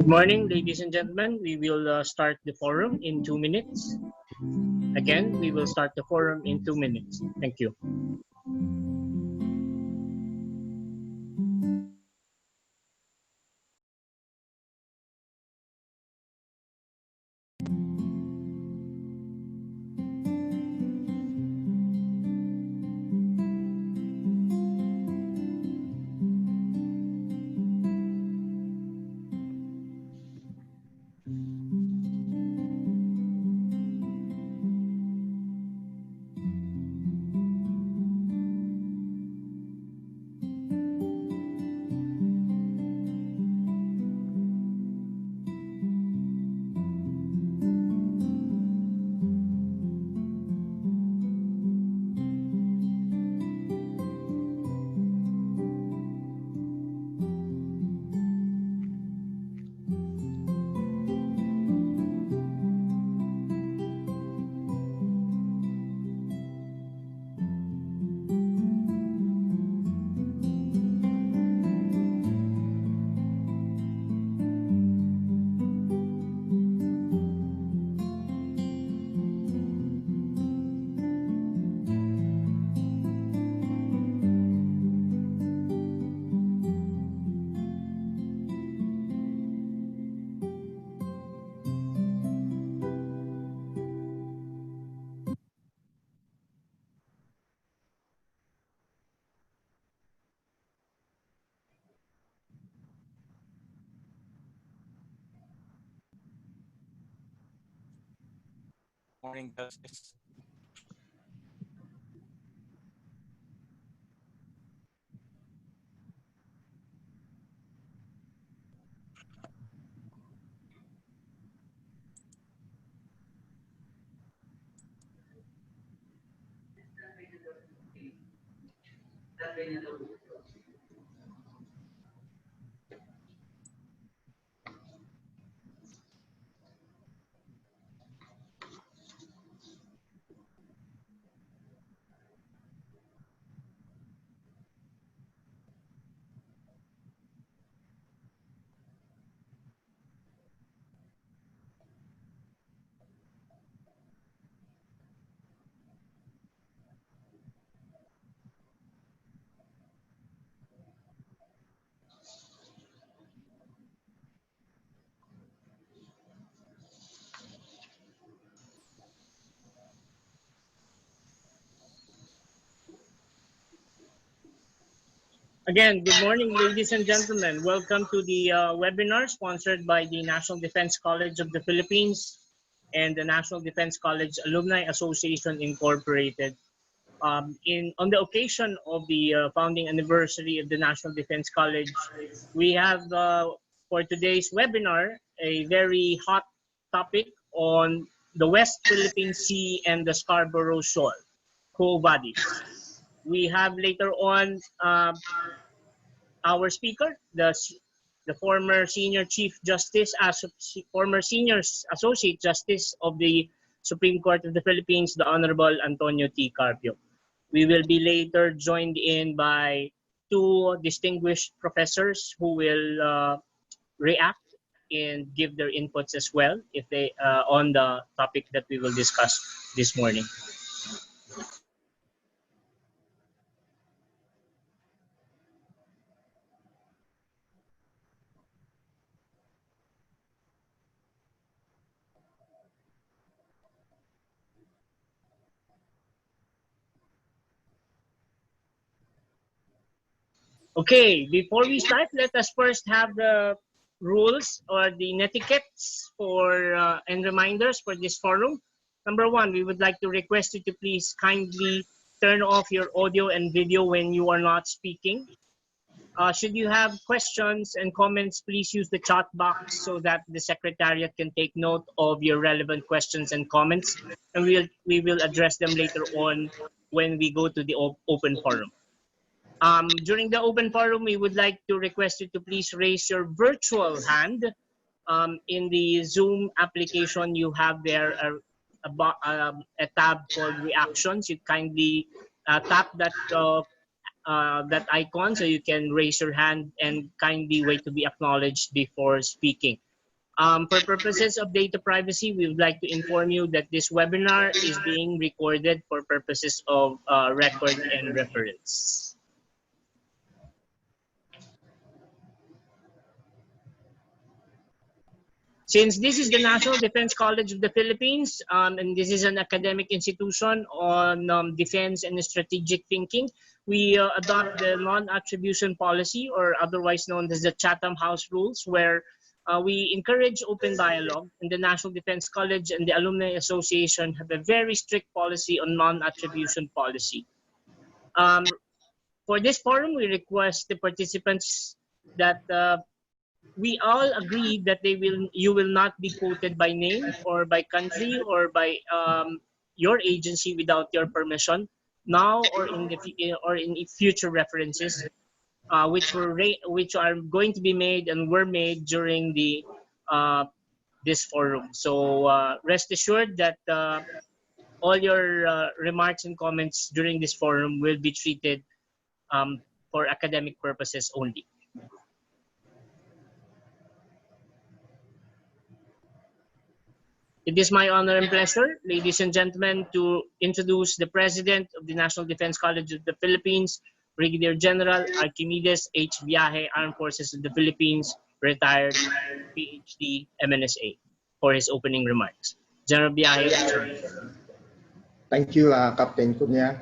Good morning, ladies and gentlemen. We will start the forum in 2 minutes. Again, we will start the forum in 2 minutes. Thank you. Morning, Justice. Again, good morning, ladies and gentlemen. Welcome to the webinar sponsored by the National Defense College of the Philippines and the National Defense College Alumni Association Incorporated. On the occasion of the founding anniversary of the National Defense College, we have for today's webinar a very hot topic on the West Philippine Sea and the Scarborough Shoal, Quo Vadis. We have later on our speaker, the former senior chief justice, former senior associate justice of the Supreme Court of the Philippines, the Honorable Antonio T. Carpio. We will be later joined in by two distinguished professors who will react and give their inputs as well if they on the topic that we will discuss this morning. Okay, before we start, let us first have the rules or the netiquettes for and reminders for this forum. Number one, we would like to request you to please kindly turn off your audio and video when you are not speaking. Should you have questions and comments, please use the chat box so that the Secretariat can take note of your relevant questions and comments, and we will address them later on when we go to the open forum. During the open forum, we would like to request you to please raise your virtual hand. In the Zoom application, you have there a tab called Reactions. You kindly tap that icon so you can raise your hand and kindly wait to be acknowledged before speaking. For purposes of data privacy, we would like to inform you that this webinar is being recorded for purposes of record and reference. Since this is the National Defense College of the Philippines, and this is an academic institution on defense and strategic thinking, we adopt the non-attribution policy, or otherwise known as the Chatham House Rules, where we encourage open dialogue, and the National Defense College and the Alumni Association have a very strict policy on non-attribution policy. For this forum, we request the participants that we all agree that you will not be quoted by name or by country or by your agency without your permission now or in future references, which are going to be made and were made during the this forum. So rest assured that all your remarks and comments during this forum will be treated for academic purposes only. It is my honor and pleasure, ladies and gentlemen, to introduce the President of the National Defense College of the Philippines, Brigadier General Archimedes H. Viaje, Armed Forces of the Philippines, retired PhD, MNSA, for his opening remarks. General Viaje. Thank you, Captain Cunha.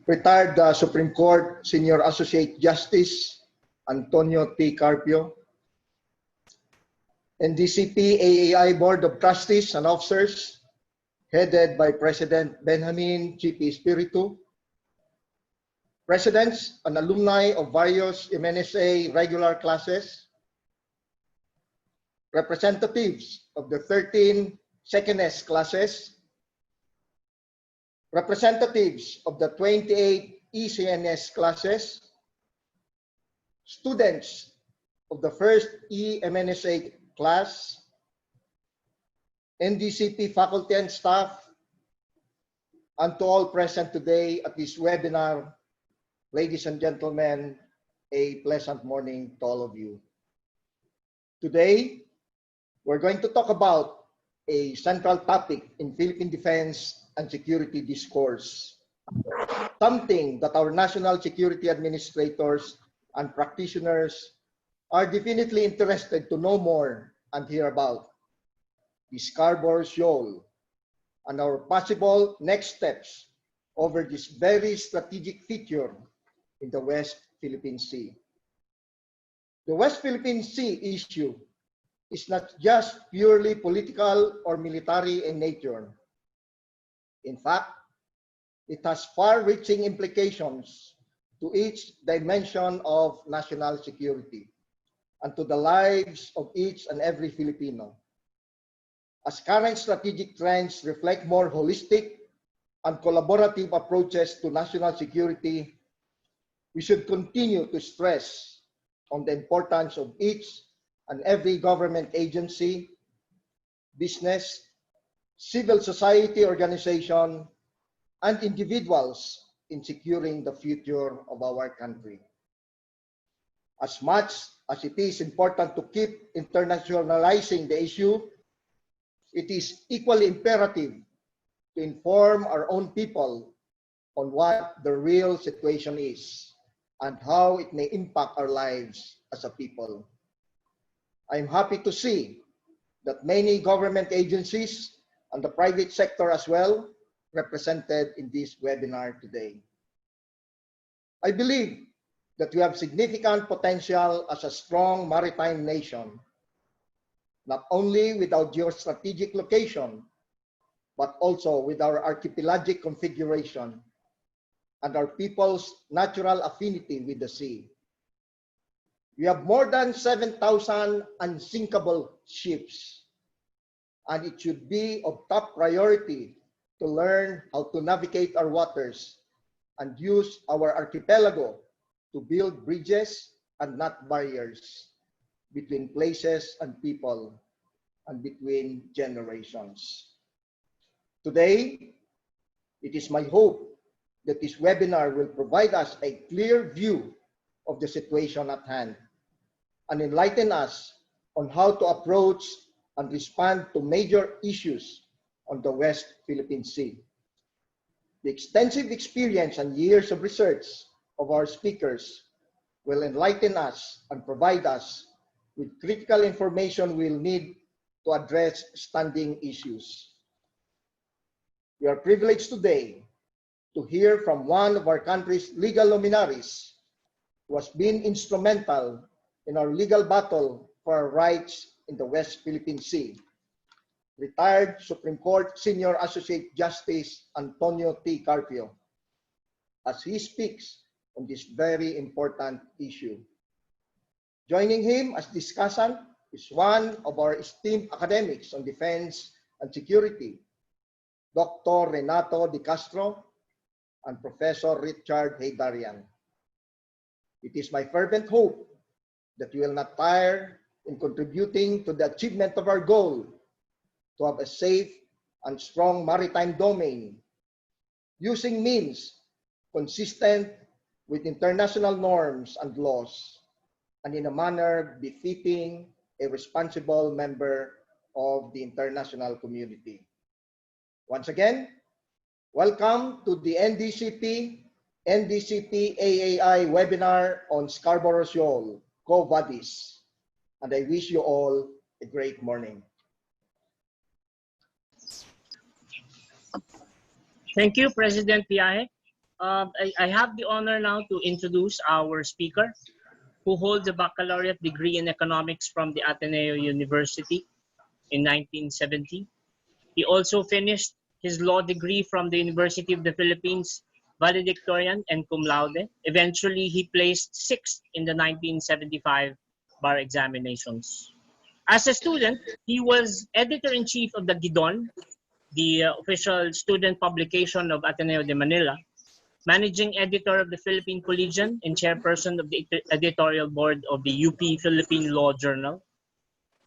Retired Supreme Court Senior Associate Justice Antonio T. Carpio, NDCP AAI Board of Trustees and Officers, headed by President Benjamin G.P. Espiritu, presidents and alumni of various MNSA regular classes, representatives of the 13 second S classes, representatives of the 28 ECNS classes, students of the first EMNSA class, NDCP faculty and staff, and to all present today at this webinar, ladies and gentlemen, a pleasant morning to all of you. Today, we're going to talk about a central topic in Philippine defense and security discourse, something that our national security administrators and practitioners are definitely interested to know more and hear about: the Scarborough Shoal and our possible next steps over this very strategic feature in the West Philippine Sea. The West Philippine Sea issue is not just purely political or military in nature. In fact, it has far-reaching implications to each dimension of national security and to the lives of each and every Filipino. As current strategic trends reflect more holistic and collaborative approaches to national security, we should continue to stress on the importance of each and every government agency, business, civil society organization, and individuals in securing the future of our country. As much as it is important to keep internationalizing the issue, it is equally imperative to inform our own people on what the real situation is and how it may impact our lives as a people. I am happy to see that many government agencies and the private sector as well represented in this webinar today. I believe that we have significant potential as a strong maritime nation, not only with our geostrategic location, but also with our archipelagic configuration and our people's natural affinity with the sea. We have more than 7,000 unsinkable ships, and it should be of top priority to learn how to navigate our waters and use our archipelago to build bridges and not barriers between places and people and between generations. Today, it is my hope that this webinar will provide us a clear view of the situation at hand and enlighten us on how to approach and respond to major issues on the West Philippine Sea. The extensive experience and years of research of our speakers will enlighten us and provide us with critical information we'll need to address standing issues. We are privileged today to hear from one of our country's legal luminaries who has been instrumental in our legal battle for our rights in the West Philippine Sea, retired Supreme Court Senior Associate Justice Antonio T. Carpio, as he speaks on this very important issue. Joining him as discussant is one of our esteemed academics on defense and security, Dr. Renato Di Castro and Professor Richard Heydarian. It is my fervent hope that we will not tire in contributing to the achievement of our goal to have a safe and strong maritime domain using means consistent with international norms and laws and in a manner befitting a responsible member of the international community. Once again, welcome to the NDCP AAI webinar on Scarborough Shoal, Quo Vadis, and I wish you all a great morning. Thank you, President Piahe. I have the honor now to introduce our speaker, who holds a baccalaureate degree in economics from the Ateneo University in 1970. He also finished his law degree from the University of the Philippines, valedictorian and cum laude. Eventually, he placed 6th in the 1975 bar examinations. As a student, he was editor-in-chief of the Gidon, the official student publication of Ateneo de Manila, managing editor of the Philippine Collegian and chairperson of the editorial board of the UP Philippine Law Journal,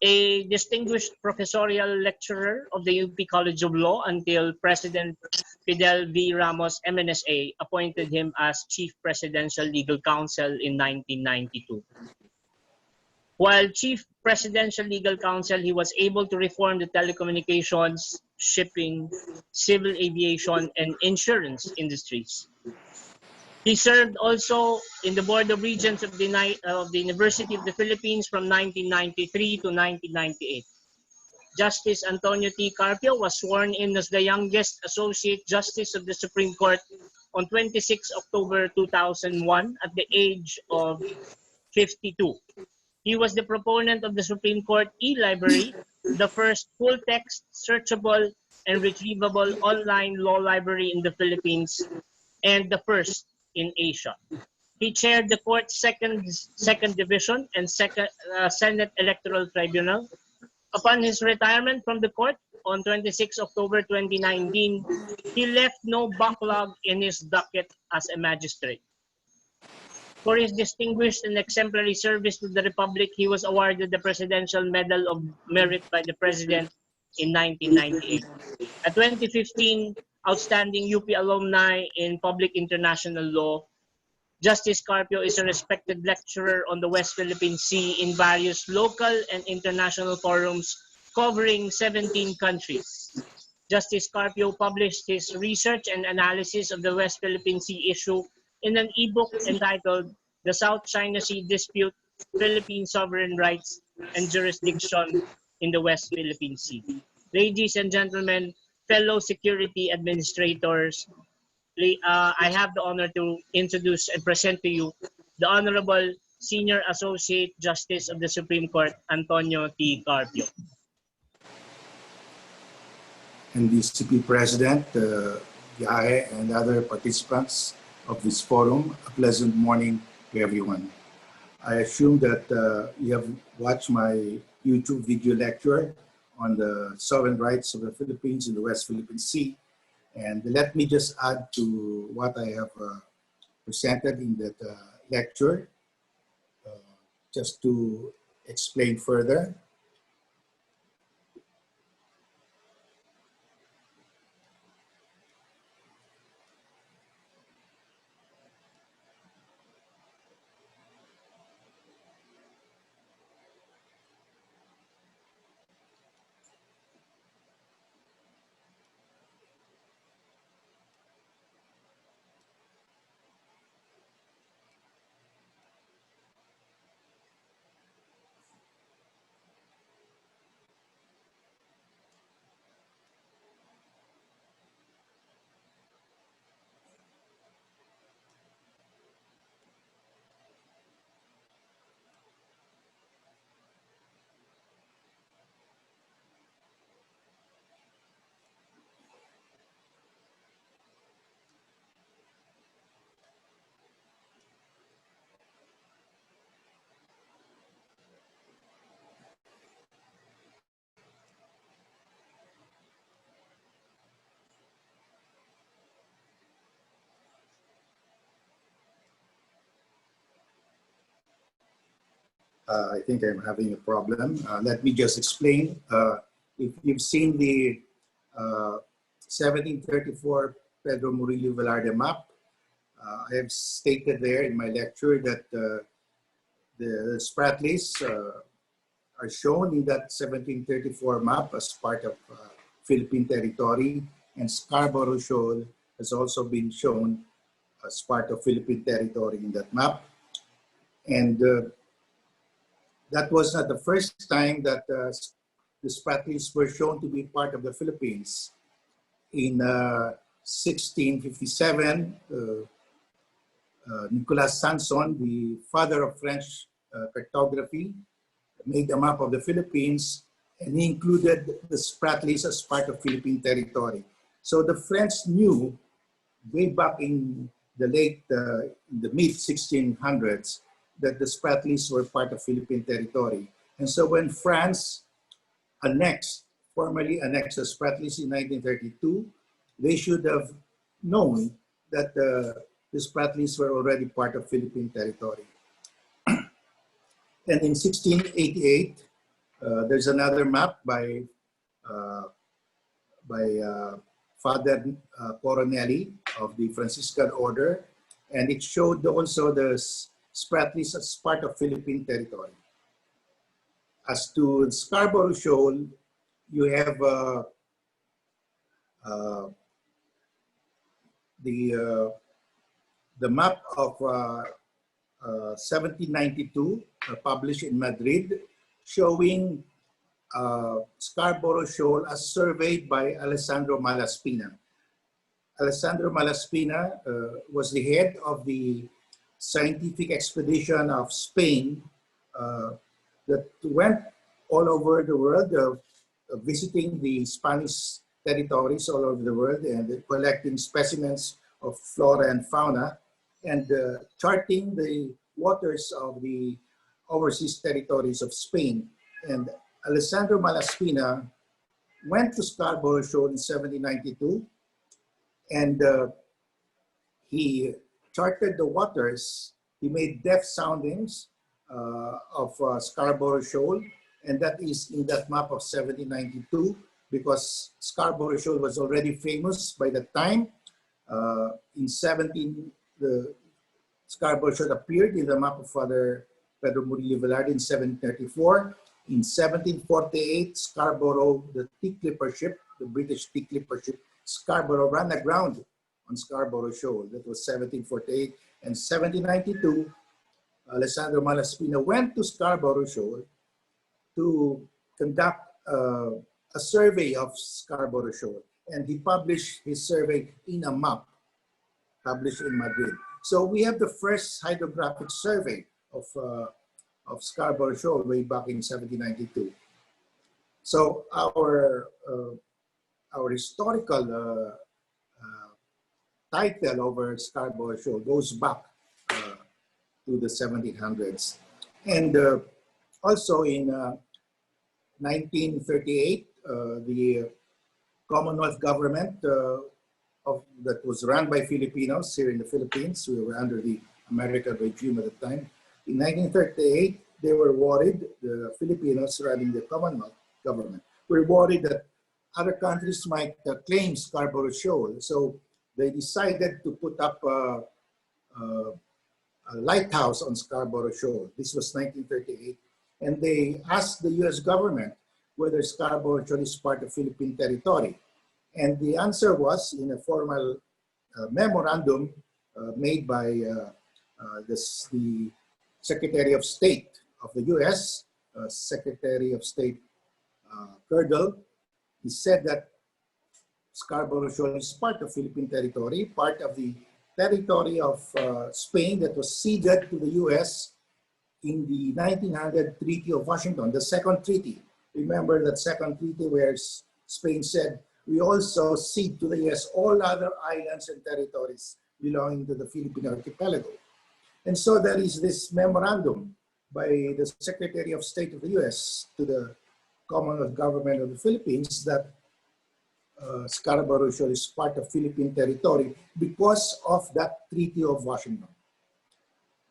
a distinguished professorial lecturer of the UP College of Law until President Fidel V. Ramos MNSA appointed him as Chief Presidential Legal Counsel in 1992. While Chief Presidential Legal Counsel, he was able to reform the telecommunications, shipping, civil aviation, and insurance industries. He served also in the Board of Regents of the University of the Philippines from 1993 to 1998. Justice Antonio T. Carpio was sworn in as the youngest Associate Justice of the Supreme Court on 26 October 2001 at the age of 52. He was the proponent of the Supreme Court e-library, the first full-text, searchable, and retrievable online law library in the Philippines, and the first in Asia. He chaired the court's second division and Senate Electoral Tribunal. Upon his retirement from the court on 26 October 2019, he left no backlog in his docket as a magistrate. For his distinguished and exemplary service to the Republic, he was awarded the Presidential Medal of Merit by the President in 1998. A 2015 Outstanding UP Alumni in Public International Law, Justice Carpio is a respected lecturer on the West Philippine Sea in various local and international forums covering 17 countries. Justice Carpio published his research and analysis of the West Philippine Sea issue in an ebook entitled The South China Sea Dispute, Philippine Sovereign Rights and Jurisdiction in the West Philippine Sea. Ladies and gentlemen, fellow security administrators, I have the honor to introduce and present to you the Honorable Senior Associate Justice of the Supreme Court, Antonio T. Carpio. NDCP President, Yae, and other participants of this forum, a pleasant morning to everyone. I assume that you have watched my YouTube video lecture on the sovereign rights of the Philippines in the West Philippine Sea. And let me just add to what I have presented in that lecture, just to explain further. I think I'm having a problem. Let me just explain. If you've seen the 1734 Pedro Murillo Velarde map, I have stated there in my lecture that the Spratlys are shown in that 1734 map as part of Philippine territory, and Scarborough Shoal has also been shown as part of Philippine territory in that map. And that was not the first time that the Spratlys were shown to be part of the Philippines. In 1657, Nicolas Sanson, the father of French cartography, made a map of the Philippines, and he included the Spratlys as part of Philippine territory. So the French knew way back in the mid-1600s that the Spratlys were part of Philippine territory. And so when France formally annexed the Spratlys in 1932, they should have known that the Spratlys were already part of Philippine territory. And in 1688, there's another map by Father Coronelli of the Franciscan Order, and it showed also the Spratlys as part of Philippine territory. As to Scarborough Shoal, you have the map of 1792, published in Madrid, showing Scarborough Shoal as surveyed by Alessandro Malaspina. Alessandro Malaspina was the head of the scientific expedition of Spain that went all over the world, visiting the Spanish territories all over the world and collecting specimens of flora and fauna, and charting the waters of the overseas territories of Spain. And Alessandro Malaspina went to Scarborough Shoal in 1792, and he charted the waters. He made depth soundings of Scarborough Shoal, and that is in that map of 1792, because Scarborough Shoal was already famous by the time. The Scarborough Shoal appeared in the map of Father Pedro Murillo Velarde in 1734. In 1748, Scarborough, the tea clipper ship, the British tea clipper ship, Scarborough ran aground on Scarborough Shoal. That was 1748. And 1792, Alessandro Malaspina went to Scarborough Shoal to conduct a survey of Scarborough Shoal. And he published his survey in a map published in Madrid. So we have the first hydrographic survey of Scarborough Shoal way back in 1792. So our historical title over Scarborough Shoal goes back to the 1700s. And also in 1938, the Commonwealth government that was run by Filipinos here in the Philippines. We were under the American regime at the time. In 1938, they were worried, the Filipinos running the Commonwealth government, were worried that other countries might claim Scarborough Shoal. So they decided to put up a lighthouse on Scarborough Shoal. This was 1938. And they asked the US government whether Scarborough Shoal is part of Philippine territory. And the answer was in a formal memorandum made by the Secretary of State of the US, Secretary of State Curdle. He said that Scarborough Shoal is part of Philippine territory, part of the territory of Spain that was ceded to the US in the 1900 Treaty of Washington, the second treaty. Remember that second treaty where Spain said, we also cede to the US all other islands and territories belonging to the Philippine archipelago. And so there is this memorandum by the Secretary of State of the US to the Commonwealth government of the Philippines that Scarborough Shoal is part of Philippine territory because of that Treaty of Washington.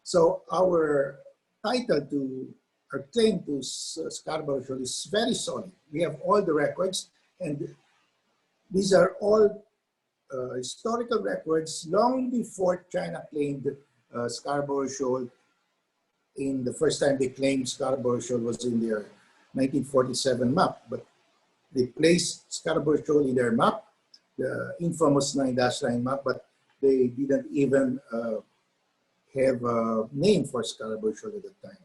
So our title to our claim to Scarborough Shoal is very solid. We have all the records, and these are all historical records long before China claimed Scarborough Shoal. In the first time they claimed Scarborough Shoal was in their 1947 map, but they placed Scarborough Shoal in their map, the infamous 9-9 map, but they didn't even have a name for Scarborough Shoal at the time.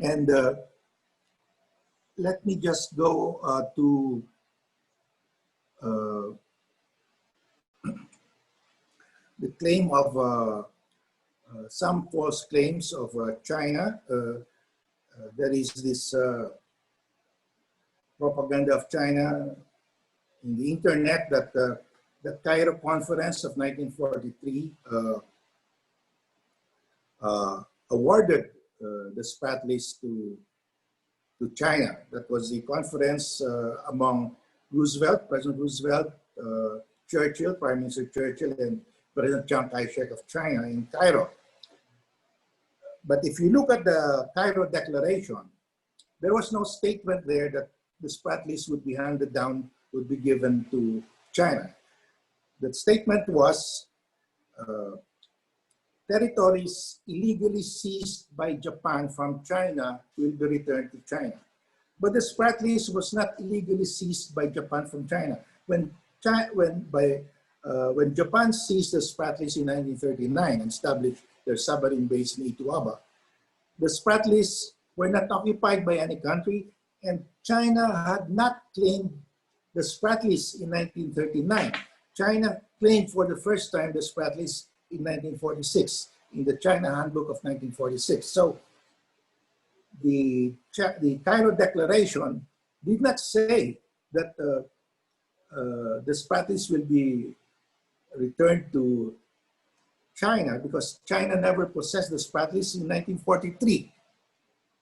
And let me just go to the claim of some false claims of China. There is this propaganda of China in the internet that the Cairo Conference of 1943 awarded the Spratlys to China. That was the conference among Roosevelt, President Roosevelt, Churchill, Prime Minister Churchill, and President Chiang Kai-shek of China in Cairo. But if you look at the Cairo Declaration, there was no statement there that the Spratlys would be handed down, would be given to China. The statement was territories illegally seized by Japan from China will be returned to China. But the Spratlys was not illegally seized by Japan from China. When Japan seized the Spratlys in 1939 and established their submarine base in Ituaba, the Spratlys were not occupied by any country, and China had not claimed the Spratlys in 1939. China claimed for the first time the Spratlys in 1946 in the China Handbook of 1946. So the Cairo Declaration did not say that the Spratlys will be returned to China, because China never possessed the Spratlys in 1943.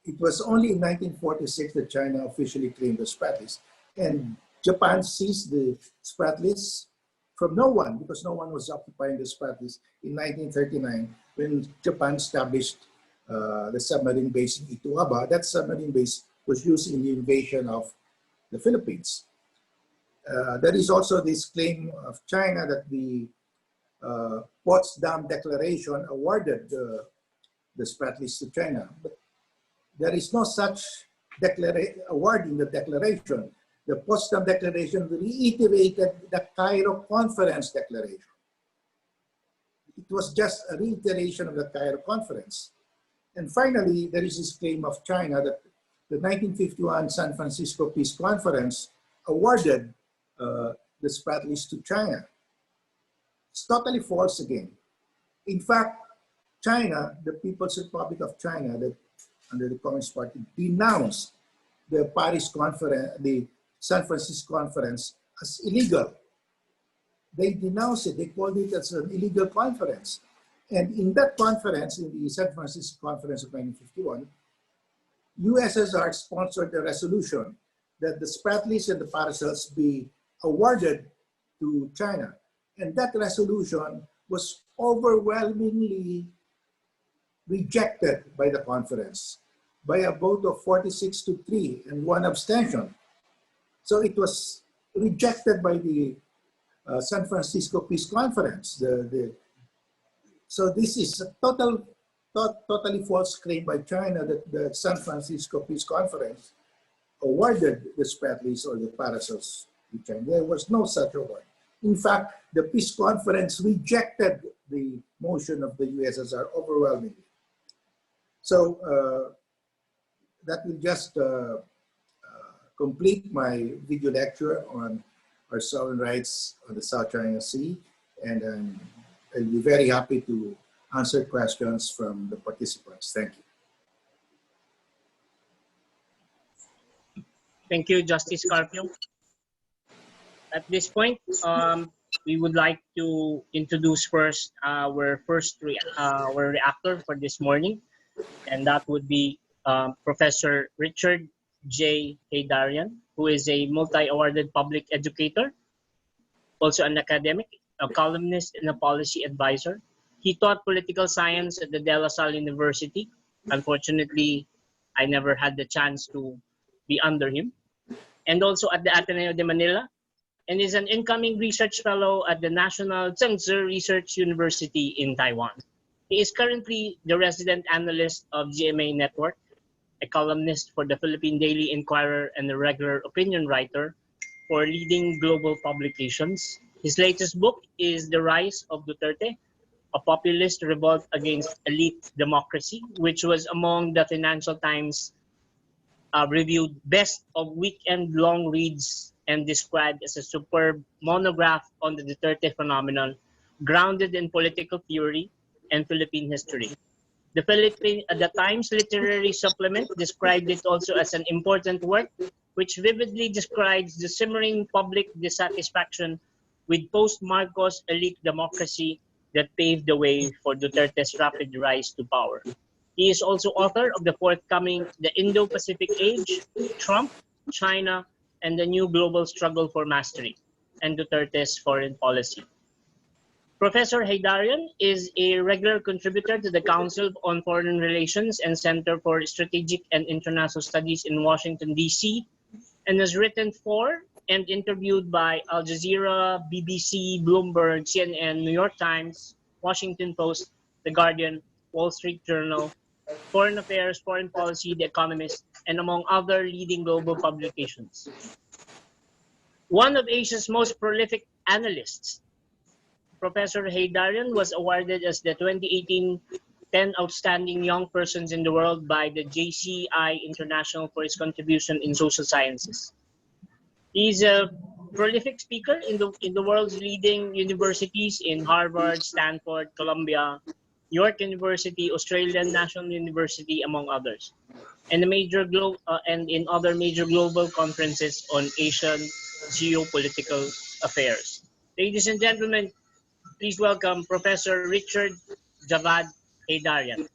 It was only in 1946 that China officially claimed the Spratlys. And Japan seized the Spratlys from no one, because no one was occupying the Spratlys in 1939 when Japan established the submarine base in Ituaba. That submarine base was used in the invasion of the Philippines. There is also this claim of China that the Potsdam Declaration awarded the Spratlys to China. But there is no such award in the declaration. The Potsdam Declaration reiterated the Cairo Conference Declaration. It was just a reiteration of the Cairo Conference. And finally, there is this claim of China that the 1951 San Francisco Peace Conference awarded the Spratlys to China. It's totally false again. In fact, China, the People's Republic of China, that under the Communist Party, denounced the Paris Conference, the San Francisco Conference, as illegal. They denounced it. They called it as an illegal conference. And in that conference, in the San Francisco Conference of 1951, USSR sponsored a resolution that the Spratlys and the Paracels be awarded to China. And that resolution was overwhelmingly rejected by the conference by a vote of 46-3 and 1 abstention. So it was rejected by the San Francisco Peace Conference. So this is a totally false claim by China that the San Francisco Peace Conference awarded the Spratlys or the Paracels to China. There was no such award. In fact, the Peace Conference rejected the motion of the USSR overwhelmingly. So that will just complete my video lecture on our sovereign rights on the South China Sea. And I'll be very happy to answer questions from the participants. Thank you. Thank you, Justice Carpio. At this point, we would like to introduce first our reactor for this morning, and that would be Professor Richard J. Haydarian, who is a multi-awarded public educator, also an academic, a columnist, and a policy advisor. He taught political science at the De La Salle University Unfortunately, I never had the chance to be under him. And also at the Ateneo de Manila, and is an incoming research fellow at the National Zhengzhi Research University in Taiwan. He is currently the resident analyst of GMA Network, a columnist for the Philippine Daily Inquirer, and a regular opinion writer for leading global publications. His latest book is The Rise of Duterte, a populist revolt against elite democracy, which was among the Financial Times reviewed best of weekend long reads and described as a superb monograph on the Duterte phenomenon, grounded in political theory and Philippine history. The Times Literary Supplement described it also as an important work, which vividly describes the simmering public dissatisfaction with post-Marcos elite democracy that paved the way for Duterte's rapid rise to power. He is also author of the forthcoming The Indo-Pacific Age, Trump, China, and the New Global Struggle for Mastery, and Duterte's Foreign Policy. Professor Haydarian is a regular contributor to the Council on Foreign Relations and Center for Strategic and International Studies in Washington, D.C., and has written for and interviewed by Al Jazeera, BBC, Bloomberg, CNN, New York Times, Washington Post, The Guardian, Wall Street Journal, Foreign Affairs, Foreign Policy, The Economist, and among other leading global publications. One of Asia's most prolific analysts, Professor Haydarian was awarded as the 2018 10 Outstanding Young Persons in the World by the JCI International for his contribution in social sciences. He's a prolific speaker in the world's leading universities in Harvard, Stanford, Columbia, York University, Australian National University, among others, and in other major global conferences on Asian geopolitical affairs. Ladies and gentlemen, please welcome Professor Richard Javad Haydarian.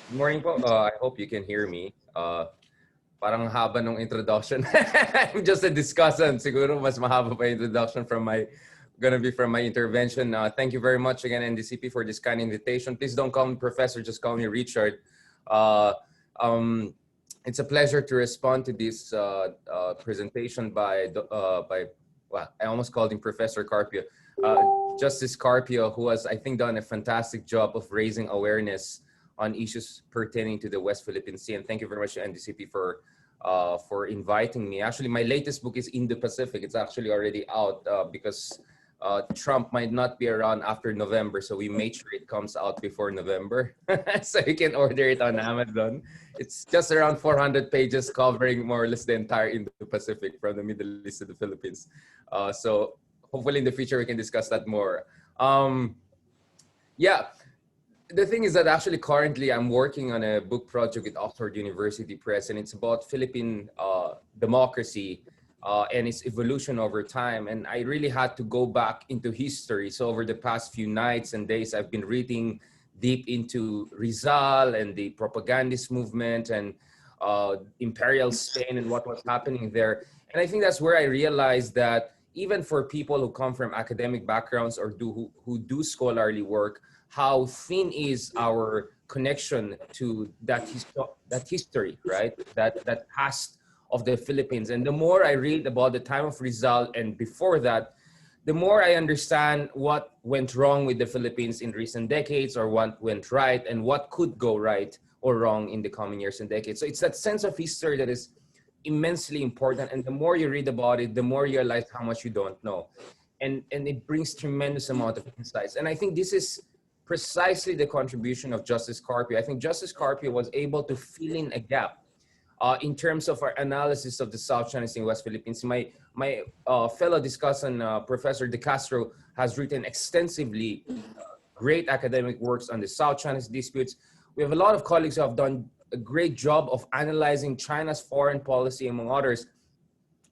Good morning po. I hope you can hear me. Parang haba nung introduction. I'm just a discussant. Siguro mas mahaba pa introduction from my intervention. Thank you very much again, NDCP, for this kind invitation. Please don't call me Professor, just call me Richard. It's a pleasure to respond to this presentation by well, I almost called him Professor Carpio. Justice Carpio, who has, I think, done a fantastic job of raising awareness on issues pertaining to the West Philippine Sea. And thank you very much to NDCP for inviting me. Actually, my latest book is Indo-Pacific. It's actually already out because Trump might not be around after November, so we made sure it comes out before November. So you can order it on Amazon. It's just around 400 pages covering more or less the entire Indo-Pacific from the Middle East to the Philippines. So hopefully in the future we can discuss that more. Yeah, the thing is that actually currently I'm working on a book project with Oxford University Press, and it's about Philippine democracy and its evolution over time. And I really had to go back into history. So over the past few nights and days, I've been reading deep into Rizal and the propagandist movement and imperial Spain and what was happening there. And I think that's where I realized that even for people who come from academic backgrounds or who do scholarly work, how thin is our connection to that history, right? That past of the Philippines. And the more I read about the time of Rizal and before that, the more I understand what went wrong with the Philippines in recent decades, or what went right and what could go right or wrong in the coming years and decades. So it's that sense of history that is immensely important. And the more you read about it, the more you realize how much you don't know. And it brings tremendous amount of insights. And I think this is precisely the contribution of Justice Carpio. I think Justice Carpio was able to fill in a gap in terms of our analysis of the South China Sea and West Philippines. My fellow discussant, Professor De Castro, has written extensively great academic works on the South China Sea disputes. We have a lot of colleagues who have done a great job of analyzing China's foreign policy, among others.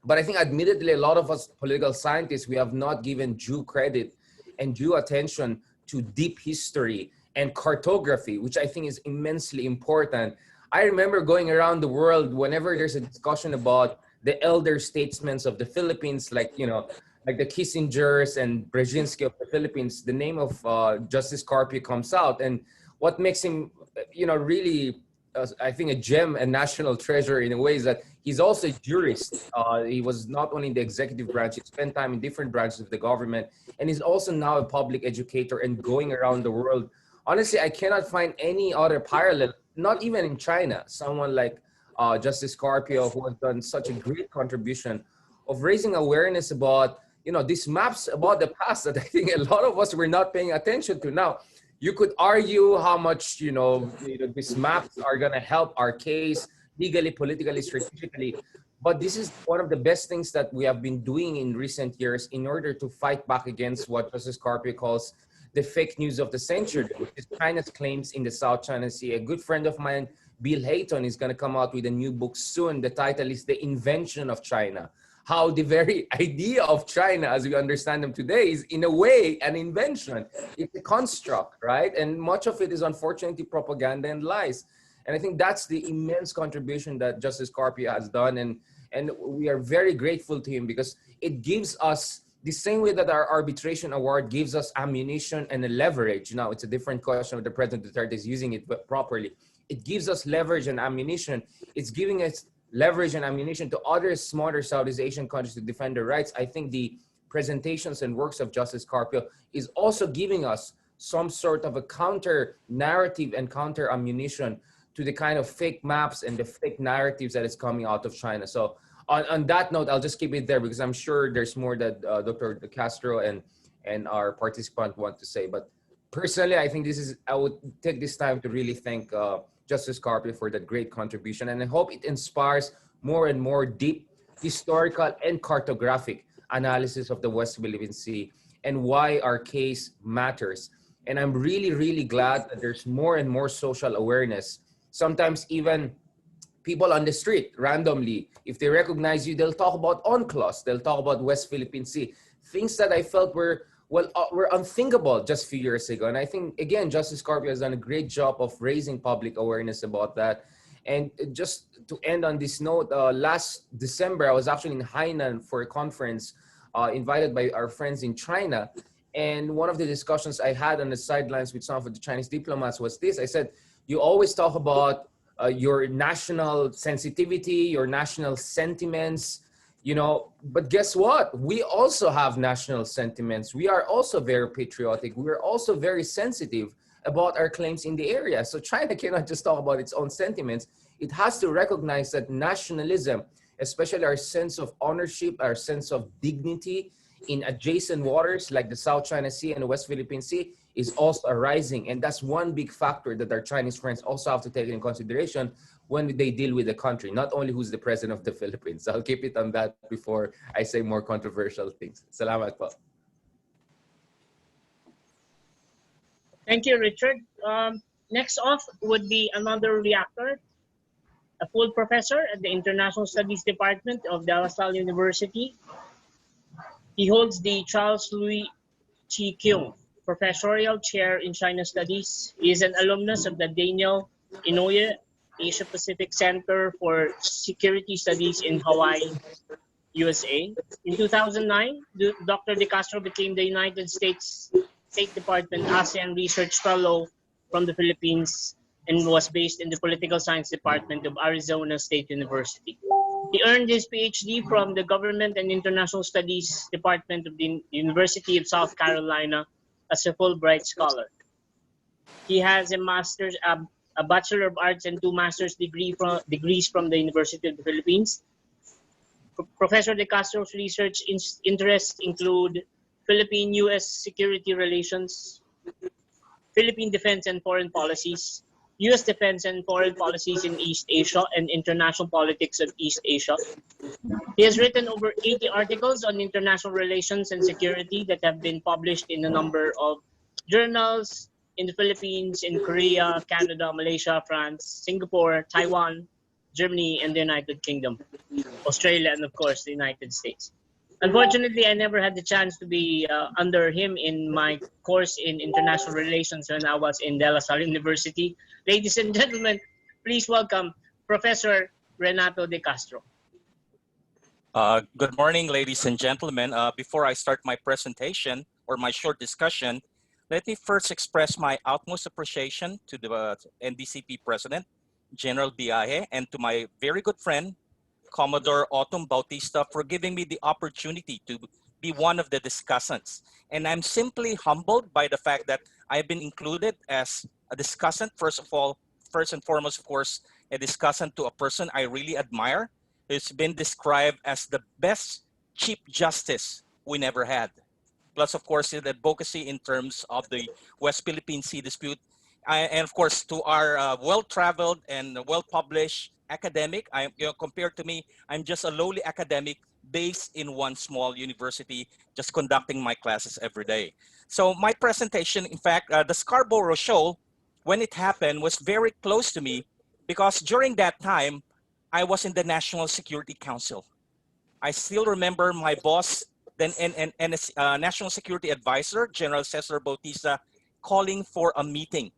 But I think admittedly, a lot of us political scientists, we have not given due credit and due attention to deep history and cartography, which I think is immensely important. I remember going around the world whenever there's a discussion about the elder statesmen of the Philippines, like, you know, like the Kissingers and Brzezinski of the Philippines, the name of Justice Carpio comes out. And what makes him, really, I think, a gem and national treasure in a way is that he's also a jurist. He was not only in the executive branch, he spent time in different branches of the government, and he's also now a public educator and going around the world. Honestly, I cannot find any other parallel, not even in China, someone like Justice Carpio, who has done such a great contribution of raising awareness about, these maps about the past that I think a lot of us were not paying attention to. Now, you could argue how much, these maps are going to help our case legally, politically, strategically. But this is one of the best things that we have been doing in recent years in order to fight back against what Justice Carpio calls the fake news of the century, which is China's claims in the South China Sea. A good friend of mine, Bill Hayton, is going to come out with a new book soon. The title is The Invention of China. How the very idea of China as we understand them today is in a way an invention. It's a construct, right? And much of it is unfortunately propaganda and lies. And I think that's the immense contribution that Justice Carpio has done. And we are very grateful to him because it gives us the same way that our arbitration award gives us ammunition and a leverage. Now, it's a different question whether President Duterte is using it properly. It gives us leverage and ammunition. It's giving us leverage and ammunition to other smaller Southeast Asian countries to defend their rights. I think the presentations and works of Justice Carpio is also giving us some sort of a counter narrative and counter ammunition to the kind of fake maps and the fake narratives that is coming out of China. So on that note, I'll just keep it there because I'm sure there's more that Dr. De Castro and our participant want to say. But personally, I think I would take this time to really thank Justice Carpio for that great contribution. And I hope it inspires more and more deep historical and cartographic analysis of the West Philippine Sea and why our case matters. And I'm really, really glad that there's more and more social awareness. Sometimes even people on the street randomly, if they recognize you, they'll talk about UNCLOS, they'll talk about West Philippine Sea, things that I felt were unthinkable just a few years ago. And I think, again, Justice Carpio has done a great job of raising public awareness about that. And just to end on this note, last December, I was actually in Hainan for a conference invited by our friends in China. And one of the discussions I had on the sidelines with some of the Chinese diplomats was this. I said, you always talk about your national sensitivity, your national sentiments, but guess what? We also have national sentiments. We are also very patriotic. We are also very sensitive about our claims in the area. So China cannot just talk about its own sentiments. It has to recognize that nationalism, especially our sense of ownership, our sense of dignity in adjacent waters like the South China Sea and the West Philippine Sea, is also arising. And that's one big factor that our Chinese friends also have to take in consideration when they deal with the country, not only who's the president of the Philippines. I'll keep it on that before I say more controversial things. Salamat po. Thank you, Richard. Next off would be another reactor, a full professor at the International Studies Department of De La Salle University. He holds the Charles Louis Chi Kyung Professorial Chair in China Studies. He is an alumnus of the Daniel Inouye Asia Pacific Center for Security Studies in Hawaii, USA. In 2009, Dr. De Castro became the United States State Department ASEAN Research Fellow from the Philippines and was based in the Political Science Department of Arizona State University. He earned his PhD from the Government and International Studies Department of the University of South Carolina as a Fulbright Scholar. He has a Bachelor of Arts and 2 master's degrees from the University of the Philippines. Professor De Castro's research interests include Philippine-U.S. security relations, Philippine defense and foreign policies, U.S. defense and foreign policies in East Asia, and international politics of East Asia. He has written over 80 articles on international relations and security that have been published in a number of journals in the Philippines, in Korea, Canada, Malaysia, France, Singapore, Taiwan, Germany, and the United Kingdom, Australia, and of course, the United States. Unfortunately, I never had the chance to be under him in my course in international relations when I was in De La Salle University. Ladies and gentlemen, please welcome Professor Renato De Castro. Good morning, ladies and gentlemen. Before I start my presentation or my short discussion, let me first express my utmost appreciation to the NDCP President, General Biahe, and to my very good friend, Commodore Autumn Bautista, for giving me the opportunity to be one of the discussants. And I'm simply humbled by the fact that I've been included as a discussant. First of all, first and foremost, of course, a discussant to a person I really admire, who's been described as the best Chief Justice we never had. Plus, of course, the advocacy in terms of the West Philippine Sea dispute. And of course, to our well-traveled and well-published academic, compared to me, I'm just a lowly academic based in one small university, just conducting my classes every day. So my presentation, in fact, the Scarborough Shoal, when it happened, was very close to me because during that time, I was in the National Security Council. I still remember my boss, then and National Security Advisor, General Cesar Bautista, calling for a meeting.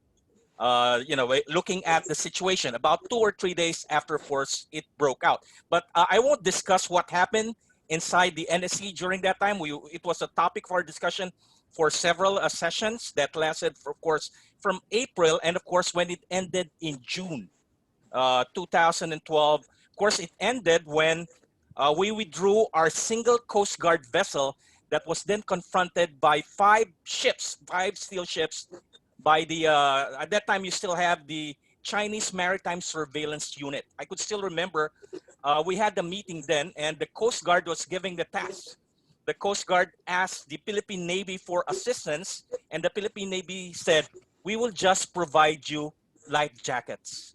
Looking at the situation about 2 or 3 days after, of course, it broke out. But I won't discuss what happened inside the NSC during that time. It was a topic for discussion for several sessions that lasted, of course, from April, and of course, when it ended in June 2012. Of course, it ended when we withdrew our single Coast Guard vessel that was then confronted by 5 ships, 5 steel ships. By the at that time, you still have the Chinese Maritime Surveillance Unit. I could still remember we had the meeting then, and the Coast Guard was giving the task. The Coast Guard asked the Philippine Navy for assistance, and the Philippine Navy said, "We will just provide you life jackets."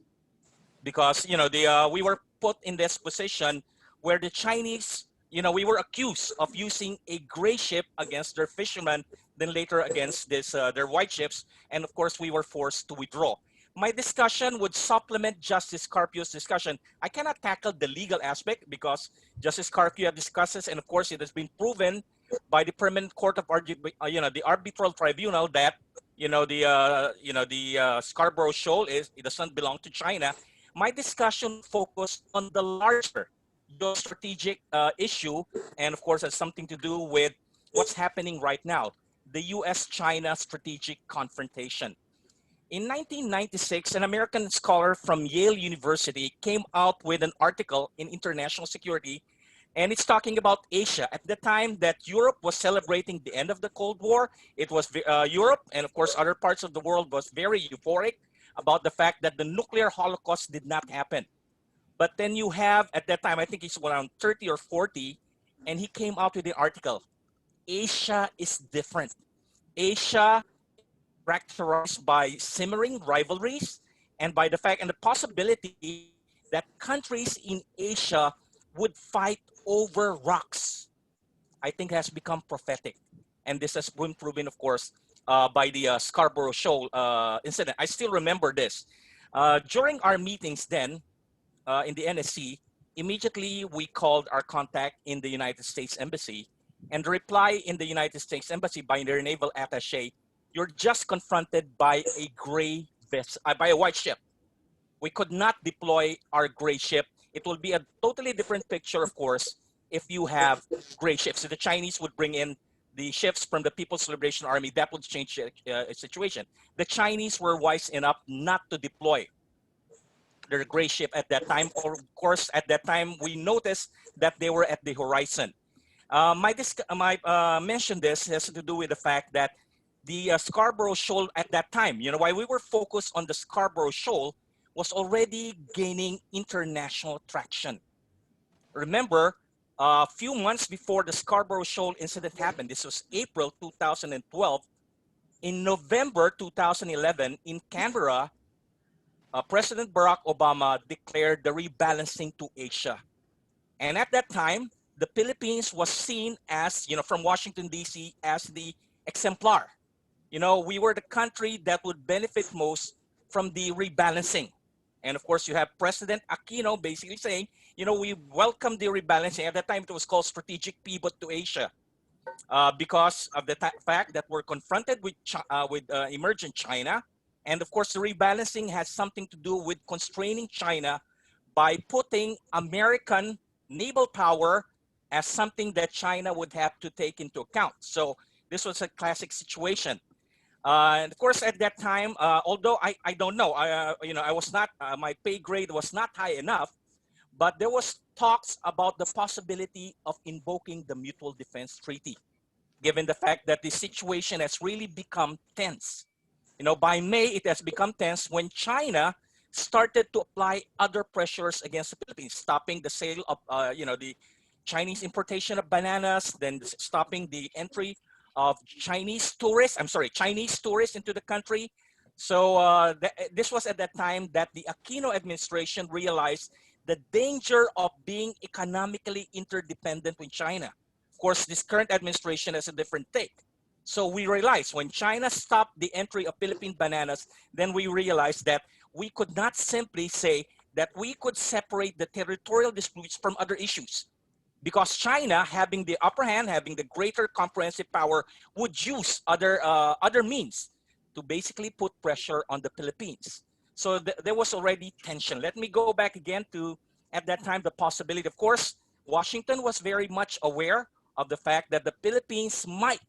Because we were put in this position where the Chinese, we were accused of using a gray ship against their fishermen, then later against their white ships, and of course we were forced to withdraw. My discussion would supplement Justice Carpio's discussion. I cannot tackle the legal aspect because Justice Carpio discusses, and of course it has been proven by the Permanent Court of the Arbitral Tribunal that the Scarborough Shoal it doesn't belong to China. My discussion focused on the larger geostrategic issue, and of course, has something to do with what's happening right now, the U.S.-China strategic confrontation. In 1996, an American scholar from Yale University came out with an article in International Security, and it's talking about Asia. At the time that Europe was celebrating the end of the Cold War, it was Europe, and of course, other parts of the world was very euphoric about the fact that the nuclear holocaust did not happen. But then you have, at that time, I think he's around 30 or 40, and he came out with the article, Asia is different. Asia characterized by simmering rivalries and by the fact and the possibility that countries in Asia would fight over rocks. I think has become prophetic. And this has been proven, of course, by the Scarborough Shoal incident. I still remember this. During our meetings then in the NSC, immediately we called our contact in the United States Embassy, and the reply in the United States Embassy by their naval attaché, you're just confronted by a gray vessel, by a white ship. We could not deploy our gray ship. It will be a totally different picture, of course, if you have gray ships. So the Chinese would bring in the ships from the People's Liberation Army. That would change the situation. The Chinese were wise enough not to deploy their gray ship at that time. Or of course, at that time, we noticed that they were at the horizon. My mention this has to do with the fact that the Scarborough Shoal at that time, why we were focused on the Scarborough Shoal, was already gaining international traction. Remember, a few months before the Scarborough Shoal incident happened, this was April 2012, in November 2011 in Canberra, President Barack Obama declared the rebalancing to Asia. And at that time, the Philippines was seen as, from Washington, D.C. as the exemplar. We were the country that would benefit most from the rebalancing. And of course, you have President Aquino basically saying, we welcome the rebalancing. At that time, it was called strategic pivot to Asia because of the fact that we're confronted with emergent China. And of course, the rebalancing has something to do with constraining China by putting American naval power as something that China would have to take into account. So this was a classic situation. And of course, at that time, although I don't know, I was not, my pay grade was not high enough, but there was talks about the possibility of invoking the Mutual Defense Treaty, given the fact that the situation has really become tense. By May, it has become tense when China started to apply other pressures against the Philippines, stopping the sale of, the Chinese importation of bananas, then stopping the entry of Chinese tourists into the country. So this was at that time that the Aquino administration realized the danger of being economically interdependent with China. Of course, this current administration has a different take. So we realized when China stopped the entry of Philippine bananas, then we realized that we could not simply say that we could separate the territorial disputes from other issues, because China, having the upper hand, having the greater comprehensive power, would use other means to basically put pressure on the Philippines. So there was already tension. Let me go back again to, at that time, the possibility. Of course, Washington was very much aware of the fact that the Philippines might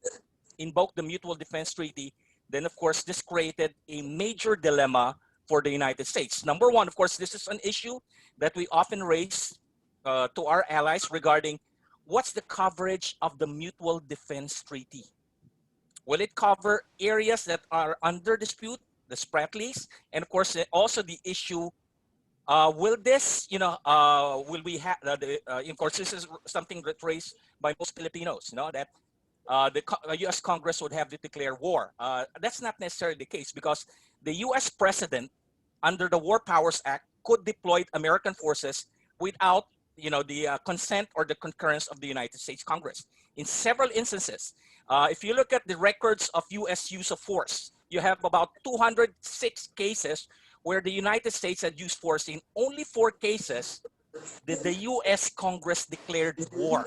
invoke the Mutual Defense Treaty. Then, of course, this created a major dilemma for the United States. Number one, of course, this is an issue that we often raise to our allies regarding what's the coverage of the Mutual Defense Treaty. Will it cover areas that are under dispute, the Spratlys, and of course also the issue, will this, will we have, of course this is something that raised by most Filipinos, that the U.S. Congress would have to declare war. That's not necessarily the case, because the U.S. President, under the War Powers Act, could deploy American forces without the consent or the concurrence of the United States Congress. In several instances, if you look at the records of U.S. use of force, you have about 206 cases where the United States had used force. In only 4 cases did the U.S. Congress declared war.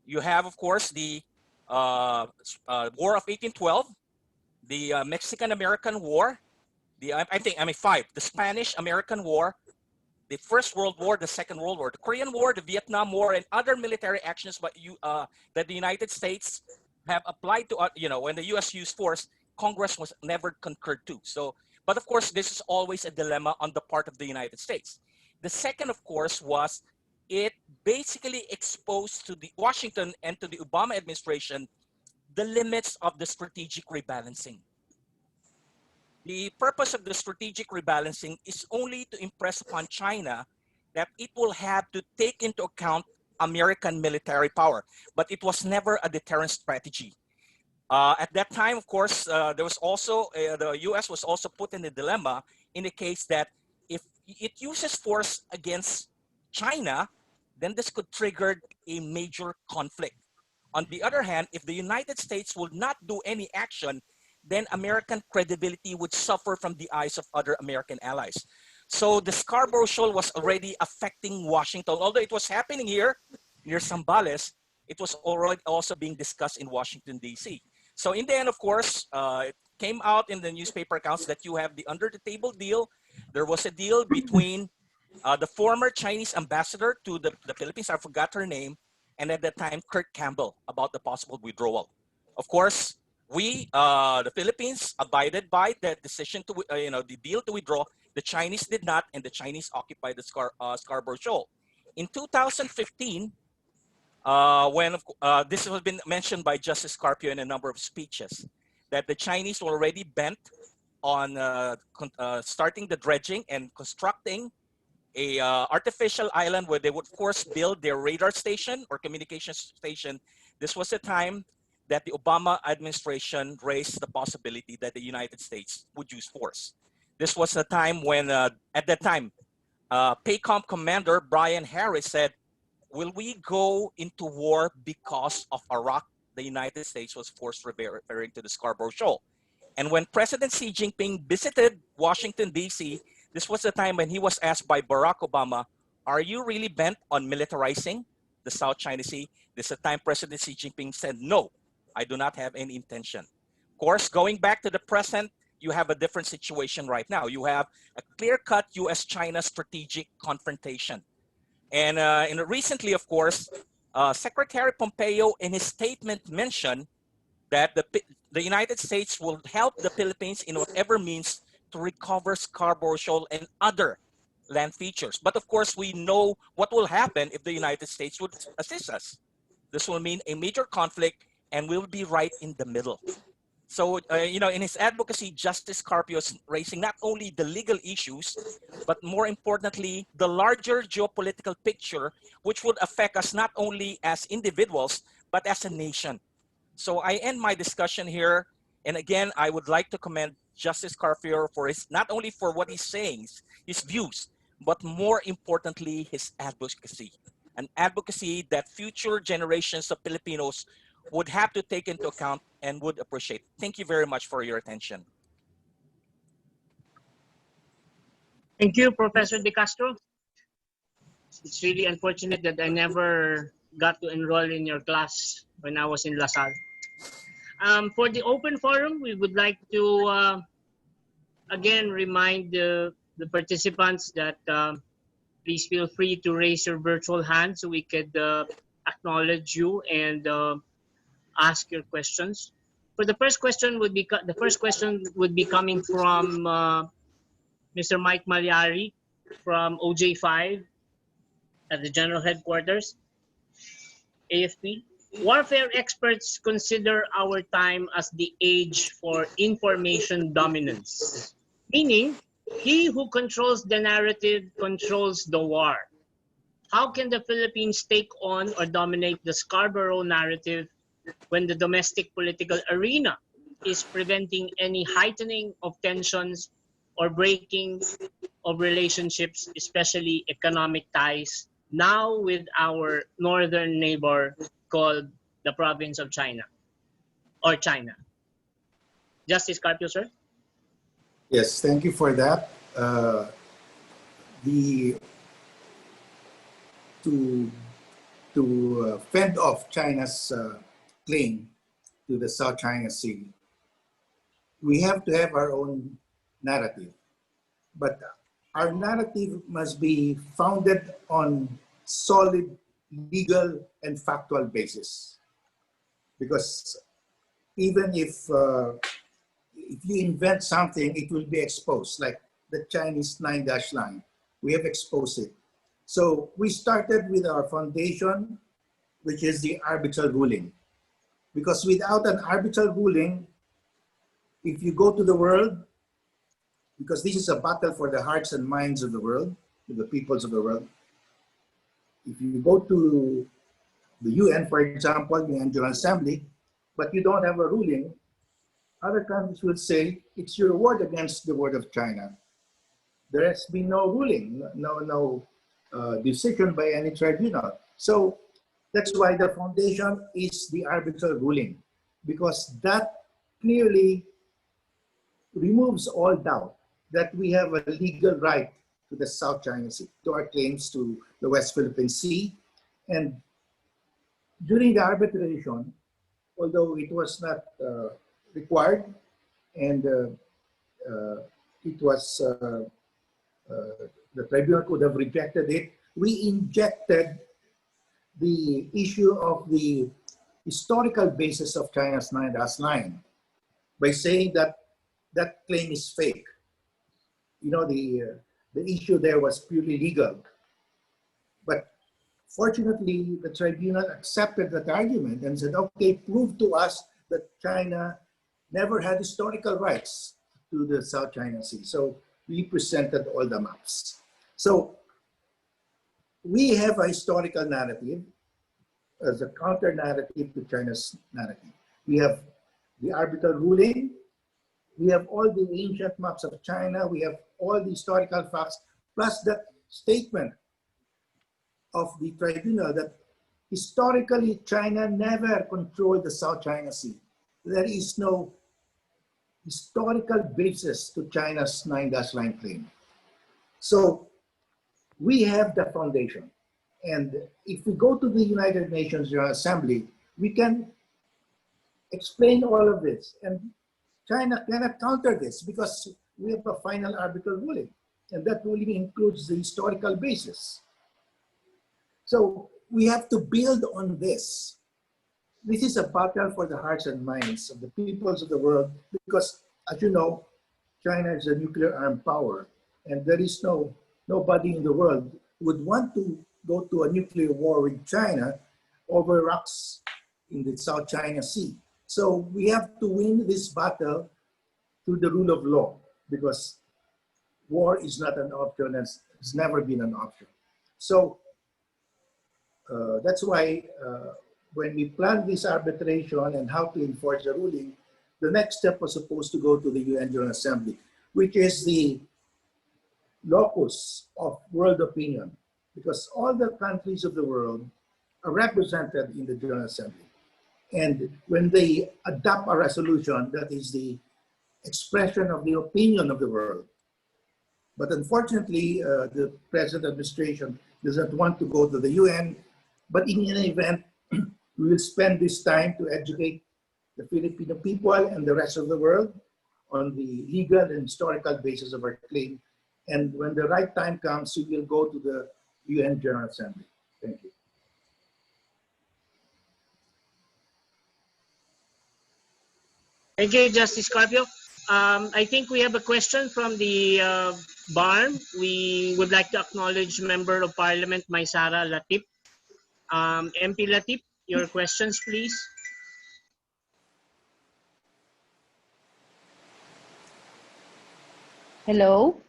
You have, of course, the War of 1812, the Mexican-American War, the 5, the Spanish-American War, the First World War, the Second World War, the Korean War, the Vietnam War, and other military actions that the United States have applied to, when the U.S. used force, Congress was never concurred to. So, but of course, this is always a dilemma on the part of the United States. The second, of course, was it basically exposed to the Washington and to the Obama administration the limits of the strategic rebalancing. The purpose of the strategic rebalancing is only to impress upon China that it will have to take into account American military power, but it was never a deterrent strategy. At that time, of course, there was also, the US was also put in a dilemma in the case that if it uses force against China, then this could trigger a major conflict. On the other hand, if the United States will not do any action, then American credibility would suffer from the eyes of other American allies. So the Scarborough Shoal was already affecting Washington. Although it was happening here near Zambales, it was already also being discussed in Washington, D.C. So in the end, of course, it came out in the newspaper accounts that you have the under-the-table deal. There was a deal between the former Chinese ambassador to the Philippines, I forgot her name, and at that time, Kurt Campbell, about the possible withdrawal. Of course, we, the Philippines, abided by that decision to, the deal to withdraw. The Chinese did not, and the Chinese occupied the Scarborough Shoal. In 2015, when this has been mentioned by Justice Carpio in a number of speeches, that the Chinese were already bent on starting the dredging and constructing a artificial island where they would, of course, build their radar station or communication station. This was the time that the Obama administration raised the possibility that the United States would use force. This was the time when, at that time, PACOM Commander Brian Harris said, will we go into war because of Iraq? The United States was forced, referring to the Scarborough Shoal. And when President Xi Jinping visited Washington, D.C., this was the time when he was asked by Barack Obama, are you really bent on militarizing the South China Sea? This is the time President Xi Jinping said, no, I do not have any intention. Of course, going back to the present, you have a different situation right now. You have a clear-cut US-China strategic confrontation. And recently, of course, Secretary Pompeo in his statement mentioned that the United States will help the Philippines in whatever means to recover Scarborough Shoal and other land features. But of course, we know what will happen if the United States would assist us. This will mean a major conflict, and we'll be right in the middle. So, in his advocacy, Justice Carpio is raising not only the legal issues, but more importantly, the larger geopolitical picture, which would affect us not only as individuals, but as a nation. So I end my discussion here. And again, I would like to commend Justice Carpio for his, not only for what he's saying, his views, but more importantly, his advocacy. An advocacy that future generations of Filipinos would have to take into account and would appreciate. Thank you very much for your attention. Thank you, Professor De Castro. It's really unfortunate that I never got to enroll in your class when I was in LaSalle. For the open forum, we would like to again remind the participants that please feel free to raise your virtual hand so we could acknowledge you and ask your questions. For the first question would be coming from Mr. Mike Malyari from OJ5 at the General Headquarters, AFP. Warfare experts consider our time as the age for information dominance, meaning he who controls the narrative controls the war. How can the Philippines take on or dominate the Scarborough narrative when the domestic political arena is preventing any heightening of tensions or breaking of relationships, especially economic ties, now with our northern neighbor called the province of China or China? Justice Carpio, sir? Yes, thank you for that. To fend off China's claim to the South China Sea, we have to have our own narrative. But our narrative must be founded on solid legal and factual basis. Because even if you invent something, it will be exposed, like the Chinese 9-dash line. We have exposed it. So we started with our foundation, which is the arbitral ruling. Because without an arbitral ruling, if you go to the world, because this is a battle for the hearts and minds of the world, to the peoples of the world. If you go to the UN, for example, the General Assembly, but you don't have a ruling, other countries will say it's your word against the word of China. There has been no ruling, no decision by any tribunal. So that's why the foundation is the arbitral ruling, because that clearly removes all doubt that we have a legal right to the South China Sea, to our claims to the West Philippine Sea. And during the arbitration, although it was not required and it was, the tribunal could have rejected it, we injected the issue of the historical basis of China's 9-dash line by saying that that claim is fake. You know, the issue there was purely legal. But fortunately, the tribunal accepted that argument and said, okay, prove to us that China never had historical rights to the South China Sea. So we presented all the maps. So we have a historical narrative as a counter narrative to China's narrative. We have the arbitral ruling. We have all the ancient maps of China. We have all the historical facts, plus that statement of the tribunal that historically China never controlled the South China Sea. There is no historical basis to China's 9-dash line claim. So we have the foundation. And if we go to the United Nations General Assembly, we can explain all of this. And China cannot counter this because we have a final arbitral ruling. And that ruling includes the historical basis. So we have to build on this. This is a battle for the hearts and minds of the peoples of the world because, as you know, China is a nuclear armed power, and there is nobody in the world would want to go to a nuclear war with China over rocks in the South China Sea. So we have to win this battle through the rule of law because war is not an option and it's never been an option. So that's why when we planned this arbitration and how to enforce the ruling, the next step was supposed to go to the UN General Assembly, which is the locus of world opinion, because all the countries of the world are represented in the General Assembly. And when they adopt a resolution, that is the expression of the opinion of the world. But unfortunately, the present administration doesn't want to go to the UN. But in any event, we will spend this time to educate the Filipino people and the rest of the world on the legal and historical basis of our claim. And when the right time comes, we will go to the UN General Assembly. Thank you. Thank you, Justice Carpio. I think we have a question from the BARM. We would like to acknowledge Member of Parliament Maysara Latif. MP Latif, your questions, please. Hello.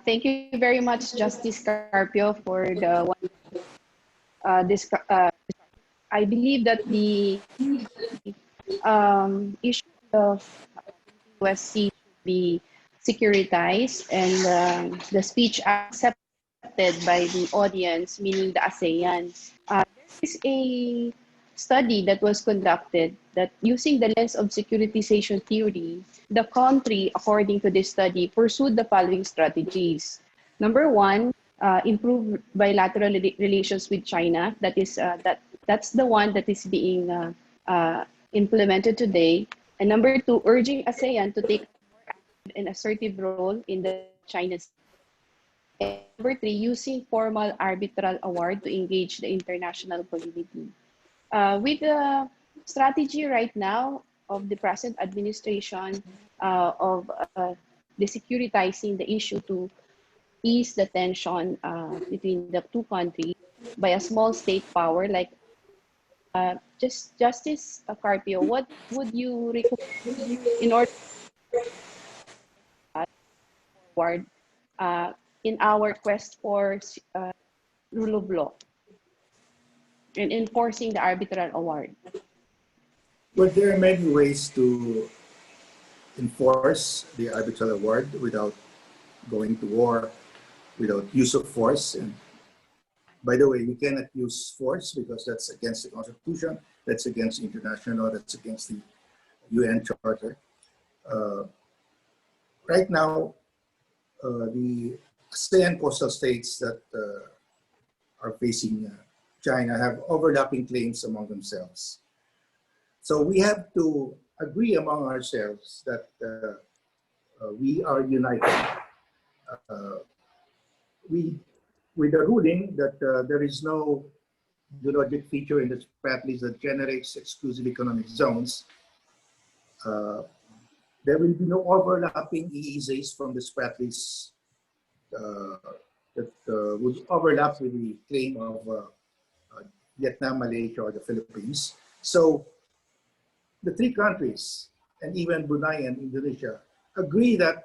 Thank you very much, Justice Carpio, for the I believe that the issue of USC should be securitized and the speech accepted by the audience, meaning the ASEAN. There is a study that was conducted that using the lens of securitization theory, the country, according to this study, pursued the following strategies. Number one, improve bilateral relations with China. That is that's the one that is being implemented today. And number two, urging ASEAN to take a more active and assertive role in the China Sea. And number three, using formal arbitral award to engage the international community. With the strategy right now of the present administration of the securitizing the issue to ease the tension between the two countries by a small state power like Justice Carpio, what would you recommend in order to forward in our quest for rule of law and enforcing the arbitral award? Well, there are many ways to enforce the arbitral award without going to war, without use of force. And by the way, we cannot use force because that's against the Constitution, that's against international law, that's against the UN Charter. Right now, the ASEAN coastal states that are facing China have overlapping claims among themselves. So we have to agree among ourselves that we are united. With the ruling that there is no geologic feature in the Spratlys that generates exclusive economic zones, there will be no overlapping EEZs from the Spratlys that would overlap with the claim of Vietnam, Malaysia, or the Philippines. So the three countries, and even Brunei and Indonesia, agree that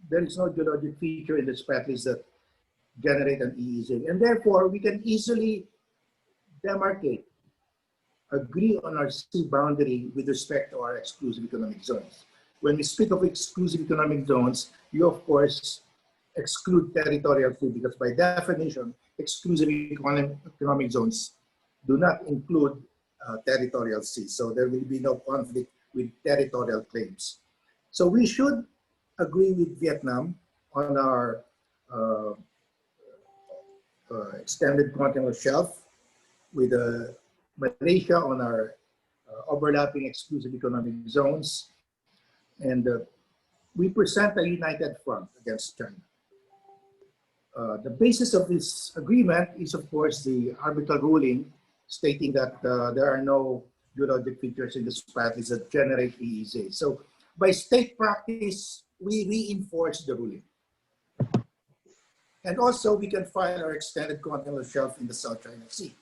there is no geologic feature in the Spratlys that generate an EEZ. And therefore, we can easily demarcate, agree on our sea boundary with respect to our exclusive economic zones. When we speak of exclusive economic zones, you of course exclude territorial sea because by definition, exclusive economic zones do not include territorial sea. So there will be no conflict with territorial claims. So we should agree with Vietnam on our extended continental shelf, with Malaysia on our overlapping exclusive economic zones, and we present a united front against China. The basis of this agreement is, of course, the arbitral ruling stating that there are no geologic features in the surface that generate EEZ. So by state practice, we reinforce the ruling. And also, we can file our extended continental shelf in the South China Sea.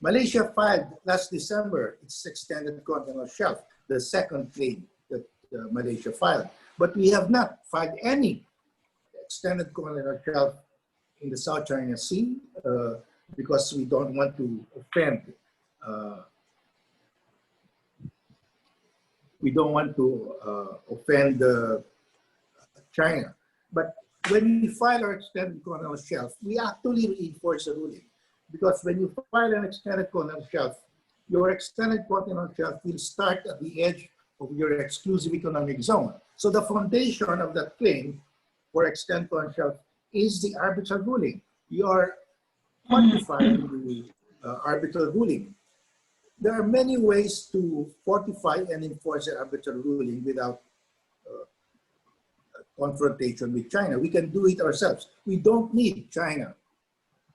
Malaysia filed last December its extended continental shelf, the second claim that Malaysia filed. But we have not filed any extended continental shelf in the South China Sea because we don't want to offend. We don't want to offend China. But when we file our extended continental shelf, we actually reinforce the ruling. Because when you file an extended continental shelf, your extended continental shelf will start at the edge of your exclusive economic zone. So the foundation of that claim for extended continental shelf is the arbitral ruling. You are quantifying the arbitral ruling. There are many ways to fortify and enforce an arbitral ruling without confrontation with China. We can do it ourselves. We don't need China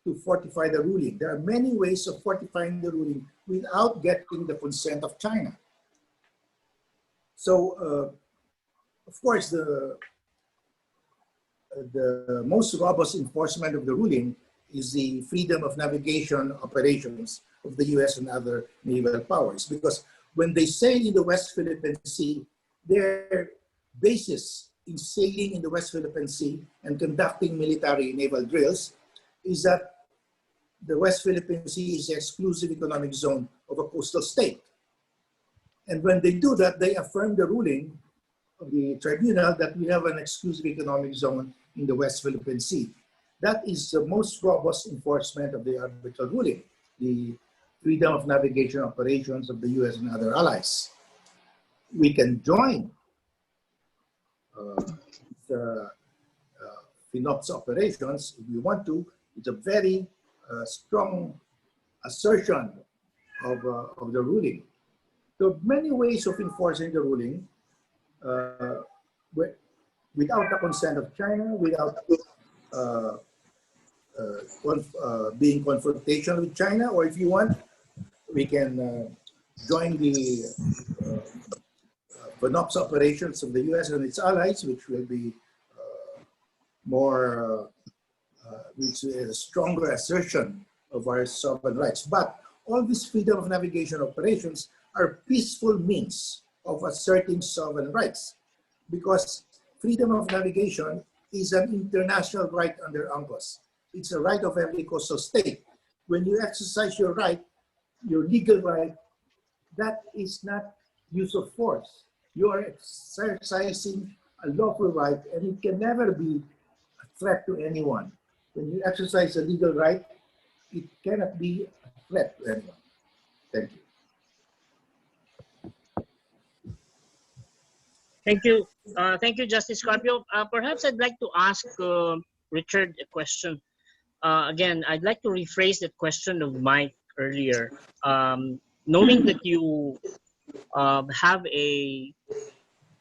to fortify the ruling. There are many ways of fortifying the ruling without getting the consent of China. So, of course, the most robust enforcement of the ruling is the freedom of navigation operations of the US and other naval powers. Because when they sail in the West Philippine Sea, their basis in sailing in the West Philippine Sea and conducting military naval drills is that the West Philippine Sea is the exclusive economic zone of a coastal state. And when they do that, they affirm the ruling of the tribunal that we have an exclusive economic zone in the West Philippine Sea. That is the most robust enforcement of the arbitral ruling, the freedom of navigation operations of the US and other allies. We can join the FINOPS operations if we want to. It's a very strong assertion of the ruling. There are many ways of enforcing the ruling without the consent of China, without being confrontational with China, or if you want, we can join the FINOPS operations of the US and its allies, which will be which is a stronger assertion of our sovereign rights. But all these freedom of navigation operations are peaceful means of asserting sovereign rights, because freedom of navigation is an international right under UNCLOS. It's a right of every coastal state. When you exercise your right, your legal right, that is not use of force. You are exercising a lawful right, and it can never be a threat to anyone. When you exercise a legal right, it cannot be a threat to anyone. Thank you. Thank you, Justice Carpio. Perhaps I'd like to ask Richard a question. Again, I'd like to rephrase that question of Mike earlier. Knowing that you have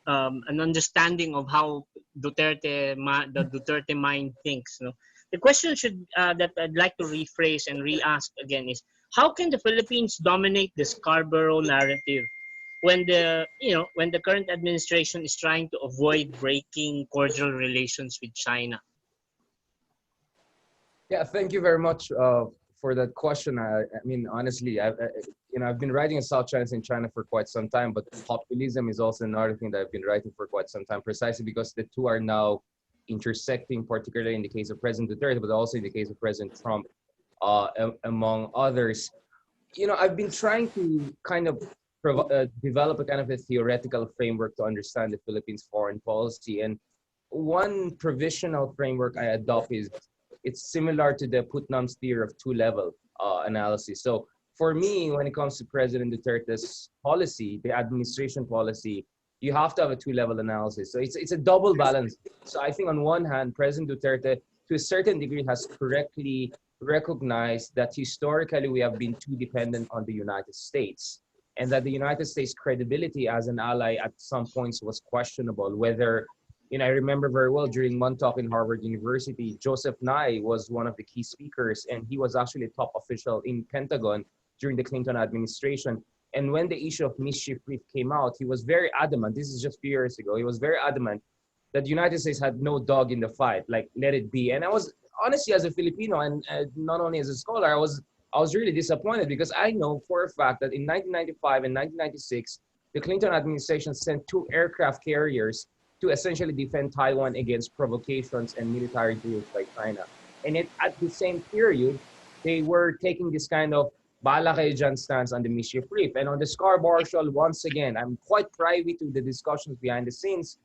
an understanding of how the Duterte mind thinks, no? The question that I'd like to rephrase and re-ask again is: how can the Philippines dominate the Scarborough narrative when the current administration is trying to avoid breaking cordial relations with China? Yeah, thank you very much for that question. I mean, honestly, I've been writing in South China and China for quite some time, but populism is also another thing that I've been writing for quite some time, precisely because the two are now intersecting, particularly in the case of President Duterte, but also in the case of President Trump, among others. I've been trying to kind of develop a kind of a theoretical framework to understand the Philippines' foreign policy. And one provisional framework I adopt is it's similar to the Putnam's theory of two-level analysis. So for me, when it comes to President Duterte's policy, the administration policy, you have to have a two-level analysis. So it's a double balance. So I think on one hand, President Duterte, to a certain degree, has correctly recognized that historically we have been too dependent on the United States, and that the United States' credibility as an ally at some points was questionable, whether I remember very well during Montauk in Harvard University, Joseph Nye was one of the key speakers, and he was actually a top official in Pentagon during the Clinton administration. And when the issue of mischief brief came out, he was very adamant. This is just a few years ago. He was very adamant that the United States had no dog in the fight, like let it be. And I was honestly, as a Filipino and not only as a scholar, I was really disappointed because I know for a fact that in 1995 and 1996, the Clinton administration sent 2 aircraft carriers to essentially defend Taiwan against provocations and military drills by China. And at the same period, they were taking this kind of bahala kayo dyan stance on the mischief reef. And on the Scarborough Shoal, once again, I'm quite privy to the discussions behind the scenes.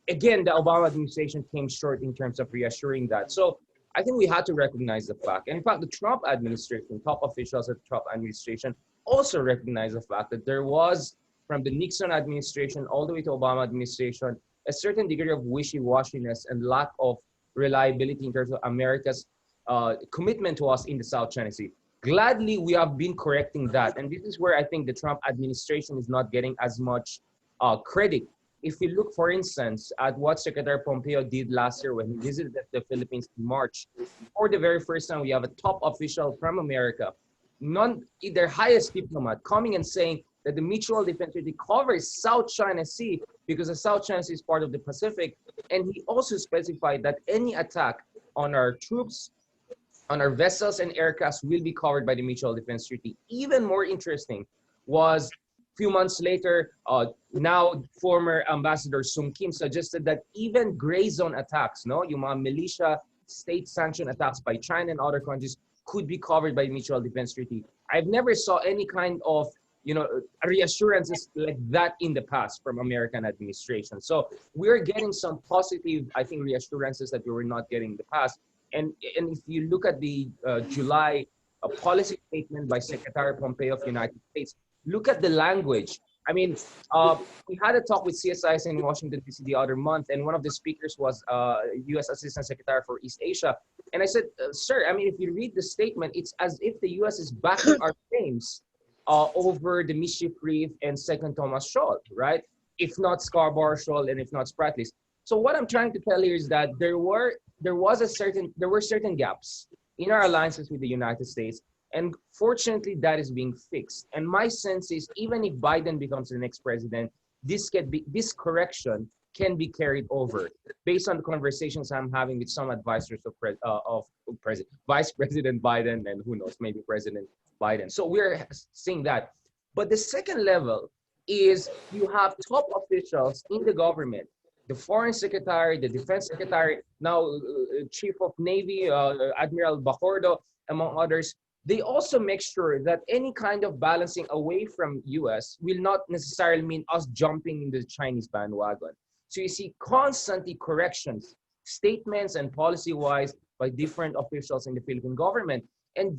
Again, the Obama administration came short in terms of reassuring that. So I think we had to recognize the fact. And in fact, the Trump administration, top officials of the Trump administration also recognized the fact that there was, from the Nixon administration all the way to Obama administration, a certain degree of wishy-washiness and lack of reliability in terms of America's commitment to us in the South China Sea. Gladly, we have been correcting that. And this is where I think the Trump administration is not getting as much credit. If you look, for instance, at what Secretary Pompeo did last year when he visited the Philippines in March, for the very first time, we have a top official from America, their highest diplomat, coming and saying that the Mutual Defense Treaty covers South China Sea because the South China Sea is part of the Pacific. And he also specified that any attack on our troops, on our vessels and aircrafts will be covered by the Mutual Defense Treaty. Even more interesting was a few months later, now former Ambassador Sung Kim suggested that even gray zone attacks, yung mga militia, state-sanctioned attacks by China and other countries could be covered by the Mutual Defense Treaty. I've never saw any kind of reassurances like that in the past from American administration. So we're getting some positive, I think, reassurances that we were not getting in the past. And if you look at the July policy statement by Secretary Pompeo of the United States, look at the language. I mean, we had a talk with CSIS in Washington, D.C. the other month, and one of the speakers was U.S. Assistant Secretary for East Asia. And I said, sir, I mean, if you read the statement, it's as if the U.S. is backing our claims over the Mischief Reef and Second Thomas Shoal, right? If not Scarborough Shoal and if not Spratlys. So what I'm trying to tell you is that there were certain gaps in our alliances with the United States, and fortunately that is being fixed. And my sense is even if Biden becomes the next president, this correction can be carried over based on the conversations I'm having with some advisors of Vice President Biden and who knows, maybe President Biden. So we're seeing that. But the second level is you have top officials in the government, the Foreign Secretary, the Defense Secretary, now Chief of Navy, Admiral Bacordo, among others. They also make sure that any kind of balancing away from US will not necessarily mean us jumping in the Chinese bandwagon. So you see constantly corrections, statements and policy-wise by different officials in the Philippine government. And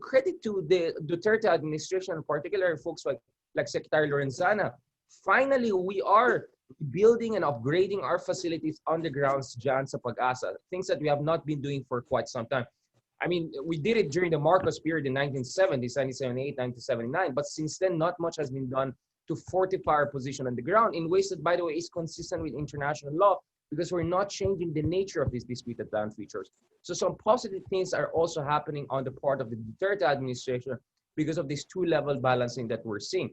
credit to the Duterte administration, particularly folks like Secretary Lorenzana. Finally, we are building and upgrading our facilities on the grounds dyan sa Pag-asa, things that we have not been doing for quite some time. I mean, we did it during the Marcos period in 1970s, 1978, 1979, but since then, not much has been done to fortify our position on the ground in ways that, by the way, is consistent with international law because we're not changing the nature of these disputed land features. So some positive things are also happening on the part of the Duterte administration because of this two-level balancing that we're seeing.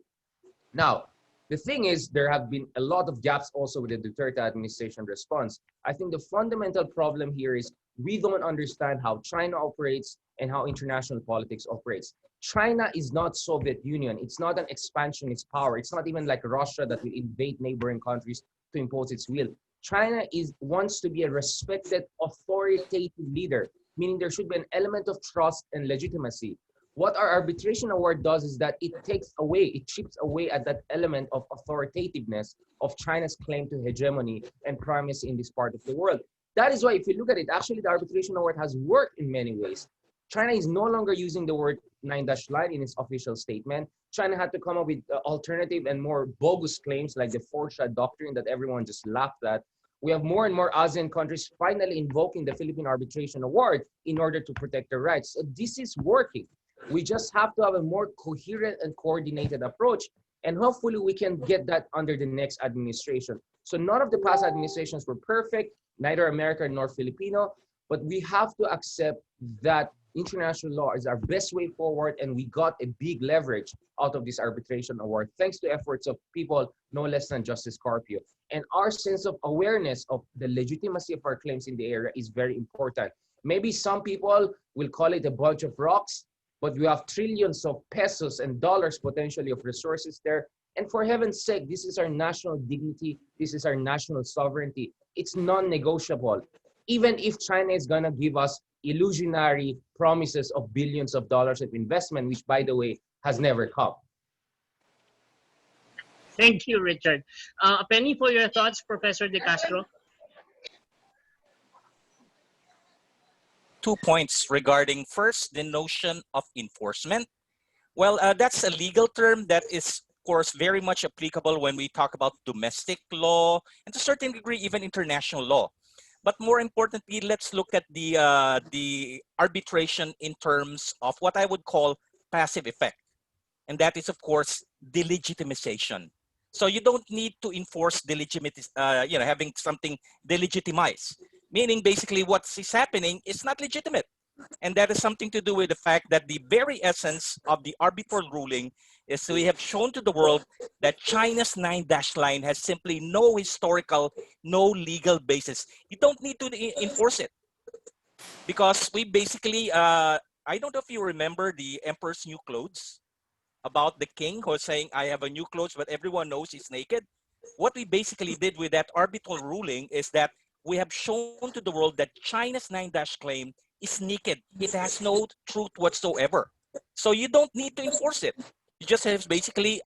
Now, the thing is, there have been a lot of gaps also with the Duterte administration response. I think the fundamental problem here is we don't understand how China operates and how international politics operates. China is not Soviet Union. It's not an expansionist power. It's not even like Russia that will invade neighboring countries to impose its will. China wants to be a respected, authoritative leader, meaning there should be an element of trust and legitimacy. What our arbitration award does is that it chips away at that element of authoritativeness of China's claim to hegemony and primacy in this part of the world. That is why if you look at it, actually the arbitration award has worked in many ways. China is no longer using the word 9-line in its official statement. China had to come up with alternative and more bogus claims like the Four-Shot Doctrine that everyone just laughed at. We have more and more ASEAN countries finally invoking the Philippine Arbitration Award in order to protect their rights. So this is working. We just have to have a more coherent and coordinated approach. And hopefully we can get that under the next administration. So none of the past administrations were perfect, neither American nor Filipino, but we have to accept that international law is our best way forward, and we got a big leverage out of this arbitration award, thanks to efforts of people no less than Justice Carpio. And our sense of awareness of the legitimacy of our claims in the area is very important. Maybe some people will call it a bunch of rocks, but we have trillions of pesos and dollars potentially of resources there. And for heaven's sake, this is our national dignity. This is our national sovereignty. It's non-negotiable. Even if China is gonna give us illusionary promises of billions of dollars of investment, which by the way, has never come. Thank you, Richard. A penny for your thoughts, Professor De Castro. 2 points regarding first, the notion of enforcement. Well, that's a legal term that is, of course, very much applicable when we talk about domestic law and to a certain degree, even international law. But more importantly, let's look at the arbitration in terms of what I would call passive effect. And that is, of course, delegitimization. So you don't need to enforce having something delegitimized, meaning basically what is happening is not legitimate. And that is something to do with the fact that the very essence of the arbitral ruling is we have shown to the world that China's 9-dash line has simply no historical, no legal basis. You don't need to enforce it because we basically, I don't know if you remember the Emperor's New Clothes about the king who was saying, I have a new clothes, but everyone knows he's naked. What we basically did with that arbitral ruling is that we have shown to the world that China's 9-dash claim is naked. It has no truth whatsoever. So you don't need to enforce it. You just have to basically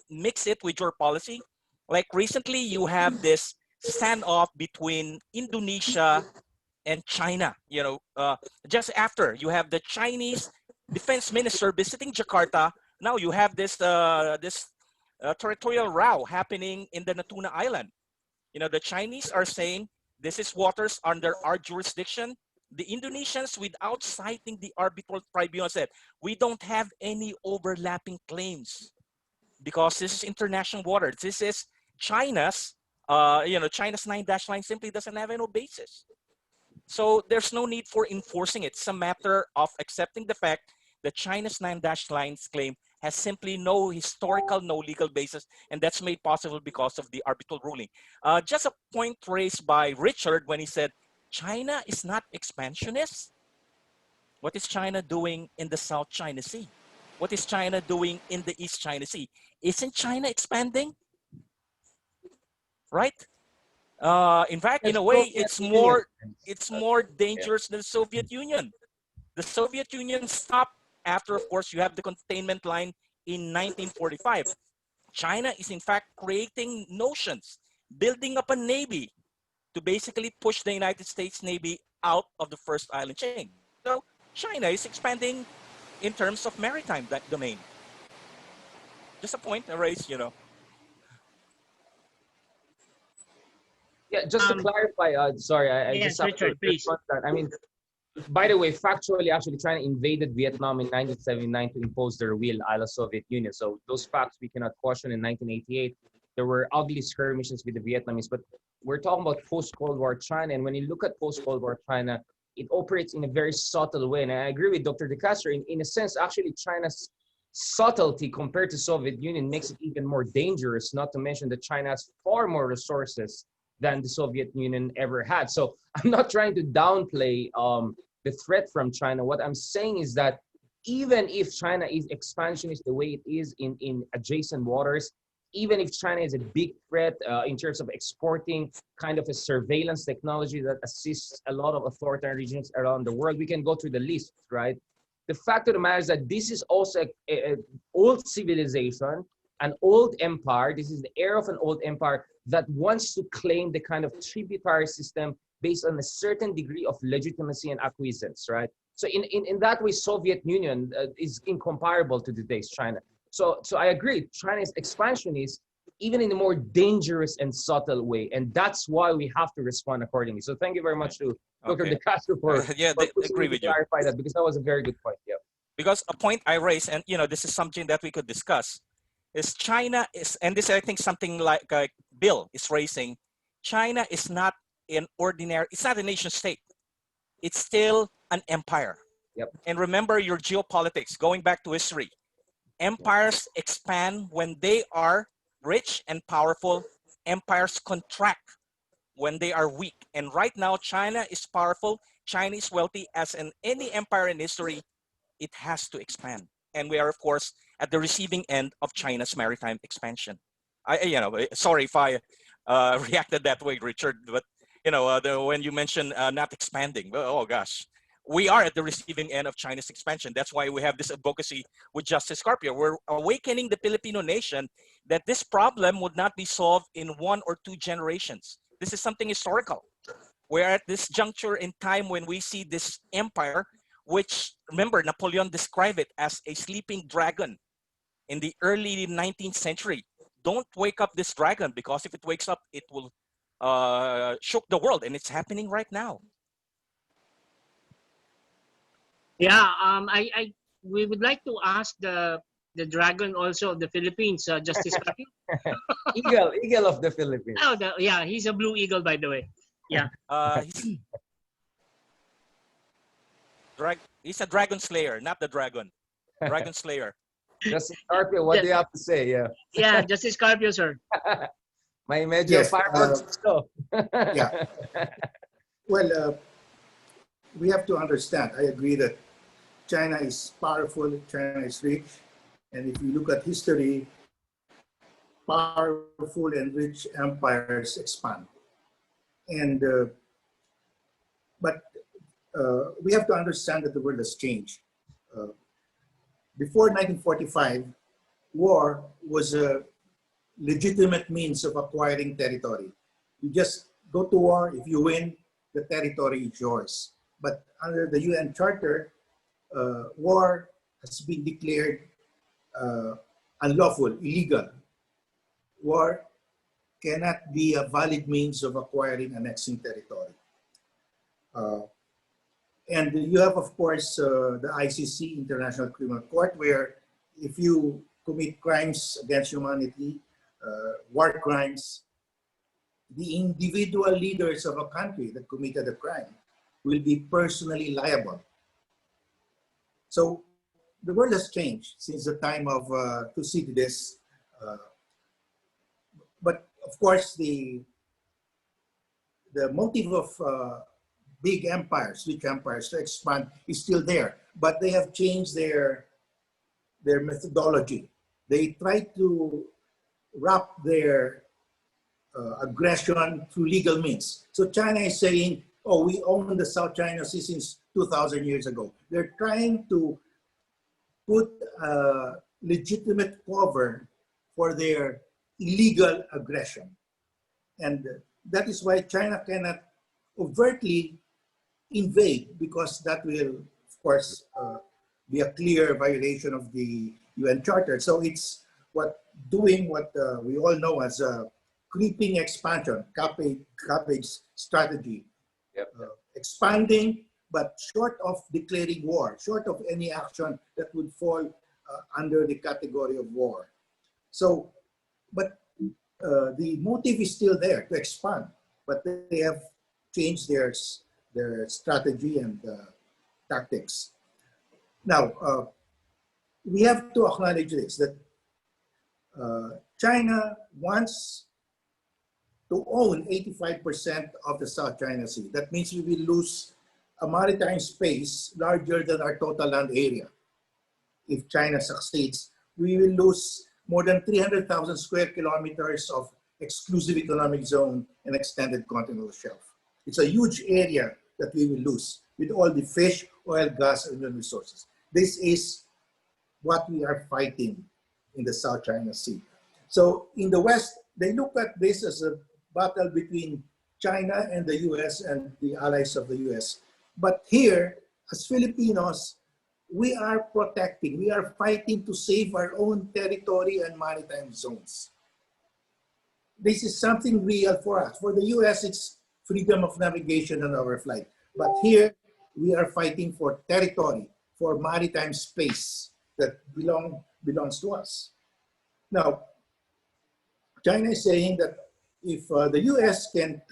mix it with your policy. Like recently, you have this standoff between Indonesia and China. Just after you have the Chinese defense minister visiting Jakarta, now you have this territorial row happening in the Natuna Island. The Chinese are saying this is waters under our jurisdiction. The Indonesians, without citing the arbitral tribunal, said, we don't have any overlapping claims because this is international waters. This is China's, China's 9-dash line simply doesn't have any basis. So there's no need for enforcing it. It's a matter of accepting the fact that China's 9-dash line's claim has simply no historical, no legal basis, and that's made possible because of the arbitral ruling. Just a point raised by Richard when he said, China is not expansionist. What is China doing in the South China Sea? What is China doing in the East China Sea? Isn't China expanding? Right? In fact, in a way, it's more dangerous than the Soviet Union. The Soviet Union stopped after, of course, you have the containment line in 1945. China is in fact creating notions, building up a navy to basically push the United States Navy out of the first island chain. So China is expanding in terms of maritime domain. Just a point I raised, Yeah, just to clarify, sorry, I yes, just have Richard, to please. that. I mean, by the way, factually, actually, China invaded Vietnam in 1979 to impose their will a la Soviet Union. So those facts we cannot question. In 1988, there were ugly skirmishes with the Vietnamese, but we're talking about post-Cold War China. And when you look at post-Cold War China, it operates in a very subtle way. And I agree with Dr. De Castro. In a sense, actually, China's subtlety compared to Soviet Union makes it even more dangerous, not to mention that China has far more resources than the Soviet Union ever had. So I'm not trying to downplay the threat from China. What I'm saying is that even if China is expansionist the way it is in adjacent waters, even if China is a big threat in terms of exporting kind of a surveillance technology that assists a lot of authoritarian regions around the world, we can go through the list, right? The fact of the matter is that this is also an old civilization, an old empire. This is the era of an old empire that wants to claim the kind of tributary system based on a certain degree of legitimacy and acquiescence, right? So in that way, Soviet Union is incomparable to today's China. So I agree, China is expansionist, even in a more dangerous and subtle way. And that's why we have to respond accordingly. So thank you very much to Dr. De Castro for agree with you. clarify that, because that was a very good point. Yeah. Because a point I raised, and this is something that we could discuss. is China is, and this I think something like Bill is raising, China is not an ordinary, it's not a nation state. It's still an empire. Yep. And remember your geopolitics, going back to history. Empires expand when they are rich and powerful. Empires contract when they are weak. And right now, China is powerful. China is wealthy. As in any empire in history, it has to expand. And we are, of course, at the receiving end of China's maritime expansion. Sorry if I reacted that way, Richard, but when you mentioned not expanding, oh gosh, we are at the receiving end of China's expansion. That's why we have this advocacy with Justice Carpio. We're awakening the Filipino nation that this problem would not be solved in 1 or 2 generations. This is something historical. We're at this juncture in time when we see this empire, which, remember, Napoleon described it as a sleeping dragon in the early 19th century. Don't wake up this dragon, because if it wakes up, it will shook the world, and it's happening right now. Yeah, we would like to ask the dragon also of the Philippines, Justice Carpio. Eagle of the Philippines. Oh, yeah, he's a blue eagle, by the way. Yeah. He's a dragon slayer, not the dragon. Dragon slayer. Justice Carpio, what do you have to say? Yeah. Yeah, Justice Carpio, sir. May medyo Yes, yeah. Well, we have to understand, I agree that China is powerful, China is rich, and if you look at history, powerful and rich empires expand. And but we have to understand that the world has changed. Before 1945, war was a legitimate means of acquiring territory. You just go to war, if you win, the territory is yours. But under the UN Charter, war has been declared unlawful, illegal. War cannot be a valid means of acquiring annexing territory. And you have, of course, the ICC, International Criminal Court, where if you commit crimes against humanity, war crimes, the individual leaders of a country that committed a crime will be personally liable. So the world has changed since the time of Thucydides. But of course, the motive of big empires, rich empires, to expand is still there, but they have changed their methodology. They try to wrap their aggression through legal means. So China is saying, oh, we own the South China Sea since 2,000 years ago. They're trying to put a legitimate cover for their illegal aggression. And that is why China cannot overtly invade, because that will, of course, be a clear violation of the UN Charter. So it's doing what we all know as a creeping expansion, cabbage strategy. Yep. Expanding, but short of declaring war, short of any action that would fall under the category of war. So, but the motive is still there to expand, but they have changed their strategy and tactics. Now, we have to acknowledge this, that China wants to own 85% of the South China Sea. That means we will lose a maritime space larger than our total land area. If China succeeds, we will lose more than 300,000 square kilometers of exclusive economic zone and extended continental shelf. It's a huge area that we will lose with all the fish, oil, gas, and mineral resources. This is what we are fighting in the South China Sea. So in the West, they look at this as a battle between China and the US and the allies of the US. But here, as Filipinos, we are protecting, we are fighting to save our own territory and maritime zones. This is something real for us. For the US, it's freedom of navigation and overflight. But here, we are fighting for territory, for maritime space that belongs to us. Now, China is saying that if the US can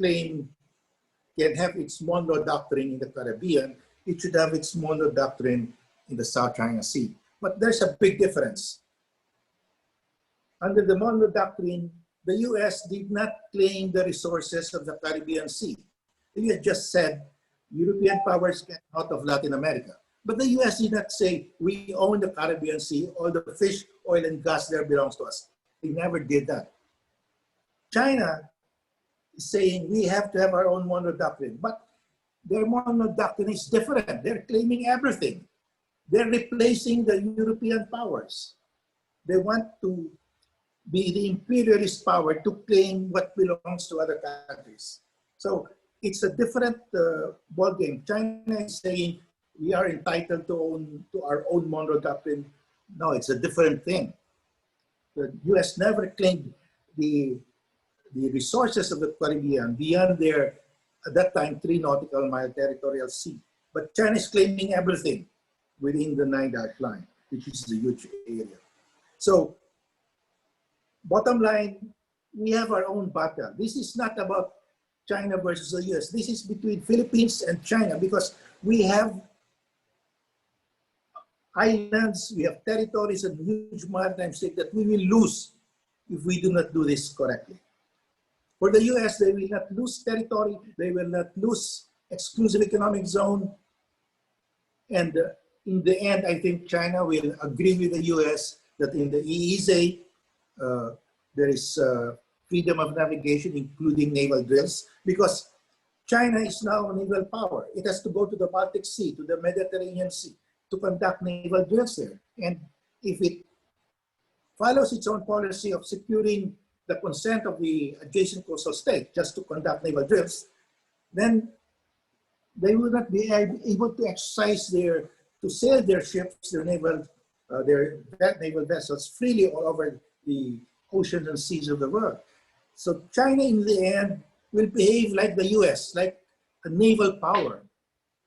have its Monroe Doctrine in the Caribbean, it should have its Monroe Doctrine in the South China Sea. But there's a big difference. Under the Monroe Doctrine, the US did not claim the resources of the Caribbean Sea. The US just said European powers get out of Latin America. But the US did not say we own the Caribbean Sea, all the fish, oil, and gas there belongs to us. They never did that. China is saying we have to have our own Monroe Doctrine, but their Monroe Doctrine is different. They're claiming everything. They're replacing the European powers. They want to be the imperialist power to claim what belongs to other countries. So it's a different ballgame. China is saying we are entitled to our own Monroe Doctrine. No, it's a different thing. The US never claimed the resources of the Caribbean beyond their, at that time, 3 nautical mile territorial sea. But China is claiming everything within the 9 dark line, which is a huge area. So, bottom line, we have our own battle. This is not about China versus the US. This is between Philippines and China because we have islands, we have territories and huge maritime state that we will lose if we do not do this correctly. For the US, they will not lose territory, they will not lose exclusive economic zone. And in the end, I think China will agree with the US that in the EEZ, there is freedom of navigation, including naval drills, because China is now a naval power. It has to go to the Baltic Sea, to the Mediterranean Sea, to conduct naval drills there. And if it follows its own policy of securing the consent of the adjacent coastal state just to conduct naval drills, then they will not be able to exercise to sail their ships, their naval vessels freely all over the oceans and seas of the world. So China in the end will behave like the US, like a naval power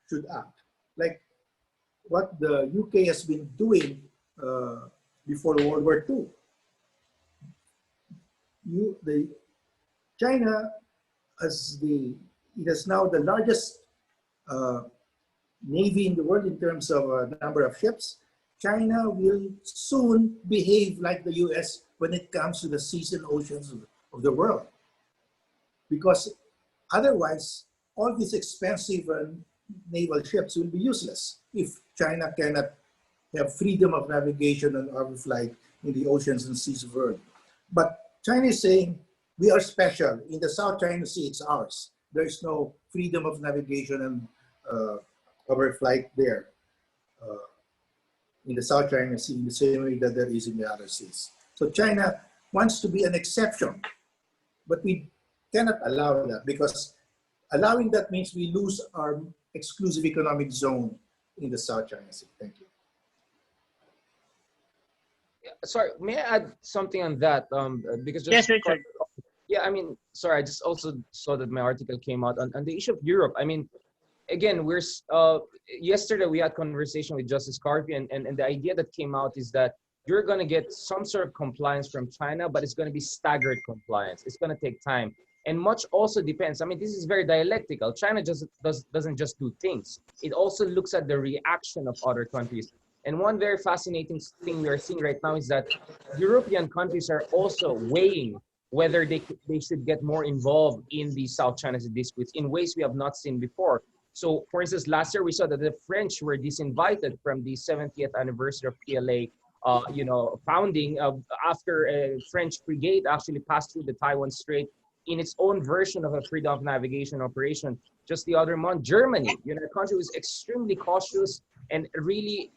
should act, like what the UK has been doing before World War II. China, it is now the largest navy in the world in terms of number of ships. China will soon behave like the US when it comes to the seas and oceans of the world. Because otherwise, all these expensive naval ships will be useless if China cannot have freedom of navigation and overflight in the oceans and seas of the world. But China is saying, we are special. In the South China Sea, it's ours. There is no freedom of navigation and overflight there in the South China Sea in the same way that there is in the other seas. So China wants to be an exception, but we cannot allow that because allowing that means we lose our exclusive economic zone in the South China Sea. Thank you. Sorry, may I add something on that? Because just Yes, Richard. yeah, I mean, sorry, I just also saw that my article came out on the issue of Europe. I mean, again, yesterday we had conversation with Justice Carpy, and the idea that came out is that you're going to get some sort of compliance from China, but it's going to be staggered compliance. It's going to take time. And much also depends. I mean, this is very dialectical. China just doesn't just do things. It also looks at the reaction of other countries. And one very fascinating thing we are seeing right now is that European countries are also weighing whether they should get more involved in the South China Sea disputes in ways we have not seen before. So, for instance, last year we saw that the French were disinvited from the 70th anniversary of PLA, founding after a French frigate actually passed through the Taiwan Strait in its own version of a freedom of navigation operation. Just the other month, Germany, a country was extremely cautious and really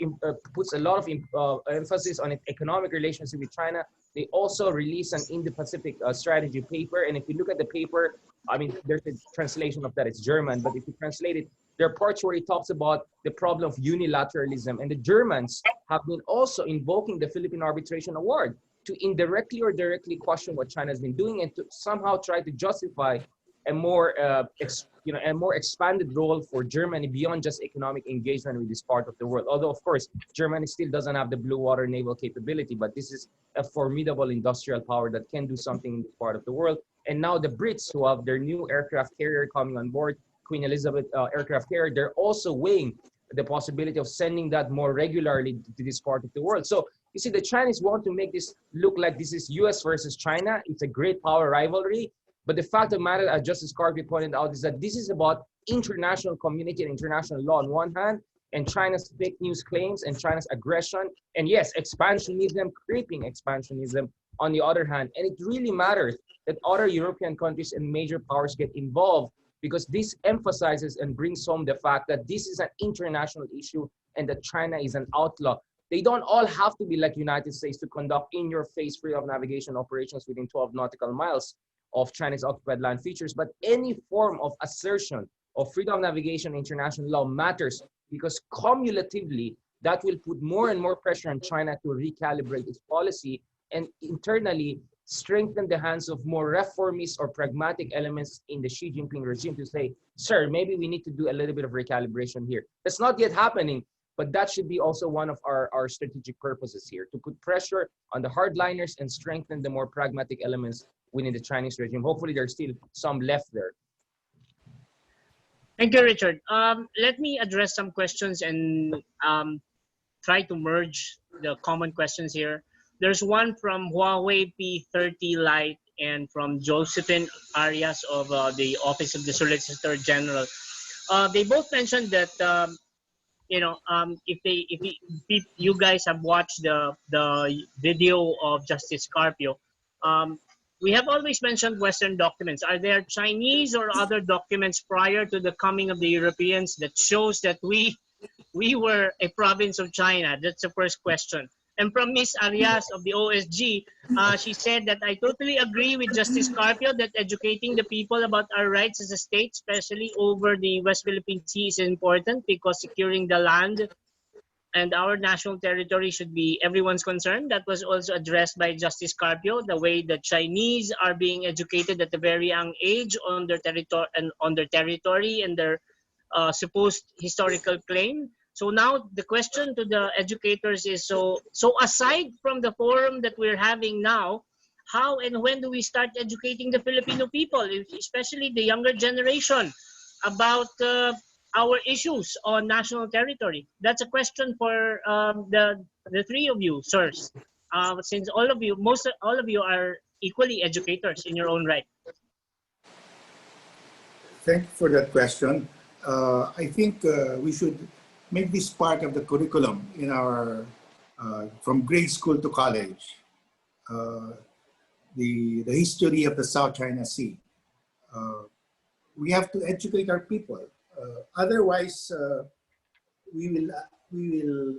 puts a lot of emphasis on its economic relationship with China. They also released an Indo-Pacific strategy paper. And if you look at the paper, I mean, there's a translation of that, it's German, but if you translate it, there are parts where it talks about the problem of unilateralism. And the Germans have been also invoking the Philippine Arbitration Award to indirectly or directly question what China has been doing and to somehow try to justify a more a more expanded role for Germany beyond just economic engagement with this part of the world. Although of course Germany still doesn't have the blue water naval capability, but this is a formidable industrial power that can do something in this part of the world. And now the Brits, who have their new aircraft carrier coming on board, Queen Elizabeth aircraft carrier, they're also weighing the possibility of sending that more regularly to this part of the world. So you see, the Chinese want to make this look like this is US versus China. It's a great power rivalry. But the fact of the matter, as Justice Carvey pointed out, is that this is about international community and international law on one hand, and China's fake news claims and China's aggression, and yes, expansionism, creeping expansionism on the other hand. And it really matters that other European countries and major powers get involved, because this emphasizes and brings home the fact that this is an international issue and that China is an outlaw. They don't all have to be like United States to conduct in-your-face freedom of navigation operations within 12 nautical miles of China's occupied land features, but any form of assertion of freedom of navigation international law matters, because cumulatively, that will put more and more pressure on China to recalibrate its policy and internally strengthen the hands of more reformist or pragmatic elements in the Xi Jinping regime to say, sir, maybe we need to do a little bit of recalibration here. That's not yet happening, but that should be also one of our strategic purposes here, to put pressure on the hardliners and strengthen the more pragmatic elements within the Chinese regime. Hopefully there's still some left there. Thank you, Richard. Let me address some questions and try to merge the common questions here. There's one from Huawei P30 Lite and from Josephine Arias of the Office of the Solicitor General. They both mentioned that if you guys have watched the video of Justice Carpio, we have always mentioned Western documents. Are there Chinese or other documents prior to the coming of the Europeans that shows that we were a province of China? That's the first question. And from Ms. Arias of the OSG, she said that I totally agree with Justice Carpio that educating the people about our rights as a state, especially over the West Philippine Sea, is important because securing the land and our national territory should be everyone's concern. That was also addressed by Justice Carpio, the way the Chinese are being educated at a very young age on their territory and their supposed historical claim. So now the question to the educators is, so aside from the forum that we're having now, how and when do we start educating the Filipino people, especially the younger generation, about our issues on national territory? That's a question for the three of you, sirs. Since all of you are equally educators in your own right. Thank you for that question. I think we should make this part of the curriculum in our, from grade school to college, the history of the South China Sea. We have to educate our people. Otherwise, we will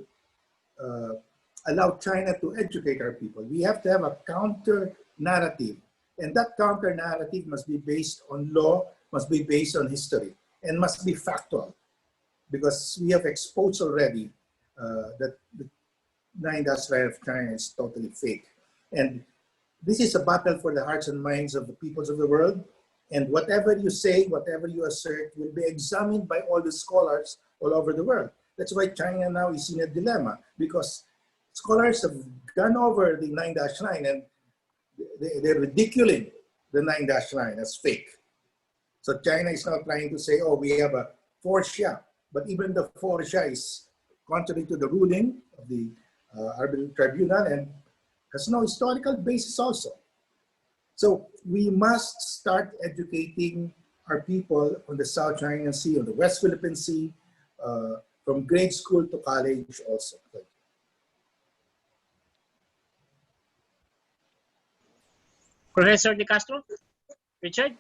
allow China to educate our people. We have to have a counter narrative, and that counter narrative must be based on law, must be based on history, and must be factual, because we have exposed already that the 9-dash line of China is totally fake. And this is a battle for the hearts and minds of the peoples of the world. And whatever you say, whatever you assert will be examined by all the scholars all over the world. That's why China now is in a dilemma, because scholars have gone over the 9-dash line and they're ridiculing the 9-dash line as fake. So China is now trying to say, oh, we have a fortia, but even the fortia is contrary to the ruling of the arbitral tribunal and has no historical basis also. So we must start educating our people on the South China Sea, on the West Philippine Sea, from grade school to college also. Professor De Castro? Richard?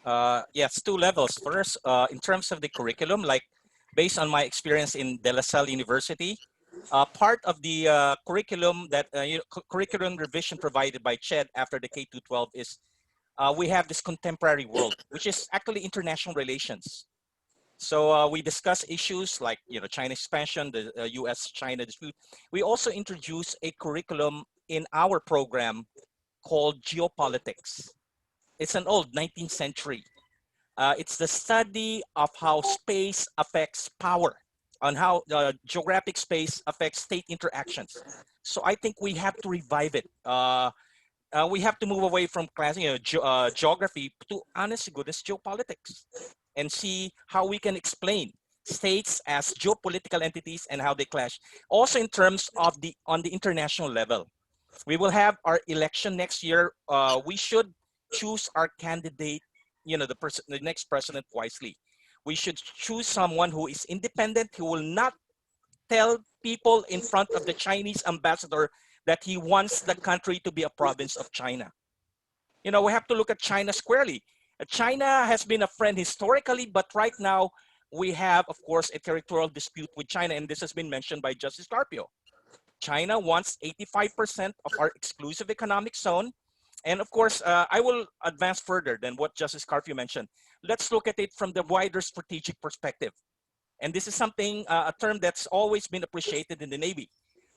Yes, two levels. First, in terms of the curriculum, like based on my experience in De La Salle University, part of the curriculum that curriculum revision provided by CHED after the K-12 is we have this contemporary world, which is actually international relations. So we discuss issues like China expansion, the U.S.-China dispute. We also introduce a curriculum in our program called geopolitics. It's an old 19th century. It's the study of how space affects power, on how geographic space affects state interactions. So I think we have to revive it. We have to move away from class, geography to honest to goodness geopolitics, and see how we can explain states as geopolitical entities and how they clash. Also in terms of on the international level, we will have our election next year. We should choose our candidate, the next president wisely. We should choose someone who is independent, who will not tell people in front of the Chinese ambassador that he wants the country to be a province of China. We have to look at China squarely. China has been a friend historically, but right now we have, of course, a territorial dispute with China, and this has been mentioned by Justice Carpio. China wants 85% of our exclusive economic zone. And of course, I will advance further than what Justice Carpio mentioned. Let's look at it from the wider strategic perspective. And this is something, a term that's always been appreciated in the Navy.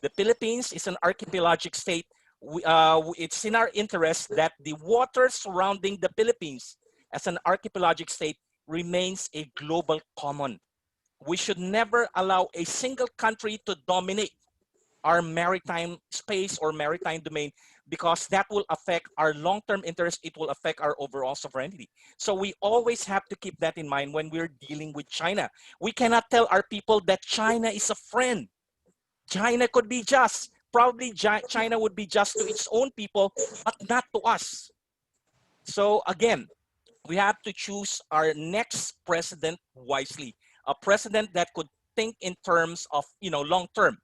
The Philippines is an archipelagic state. It's in our interest that the water surrounding the Philippines as an archipelagic state remains a global common. We should never allow a single country to dominate our maritime space or maritime domain, because that will affect our long-term interest. It will affect our overall sovereignty. So we always have to keep that in mind when we're dealing with China. We cannot tell our people that China is a friend. China could be just. Probably China would be just to its own people, but not to us. So again, we have to choose our next president wisely. A president that could think in terms of, long-term,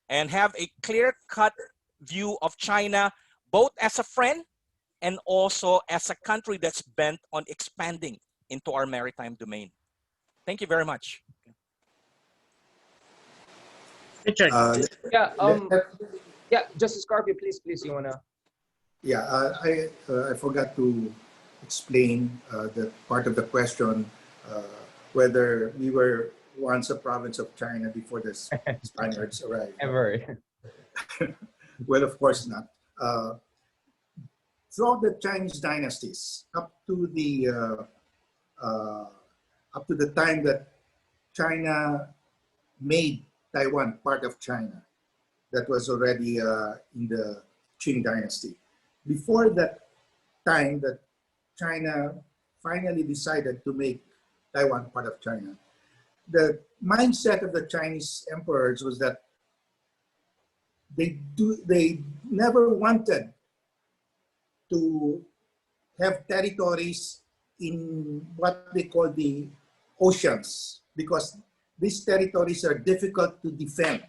and have a clear-cut view of China, both as a friend and also as a country that's bent on expanding into our maritime domain. Thank you very much. Richard. Yeah, Justice Carpio, please, you wanna? Yeah, I forgot to explain the part of the question, whether we were once a province of China before the Spaniards arrived. Ever. Well, of course not. Throughout the Chinese dynasties, up to the time that China made Taiwan part of China, that was already in the Qing dynasty. Before that time that China finally decided to make Taiwan part of China, the mindset of the Chinese emperors was that they never wanted to have territories in what they call the oceans, because these territories are difficult to defend.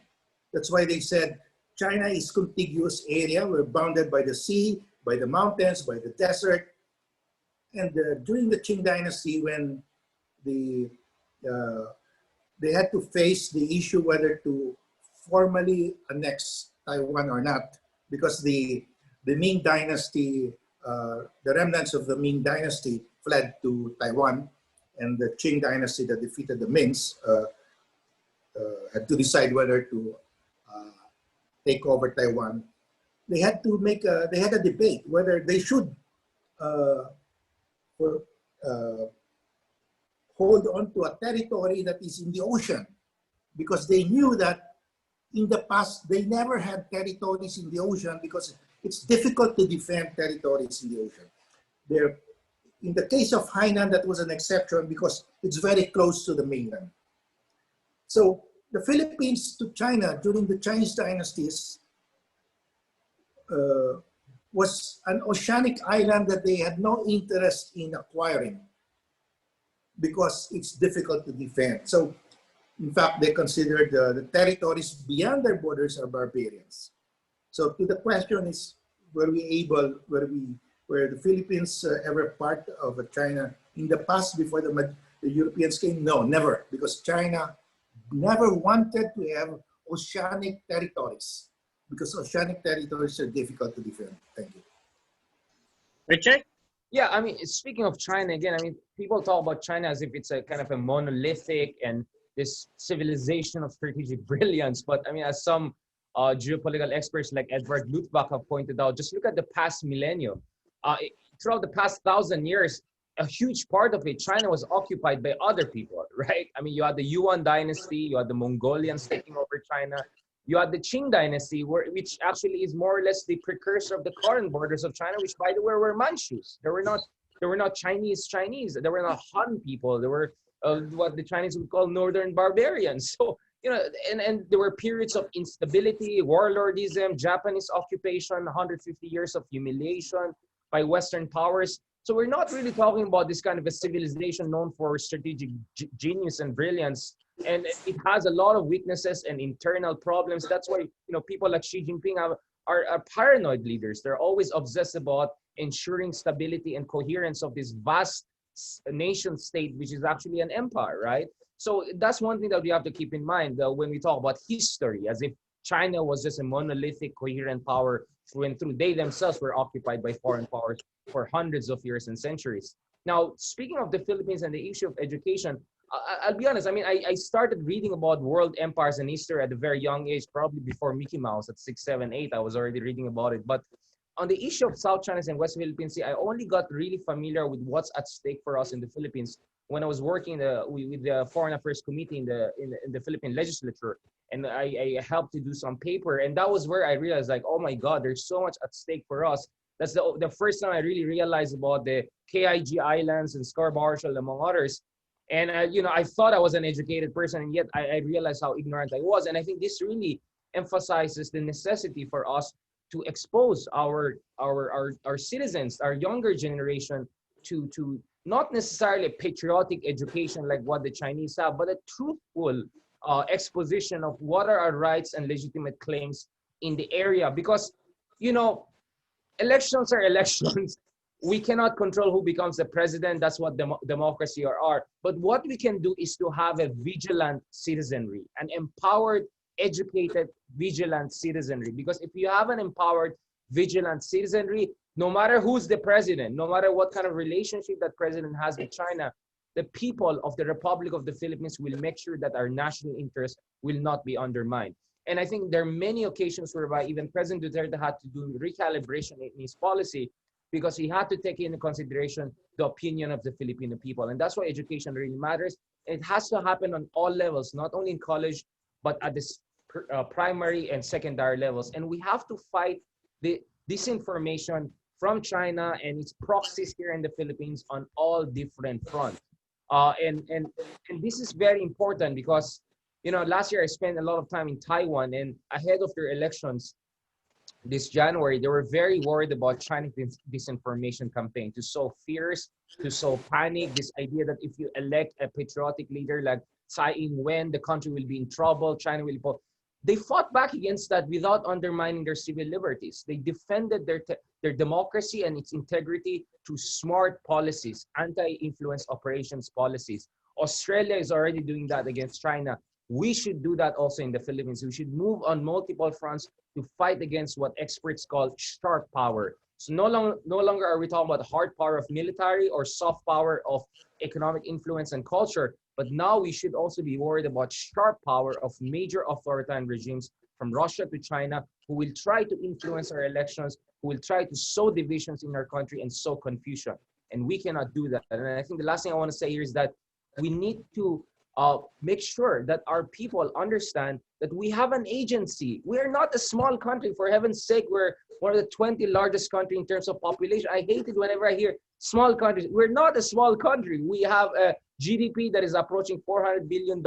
That's why they said China is contiguous area. We're bounded by the sea, by the mountains, by the desert. And during the Qing dynasty, when they had to face the issue whether to formally annex Taiwan or not, because the Ming dynasty, the remnants of the Ming dynasty fled to Taiwan, and the Qing dynasty that defeated the Mings had to decide whether to take over Taiwan. They had to make a debate whether they should hold on to a territory that is in the ocean, because they knew that in the past they never had territories in the ocean because it's difficult to defend territories in the ocean. In the case of Hainan, that was an exception because it's very close to the mainland. So the Philippines to China during the Chinese dynasties was an oceanic island that they had no interest in acquiring because it's difficult to defend. So in fact, they considered the territories beyond their borders are barbarians. So to the question is, were the Philippines ever part of China in the past before the Europeans came? No, never, because China never wanted to have oceanic territories, because oceanic territories are difficult to defend. Thank you. Richard? Yeah, I mean, speaking of China again, I mean, people talk about China as if it's a kind of a monolithic and this civilization of strategic brilliance. But I mean, as some geopolitical experts like Edward Luttwak have pointed out, just look at the past millennium. Throughout the past 1,000 years, a huge part of it, China was occupied by other people, right? I mean, you had the Yuan dynasty, you had the Mongolians taking over China, you had the Qing dynasty, which actually is more or less the precursor of the current borders of China, which, by the way, were Manchus. They were not Chinese. They were not Han people. They were what the Chinese would call northern barbarians. So, you know, and there were periods of instability, warlordism, Japanese occupation, 150 years of humiliation by Western powers. So we're not really talking about this kind of a civilization known for strategic genius and brilliance. And it has a lot of weaknesses and internal problems. That's why, you know, people like Xi Jinping are paranoid leaders. They're always obsessed about ensuring stability and coherence of this vast nation state, which is actually an empire, right? So that's one thing that we have to keep in mind when we talk about history, as if China was just a monolithic, coherent power through and through. They themselves were occupied by foreign powers for hundreds of years and centuries. Now, speaking of the Philippines and the issue of education, I'll be honest, I mean, I started reading about world empires and history at a very young age, probably before Mickey Mouse at 6, 7, 8, I was already reading about it. But on the issue of South China Sea and West Philippine Sea, I only got really familiar with what's at stake for us in the Philippines when I was working with the Foreign Affairs Committee in the Philippine legislature. And I helped to do some paper. And that was where I realized, like, oh my God, there's so much at stake for us. That's the first time I really realized about the KIG Islands and Scarborough, among others. And, you know, I thought I was an educated person, and yet I realized how ignorant I was. And I think this really emphasizes the necessity for us to expose our citizens, our younger generation, to not necessarily a patriotic education like what the Chinese have, but a truthful exposition of what are our rights and legitimate claims in the area. Because, you know, elections are elections. We cannot control who becomes the president. That's what democracy are. But what we can do is to have a vigilant citizenry, an empowered, educated, vigilant citizenry. Because if you have an empowered, vigilant citizenry, no matter who's the president, no matter what kind of relationship that president has with China, the people of the Republic of the Philippines will make sure that our national interest will not be undermined. And I think there are many occasions whereby even President Duterte had to do recalibration in his policy, because he had to take into consideration the opinion of the Filipino people. And that's why education really matters. It has to happen on all levels, not only in college, but at the primary and secondary levels. And we have to fight the disinformation from China and its proxies here in the Philippines on all different fronts. And this is very important because, you know, last year I spent a lot of time in Taiwan, and ahead of their elections, this January, they were very worried about China's disinformation campaign to sow fears, to sow panic, this idea that if you elect a patriotic leader like Tsai Ing-wen, the country will be in trouble, China will fall. They fought back against that without undermining their civil liberties. They defended their democracy and its integrity through smart policies, anti-influence operations policies. Australia is already doing that against China. We should do that also in the Philippines. We should move on multiple fronts to fight against what experts call sharp power. So no longer are we talking about the hard power of military or soft power of economic influence and culture, but now we should also be worried about sharp power of major authoritarian regimes from Russia to China, who will try to influence our elections, who will try to sow divisions in our country and sow confusion. And we cannot do that. And I think the last thing I want to say here is that we need to make sure that our people understand that we have an agency. We are not a small country. For heaven's sake, we're one of the 20 largest countries in terms of population. I hate it whenever I hear small countries. We're not a small country. We have a GDP that is approaching $400 billion.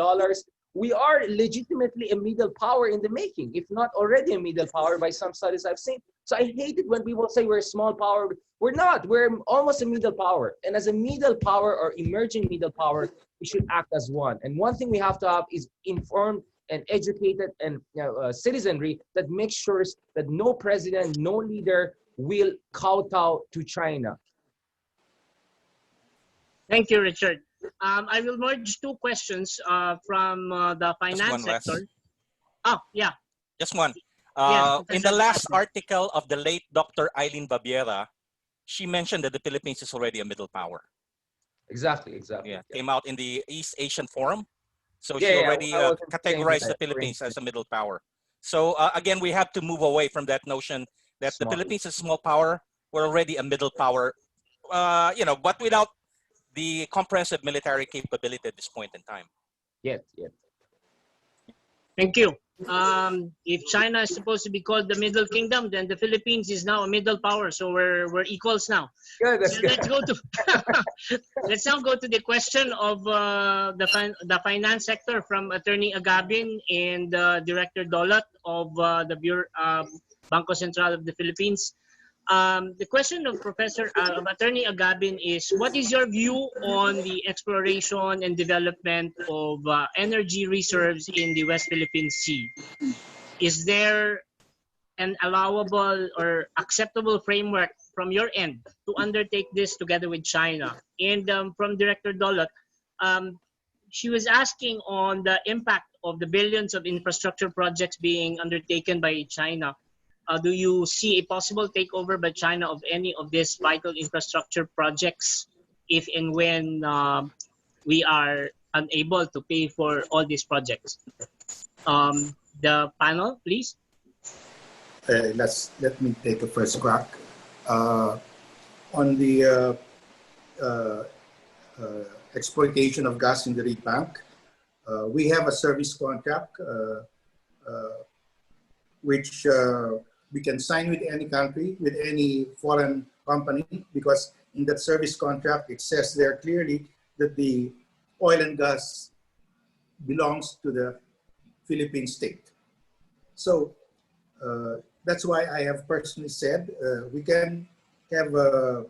We are legitimately a middle power in the making, if not already a middle power by some studies I've seen. So I hate it when people say we're a small power. We're not. We're almost a middle power. And as a middle power or emerging middle power, we should act as one. And one thing we have to have is informed and educated and citizenry that makes sure that no president, no leader will kowtow to China. Thank you, Richard. I will merge two questions from the finance sector. Oh, yeah. Just one. In the last article of the late Dr. Eileen Babiera, she mentioned that the Philippines is already a middle power. Exactly. Yeah, came out in the East Asian Forum. So Yeah, she already categorized the that, Philippines as a middle power. So again, we have to move away from that notion that the Philippines is a small power. We're already a middle power, you know, but without the comprehensive military capability at this point in time. Yet. Thank you. If China is supposed to be called the Middle Kingdom, then the Philippines is now a middle power. So we're equals now. Good, that's So good. let's go to let's now go to the question of the finance sector from Attorney Agabin and Director Dolat of the Bangko Sentral of the Philippines. The question of Attorney Agabin is, what is your view on the exploration and development of energy reserves in the West Philippine Sea? Is there an allowable or acceptable framework from your end to undertake this together with China? And from Director Dolat, she was asking on the impact of the billions of infrastructure projects being undertaken by China. Do you see a possible takeover by China of any of these vital infrastructure projects if and when we are unable to pay for all these projects? The panel, please. Let me take a first crack. On the exploitation of gas in the Reed Bank, we have a service contract which we can sign with any country, with any foreign company, because in that service contract, it says there clearly that the oil and gas belongs to the Philippine state. So that's why I have personally said we can have a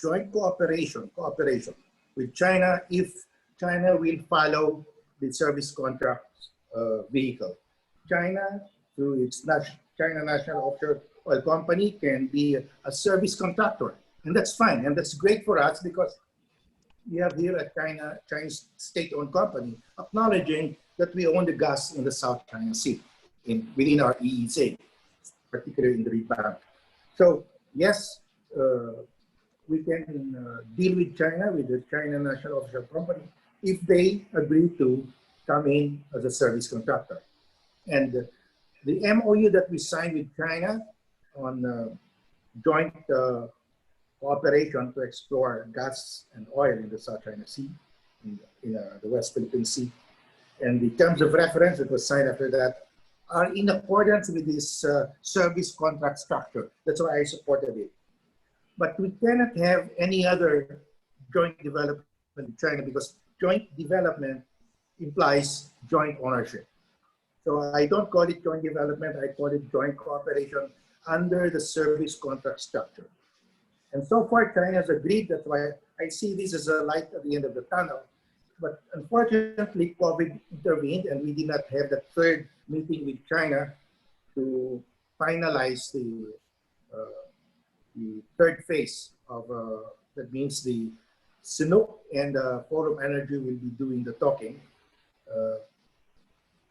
joint cooperation with China if China will follow the service contract vehicle. China, through its China National Offshore Oil Company, can be a service contractor. And that's fine. And that's great for us because we have here a Chinese state-owned company acknowledging that we own the gas in the South China Sea within our EEZ, particularly in the Reed Bank. So yes, we can deal with China, with the China National Offshore Company, if they agree to come in as a service contractor. And the MOU that we signed with China on joint cooperation to explore gas and oil in the South China Sea, in the West Philippine Sea, and the terms of reference that was signed after that are in accordance with this service contract structure. That's why I supported it. But we cannot have any other joint development with China because joint development implies joint ownership. So I don't call it joint development, I call it joint cooperation under the service contract structure. And so far, China has agreed. That's why I see this as a light at the end of the tunnel. But unfortunately, COVID intervened and we did not have the third meeting with China to finalize the third phase of, that means the Sinuk and Forum Energy will be doing the talking.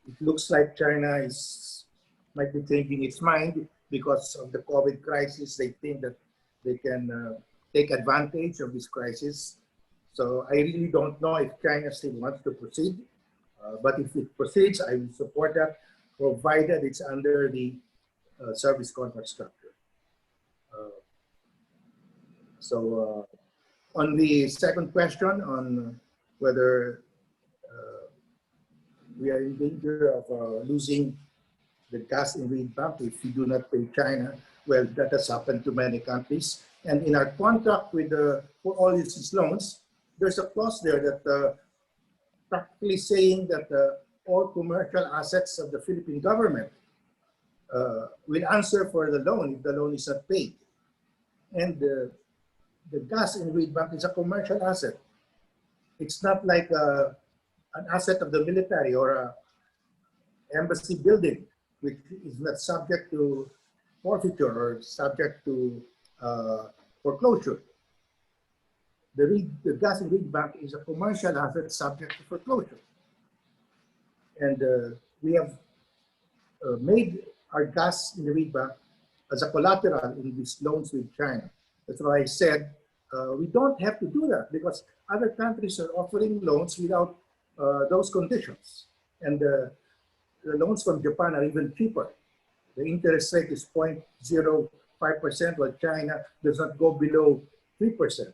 It looks like China might be changing its mind because of the COVID crisis. They think that they can take advantage of this crisis. So I really don't know if China still wants to proceed. But if it proceeds, I will support that, provided it's under the service contract structure. On the second question on whether we are in danger of losing the gas in Reed Bank if we do not pay China, well, that has happened to many countries. And in our contract with for all these loans, there's a clause there that practically saying that all commercial assets of the Philippine government will answer for the loan if the loan is not paid. And the gas in Reed Bank is a commercial asset. It's not like an asset of the military or an embassy building, which is not subject to forfeiture or subject to foreclosure. The gas in Reed Bank is a commercial asset subject to foreclosure. And we have made our gas in the Reed Bank as a collateral in these loans with China. That's why I said we don't have to do that because other countries are offering loans without those conditions. And the loans from Japan are even cheaper. The interest rate is 0.05%, while China does not go below 3%.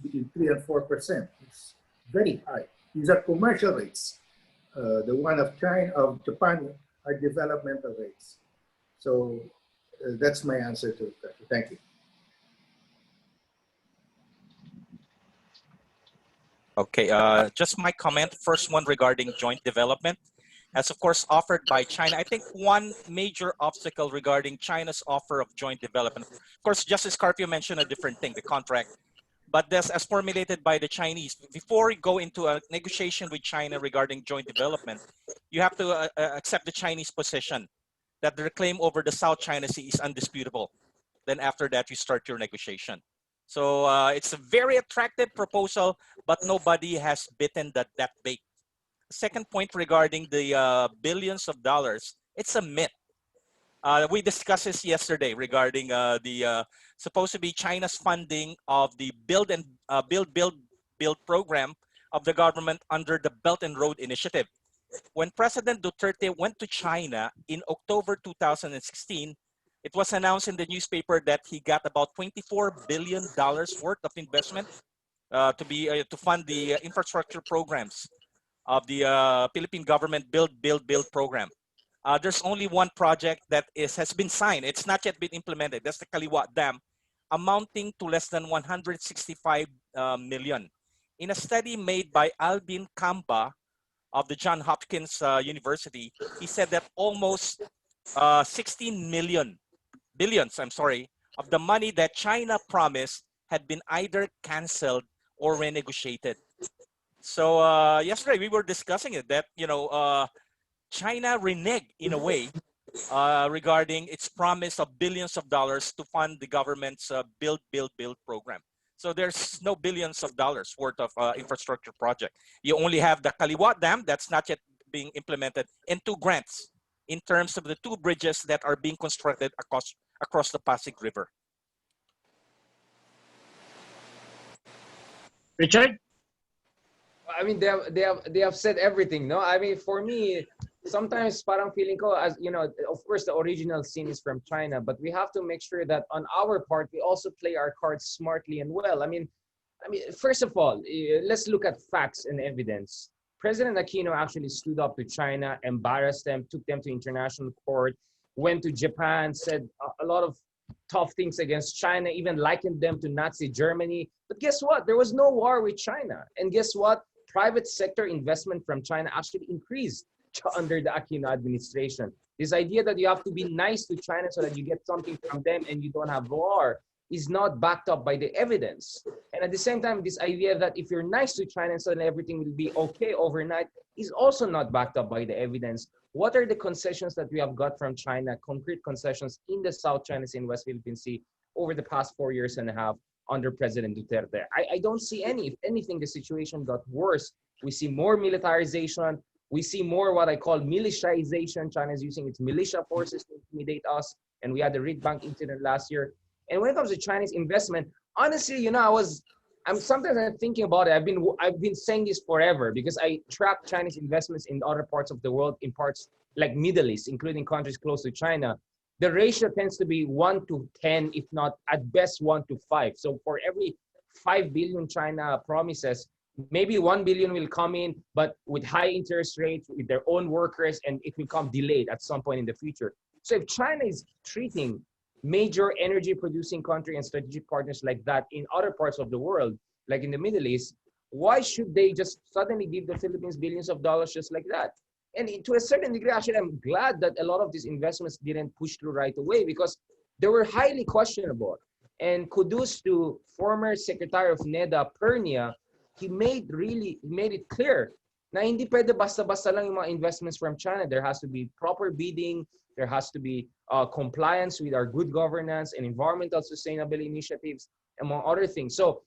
between 3 and 4%. It's very high. These are commercial rates. The one of China, of Japan, are developmental rates. So that's my answer to the question. Thank you. Okay, just my comment. First one regarding joint development. As of course offered by China, I think one major obstacle regarding China's offer of joint development, of course, Justice Carpio mentioned a different thing, the contract, but this as formulated by the Chinese. Before you go into a negotiation with China regarding joint development, you have to accept the Chinese position that their claim over the South China Sea is undisputable. Then after that, you start your negotiation. So it's a very attractive proposal, but nobody has bitten that bait. Second point regarding the billions of dollars, it's a myth. We discussed this yesterday regarding the supposed to be China's funding of the build program of the government under the Belt and Road Initiative. When President Duterte went to China in October 2016, it was announced in the newspaper that he got about $24 billion worth of investment to fund the infrastructure programs of the Philippine government build program. There's only one project that has been signed. It's not yet been implemented. That's the Kaliwa Dam, amounting to less than 165 million. In a study made by Albin Kamba of the Johns Hopkins University, he said that almost 16 billions of the money that China promised had been either canceled or renegotiated. So yesterday we were discussing it that China reneged in a way regarding its promise of billions of dollars to fund the government's build program. So there's no billions of dollars worth of infrastructure project. You only have the Kaliwa Dam that's not yet being implemented, and 2 grants in terms of the 2 bridges that are being constructed across the Pasig River. Richard? I mean, they have said everything, no? I mean, for me, sometimes parang feeling ko, as you know, of course the original sin is from China, but we have to make sure that on our part we also play our cards smartly and well. I mean, first of all, let's look at facts and evidence. President Aquino actually stood up to China, embarrassed them, took them to international court, went to Japan, said a lot of tough things against China, even likened them to Nazi Germany. But guess what? There was no war with China. And guess what? Private sector investment from China actually increased under the Aquino administration. This idea that you have to be nice to China so that you get something from them and you don't have war is not backed up by the evidence. And at the same time, this idea that if you're nice to China, suddenly everything will be okay overnight is also not backed up by the evidence. What are the concessions that we have got from China, concrete concessions in the South China Sea and West Philippine Sea over the past 4 years and a half under President Duterte? I don't see any. If anything, the situation got worse. We see more militarization. We see more what I call militiaization. China is using its militia forces to intimidate us. And we had the Reed Bank incident last year. And when it comes to Chinese investment, honestly, you know, I'm sometimes thinking about it. I've been saying this forever because I track Chinese investments in other parts of the world, in parts like Middle East, including countries close to China. The ratio tends to be 1 to 10, if not at best 1 to 5. So for every 5 billion China promises, maybe 1 billion will come in, but with high interest rates, with their own workers, and it will come delayed at some point in the future. So if China is treating major energy producing country and strategic partners like that in other parts of the world, like in the Middle East, why should they just suddenly give the Philippines billions of dollars just like that? And to a certain degree, actually, I'm glad that a lot of these investments didn't push through right away because they were highly questionable. And kudos to former Secretary of NEDA, Pernia, he made it clear na hindi pwede basta-basta lang yung mga investments from China. There has to be proper bidding. There has to be compliance with our good governance and environmental sustainability initiatives, among other things. So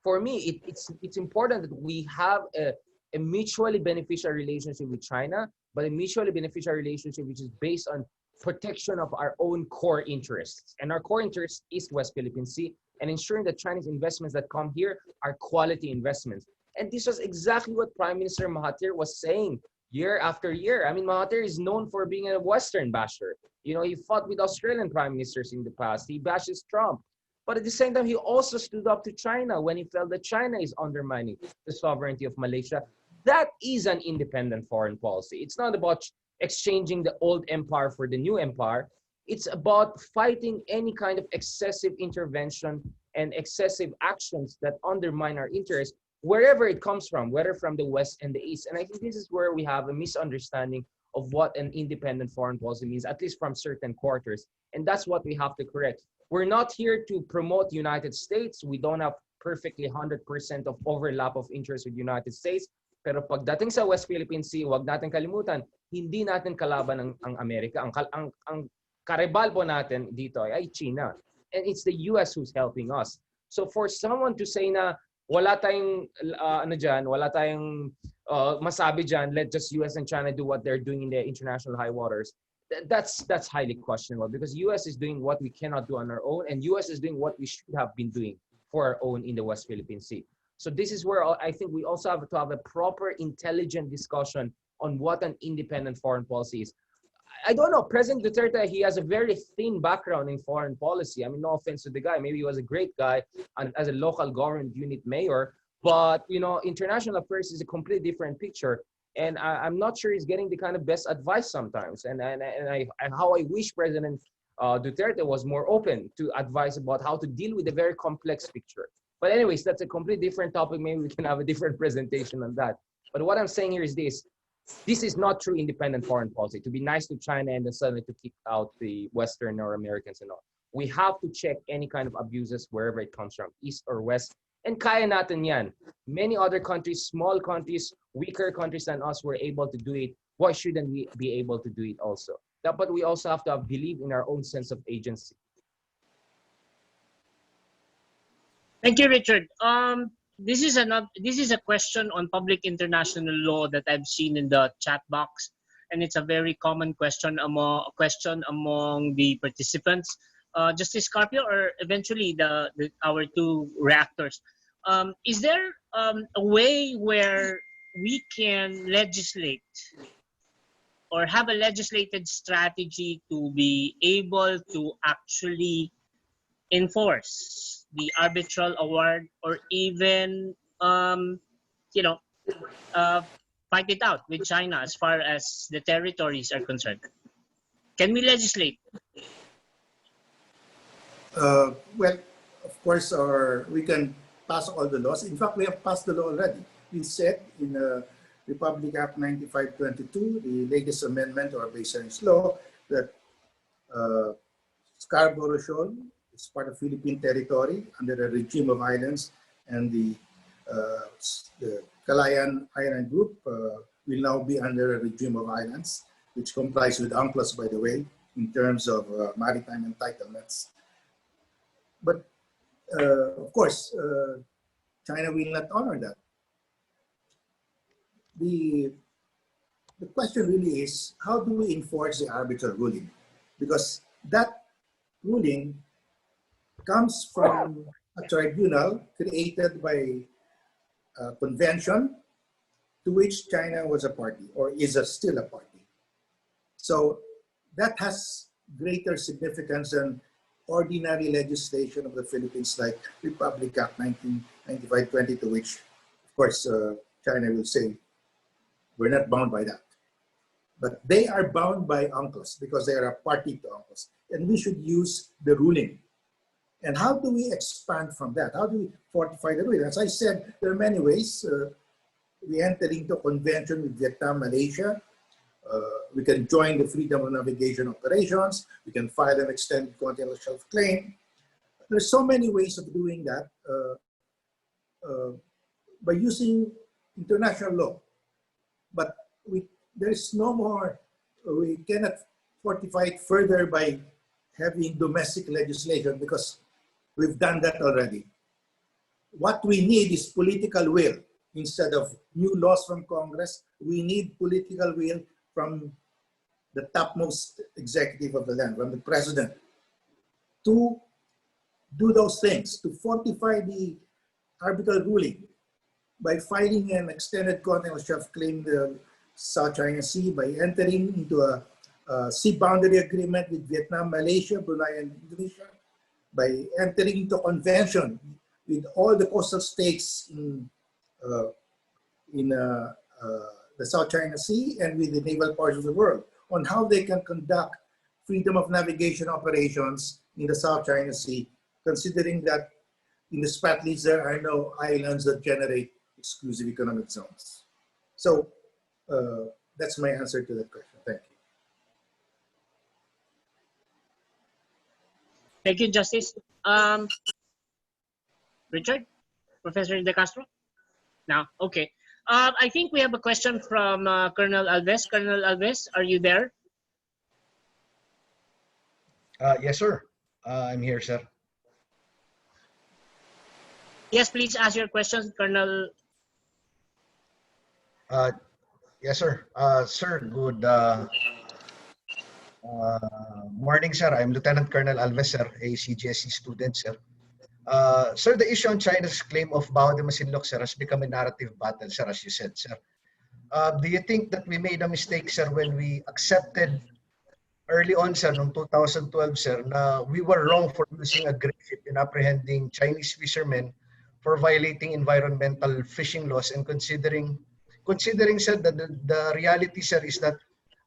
for me, it's important that we have a mutually beneficial relationship with China, but a mutually beneficial relationship which is based on protection of our own core interests. And our core interest is West Philippine Sea and ensuring that Chinese investments that come here are quality investments. And this was exactly what Prime Minister Mahathir was saying year after year. I mean, Mahathir is known for being a Western basher. You know, he fought with Australian prime ministers in the past. He bashes Trump. But at the same time, he also stood up to China when he felt that China is undermining the sovereignty of Malaysia. That is an independent foreign policy. It's not about exchanging the old empire for the new empire. It's about fighting any kind of excessive intervention and excessive actions that undermine our interests, wherever it comes from, whether from the West and the East. And I think this is where we have a misunderstanding of what an independent foreign policy means, at least from certain quarters. And that's what we have to correct. We're not here to promote United States. We don't have perfectly 100% of overlap of interest with United States. Pero pagdating sa West Philippine Sea, wag natin kalimutan, hindi natin kalaban ang Amerika. Ang karibal po natin dito ay China. And it's the US who's helping us. So for someone to say na wala tayong wala tayong masabi dyan, let just US and China do what they're doing in the international high waters, that's highly questionable, because US is doing what we cannot do on our own, and US is doing what we should have been doing for our own in the West Philippine Sea. So this is where I think we also have to have a proper, intelligent discussion on what an independent foreign policy is. I don't know, President Duterte, he has a very thin background in foreign policy. I mean, no offense to the guy. Maybe he was a great guy as a local government unit mayor, but, you know, international affairs is a completely different picture. And I'm not sure he's getting the kind of best advice sometimes. And how I wish President Duterte was more open to advice about how to deal with a very complex picture. But anyways, that's a completely different topic. Maybe we can have a different presentation on that. But what I'm saying here is this is not true independent foreign policy, to be nice to China and then suddenly to kick out the Western or Americans and all. We have to check any kind of abuses wherever it comes from, East or West. And kaya natin yan. Many other countries, small countries, weaker countries than us were able to do it. Why shouldn't we be able to do it also? But we also have to believe in our own sense of agency. Thank you, Richard. This is a question on public international law that I've seen in the chat box, and it's a very common question among the participants. Justice Carpio, or eventually our two reactors, is there a way where we can legislate or have a legislated strategy to be able to actually enforce the arbitral award, or even fight it out with China as far as the territories are concerned? Can we legislate? Well, of course, we can pass all the laws. In fact, we have passed the law already. We said in Republic Act 1920 the latest amendment to our base science law, that Scarborough Shoal is part of Philippine territory under a regime of islands, and the Calayan Island Group will now be under a regime of islands, which complies with UNCLOS, by the way, in terms of maritime entitlements. But of course, China will not honor that. The question really is, how do we enforce the arbitral ruling? Because that ruling comes from a tribunal created by a convention to which China was a party, or is still a party. So that has greater significance than ordinary legislation of the Philippines, like Republic Act 1920, to which, of course, China will say, we're not bound by that. But they are bound by UNCLOS because they are a party to UNCLOS, and we should use the ruling. And how do we expand from that? How do we fortify the ruling? As I said, there are many ways. We enter into a convention with Vietnam, Malaysia. We can join the freedom of navigation operations. We can file an extended continental shelf claim. There's so many ways of doing that by using international law. But there's no more, we cannot fortify it further by having domestic legislation, because we've done that already. What we need is political will. Instead of new laws from Congress, we need political will from the topmost executive of the land, from the president, to do those things, to fortify the arbitral ruling by filing an extended continental shelf claim in the South China Sea, by entering into a sea boundary agreement with Vietnam, Malaysia, Brunei, and Indonesia, by entering into convention with all the coastal states uh, in the South China Sea and with the naval powers of the world on how they can conduct freedom of navigation operations in the South China Sea, considering that in the Spratlys there are no islands that generate exclusive economic zones. So that's my answer to that question. Thank you. Thank you, Justice. Richard? Professor De Castro? No? Okay. I think we have a question from Colonel Alves. Colonel Alves, are you there? Yes, sir. I'm here, sir. Yes, please ask your questions, Colonel. Yes, sir. Sir, good morning, sir. I'm Lieutenant Colonel Alves, sir, a CGSC student, sir. Sir, the issue on China's claim of Bao de Masinloc, sir, has become a narrative battle, sir, as you said, sir. Do you think that we made a mistake, sir, when we accepted early on, sir, noong 2012, sir, na we were wrong for using a gray ship in apprehending Chinese fishermen for violating environmental fishing laws, and considering, sir, that the reality, sir, is that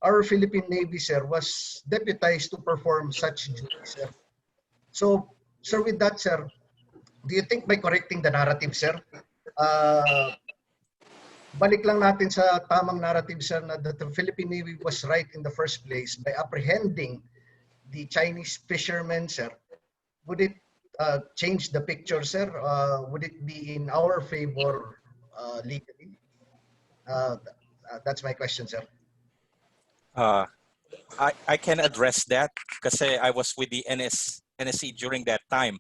our Philippine Navy, sir, was deputized to perform such duties, sir. So, sir, with that, sir, do you think by correcting the narrative, sir, balik lang natin sa tamang narrative, sir, na that the Philippine Navy was right in the first place by apprehending the Chinese fishermen, sir? Would it change the picture, sir? Would it be in our favor legally? That's my question, sir. I can address that because I was with the NSC during that time.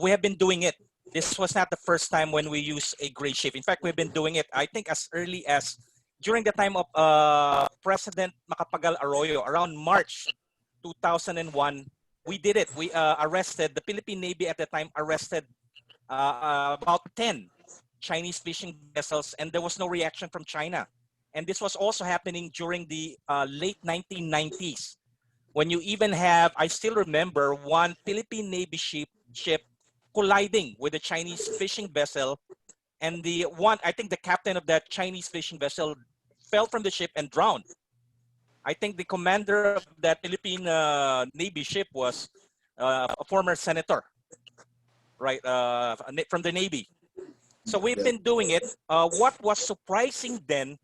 We have been doing it. This was not the first time when we use a gray ship. In fact, we've been doing it, I think, as early as during the time of President Macapagal Arroyo, around March 2001. We did it. We arrested, the Philippine Navy at the time arrested about 10 Chinese fishing vessels, and there was no reaction from China. And this was also happening during the late 1990s, when you even have, I still remember, one Philippine Navy ship colliding with a Chinese fishing vessel, and the one, I think the captain of that Chinese fishing vessel fell from the ship and drowned. I think the commander of that Philippine Navy ship was a former senator, right, from the Navy. So we've been doing it. What was surprising then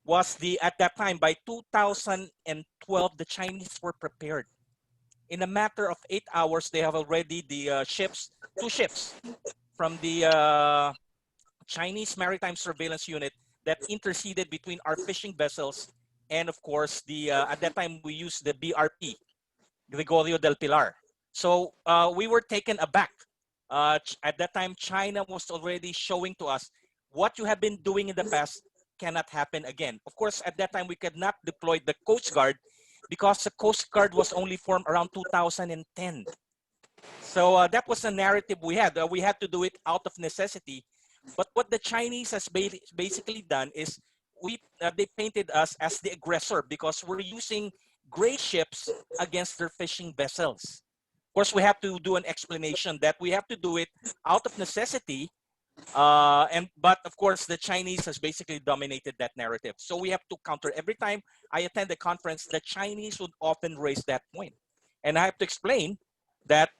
was at that time, by 2012, the Chinese were prepared. In a matter of 8 hours, they have already the two ships from the Chinese Maritime Surveillance Unit that interceded between our fishing vessels and, of course, at that time we used the BRP, Gregorio del Pilar. So we were taken aback. At that time, China was already showing to us what you have been doing in the past cannot happen again. Of course, at that time, we could not deploy the Coast Guard because the Coast Guard was only formed around 2010. So that was the narrative we had. We had to do it out of necessity. But what the Chinese has basically done is they painted us as the aggressor because we're using gray ships against their fishing vessels. Of course, we have to do an explanation that we have to do it out of necessity. But of course, the Chinese has basically dominated that narrative. So we have to counter. Every time I attend the conference, the Chinese would often raise that point. And I have to explain that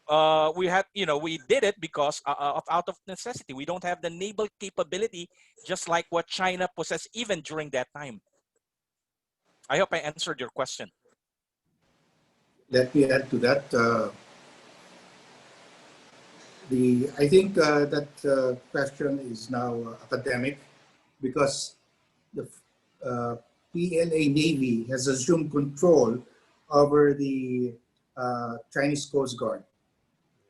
we did it because out of necessity. We don't have the naval capability, just like what China possessed even during that time. I hope I answered your question. Let me add to that. I think that question is now academic because the PLA Navy has assumed control over the Chinese Coast Guard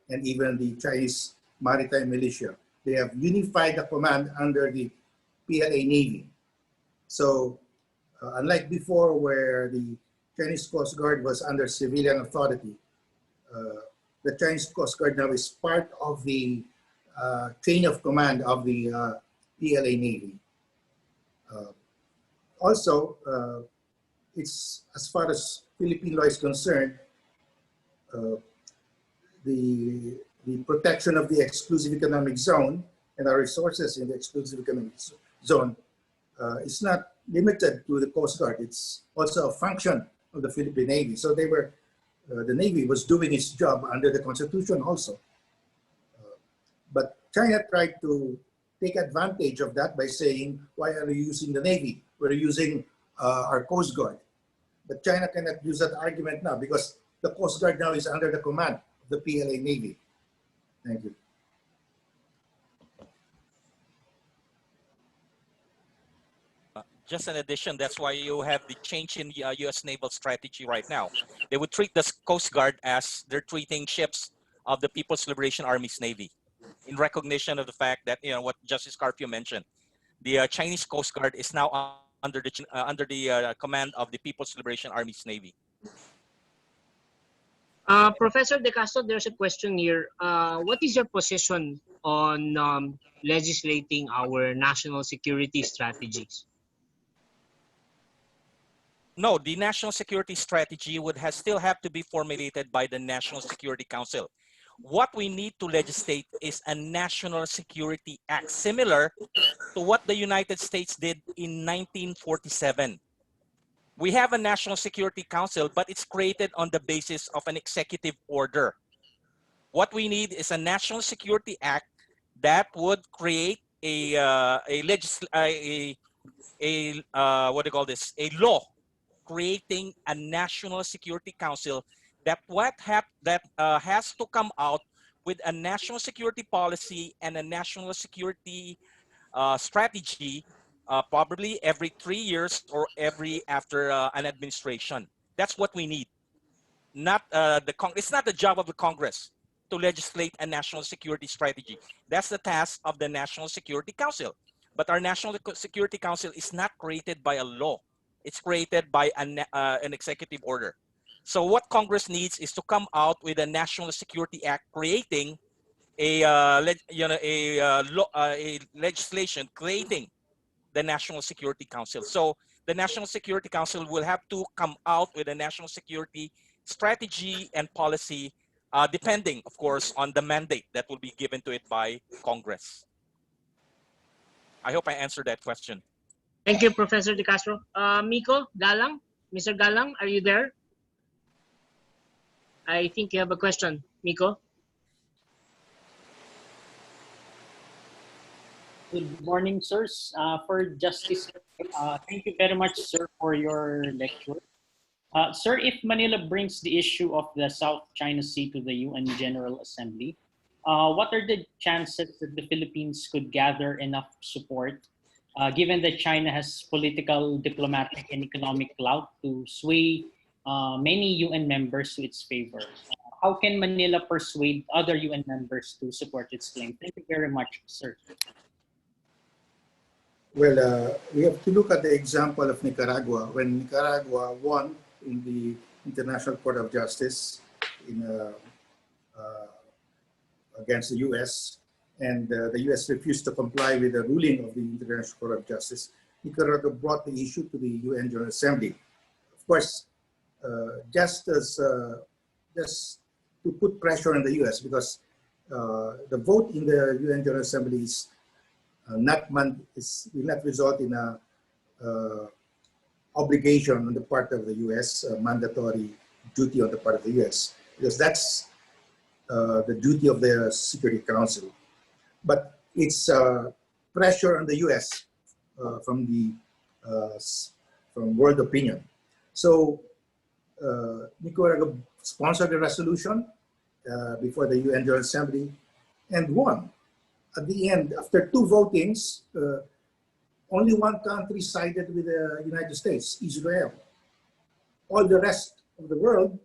and even the Chinese Maritime Militia. They have unified the command under the PLA Navy. So unlike before where the Chinese Coast Guard was under civilian authority, the Chinese Coast Guard now is part of the chain of command of the PLA Navy. Also, it's as far as Philippine law is concerned, the protection of the exclusive economic zone and our resources in the exclusive economic zone is not limited to the Coast Guard. It's also a function of the Philippine Navy. So they were, the Navy was doing its job under the Constitution also. But China tried to take advantage of that by saying, why are you using the Navy? We're using our Coast Guard. But China cannot use that argument now because the Coast Guard now is under the command of the PLA Navy. Thank you. Just an addition, that's why you have the change in the U.S. naval strategy right now. They would treat the Coast Guard as they're treating ships of the People's Liberation Army's Navy, in recognition of the fact that, you know, what Justice Carpio mentioned, the Chinese Coast Guard is now under the command of the People's Liberation Army's Navy. Professor De Castro, there's a question here. What is your position on legislating our national security strategies? No, the national security strategy would still have to be formulated by the National Security Council. What we need to legislate is a National Security Act, similar to what the United States did in 1947. We have a National Security Council, but it's created on the basis of an executive order. What we need is a National Security Act that would create a law creating a National Security Council that has to come out with a national security policy and a national security strategy, probably every 3 years or after an administration. That's what we need. Not it's not the job of the Congress to legislate a national security strategy. That's the task of the National Security Council. But our National Security Council is not created by a law. It's created by an executive order. So what Congress needs is to come out with a National Security Act creating a legislation creating the National Security Council. So the National Security Council will have to come out with a national security strategy and policy, depending, of course, on the mandate that will be given to it by Congress. I hope I answered that question. Thank you, Professor De Castro. Miko, Galang, Mr. Galang, are you there? I think you have a question, Miko. Good morning, sirs. For Justice, thank you very much, sir, for your lecture. Sir, if Manila brings the issue of the South China Sea to the UN General Assembly, what are the chances that the Philippines could gather enough support, given that China has political, diplomatic, and economic clout to sway many UN members to its favor? How can Manila persuade other UN members to support its claim? Thank you very much, sir. Well, we have to look at the example of Nicaragua. When Nicaragua won in the International Court of Justice against the US, and the US refused to comply with the ruling of the International Court of Justice, Nicaragua brought the issue to the UN General Assembly. Of course, just to put pressure on the US, because the vote in the UN General Assembly is will not result in a obligation on the part of the US, mandatory duty on the part of the US, because that's the duty of the Security Council. But it's pressure on the US from world opinion. So Nicaragua sponsored a resolution before the UN General Assembly and won. At the end, after 2 votings, only one country sided with the United States, Israel. All the rest of the world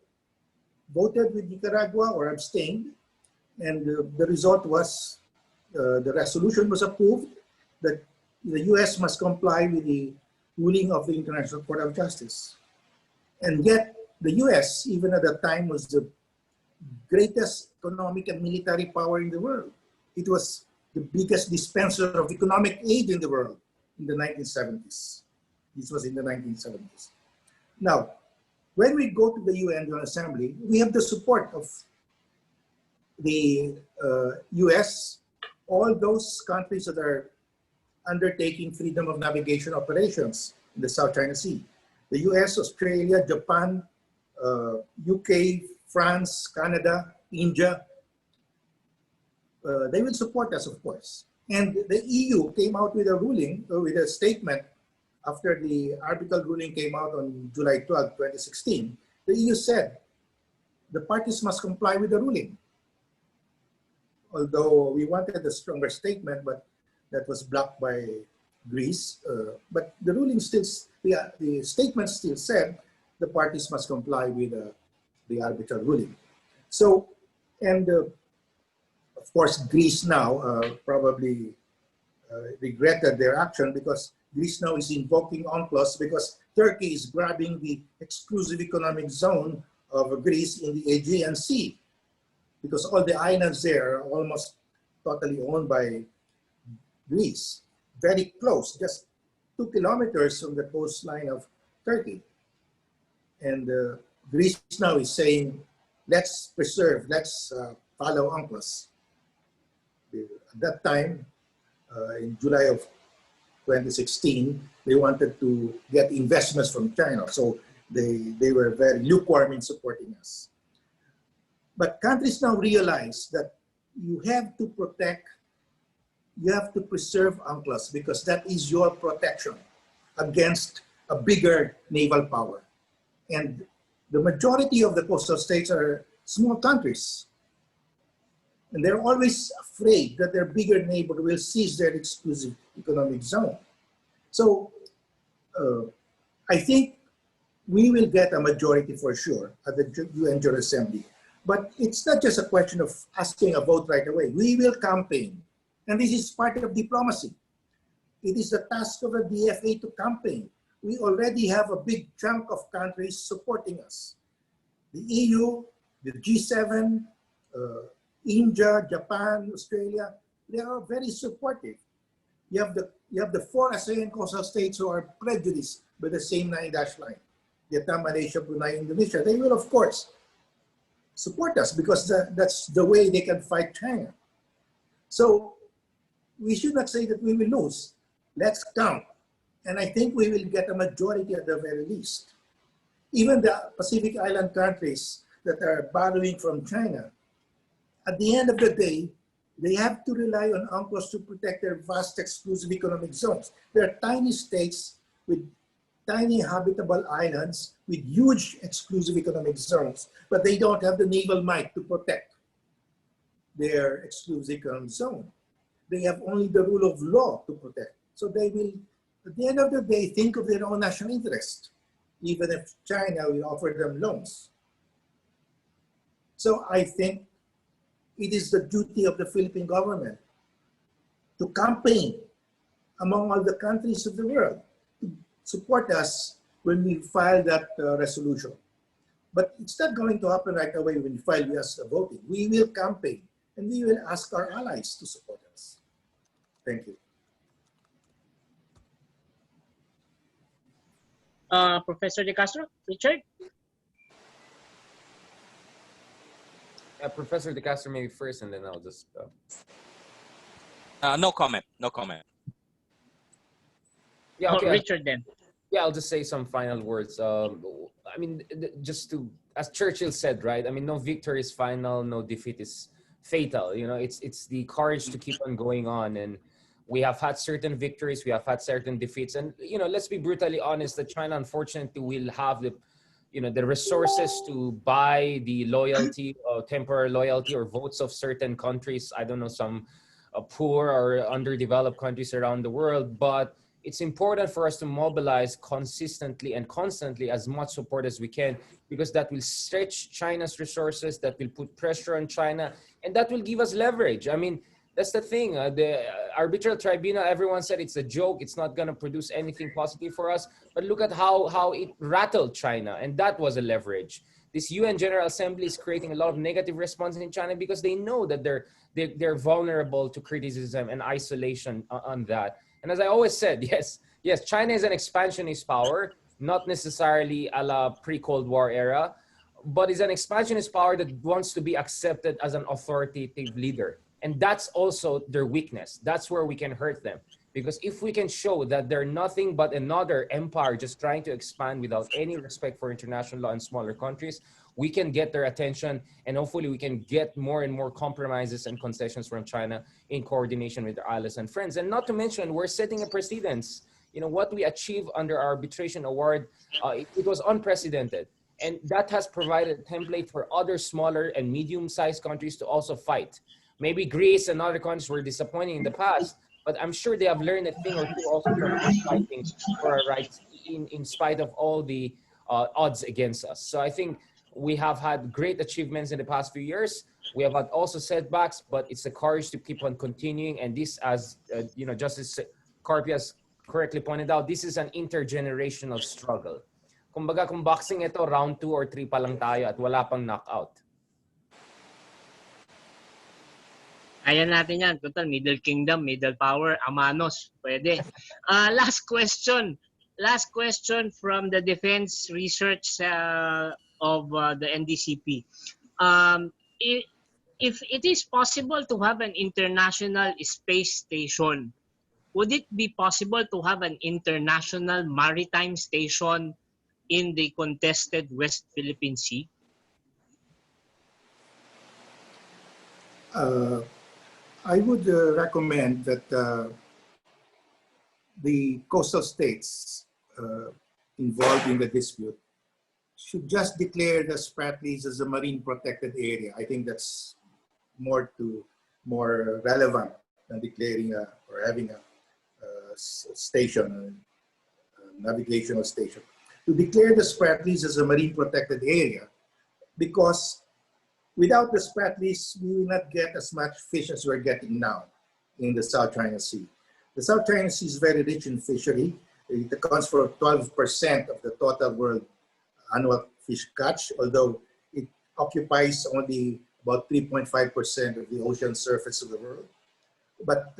voted with Nicaragua or abstained, and the result was the resolution was approved that the US must comply with the ruling of the International Court of Justice. And yet, the US, even at that time, was the greatest economic and military power in the world. It was the biggest dispenser of economic aid in the world in the 1970s. This was in the 1970s. Now, when we go to the UN General Assembly, we have the support of the US, all those countries that are undertaking freedom of navigation operations in the South China Sea, the US, Australia, Japan, UK, France, Canada, India, they will support us, of course. And the EU came out with a ruling, with a statement after the arbitral ruling came out on July 12, 2016. The EU said the parties must comply with the ruling. Although we wanted a stronger statement, but that was blocked by Greece. But the ruling still, the statement still said the parties must comply with the arbitral ruling. So, and of course, Greece now probably regretted their action, because Greece now is invoking UNCLOS because Turkey is grabbing the exclusive economic zone of Greece in the Aegean Sea, because all the islands there are almost totally owned by Greece, very close, just 2 kilometers from the coastline of Turkey. And Greece now is saying, let's preserve, let's follow UNCLOS. At that time, in July of 2016, they wanted to get investments from China. So they were very lukewarm in supporting us. But countries now realize that you have to protect, you have to preserve UNCLOS, because that is your protection against a bigger naval power. And the majority of the coastal states are small countries. And they're always afraid that their bigger neighbor will seize their exclusive economic zone. So I think we will get a majority for sure at the UN General Assembly. But it's not just a question of asking a vote right away. We will campaign. And this is part of diplomacy. It is the task of the DFA to campaign. We already have a big chunk of countries supporting us. The EU, the G7, India, Japan, Australia, they are very supportive. You have the 4 ASEAN coastal states who are prejudiced by the same 9-dash line. Vietnam, Malaysia, Brunei, Indonesia. They will, of course, support us, because that's the way they can fight China. So we should not say that we will lose. Let's count. And I think we will get a majority at the very least. Even the Pacific Island countries that are borrowing from China, at the end of the day, they have to rely on UNCLOS to protect their vast exclusive economic zones. They're tiny states with tiny habitable islands with huge exclusive economic zones, but they don't have the naval might to protect their exclusive economic zone. They have only the rule of law to protect. So they will, at the end of the day, think of their own national interest, even if China will offer them loans. So I think it is the duty of the Philippine government to campaign among all the countries of the world to support us when we file that resolution. But it's not going to happen right away when we file just the voting. We will campaign, and we will ask our allies to support us. Thank you. Professor De Castro, Richard? Professor De Castro maybe first, and then I'll just... No comment, no comment. Yeah, okay. Richard then. Yeah, I'll just say some final words. I mean, just to, as Churchill said, right? I mean, no victory is final, no defeat is fatal. You know, it's the courage to keep on going on. And we have had certain victories, we have had certain defeats. And, you know, let's be brutally honest that China, unfortunately, will have the, you know, the resources to buy the loyalty, temporary loyalty or votes of certain countries. I don't know, some poor or underdeveloped countries around the world. But it's important for us to mobilize consistently and constantly as much support as we can, because that will stretch China's resources, that will put pressure on China, and that will give us leverage. I mean, that's the thing. The arbitral tribunal, everyone said it's a joke. It's not going to produce anything positive for us. But look at how it rattled China, and that was a leverage. This UN General Assembly is creating a lot of negative response in China because they know that they're vulnerable to criticism and isolation on that. And as I always said, yes, China is an expansionist power, not necessarily a la pre-Cold War era, but is an expansionist power that wants to be accepted as an authoritative leader. And that's also their weakness. That's where we can hurt them. Because if we can show that they're nothing but another empire just trying to expand without any respect for international law and smaller countries, we can get their attention, and hopefully we can get more and more compromises and concessions from China in coordination with their allies and friends. And not to mention, we're setting a precedence. You know, what we achieved under our arbitration award, it was unprecedented. And that has provided a template for other smaller and medium-sized countries to also fight. Maybe Greece and other countries were disappointing in the past, but I'm sure they have learned a thing or two also from us fighting for our rights in spite of all the odds against us. So I think we have had great achievements in the past few years. We have had also setbacks, but it's the courage to keep on continuing. And this, as you know, Justice Carpias correctly pointed out, this is an intergenerational struggle. Kumbaga, kung boxing ito, round 2 or 3 pa lang tayo at wala pang knockout. Kaya natin yan. Total, Middle Kingdom, Middle Power, Amanos. Pwede. Last question. Last question from the Defense Research of the NDCP. If it is possible to have an international space station, would it be possible to have an international maritime station in the contested West Philippine Sea? I would recommend that the coastal states involved in the dispute should just declare the Spratlys as a marine protected area. I think that's more relevant than declaring or having a station, a navigational station. To declare the Spratlys as a marine protected area, because without the Spratlys, we will not get as much fish as we're getting now in the South China Sea. The South China Sea is very rich in fishery. It accounts for 12% of the total world annual fish catch, although it occupies only about 3.5% of the ocean surface of the world. But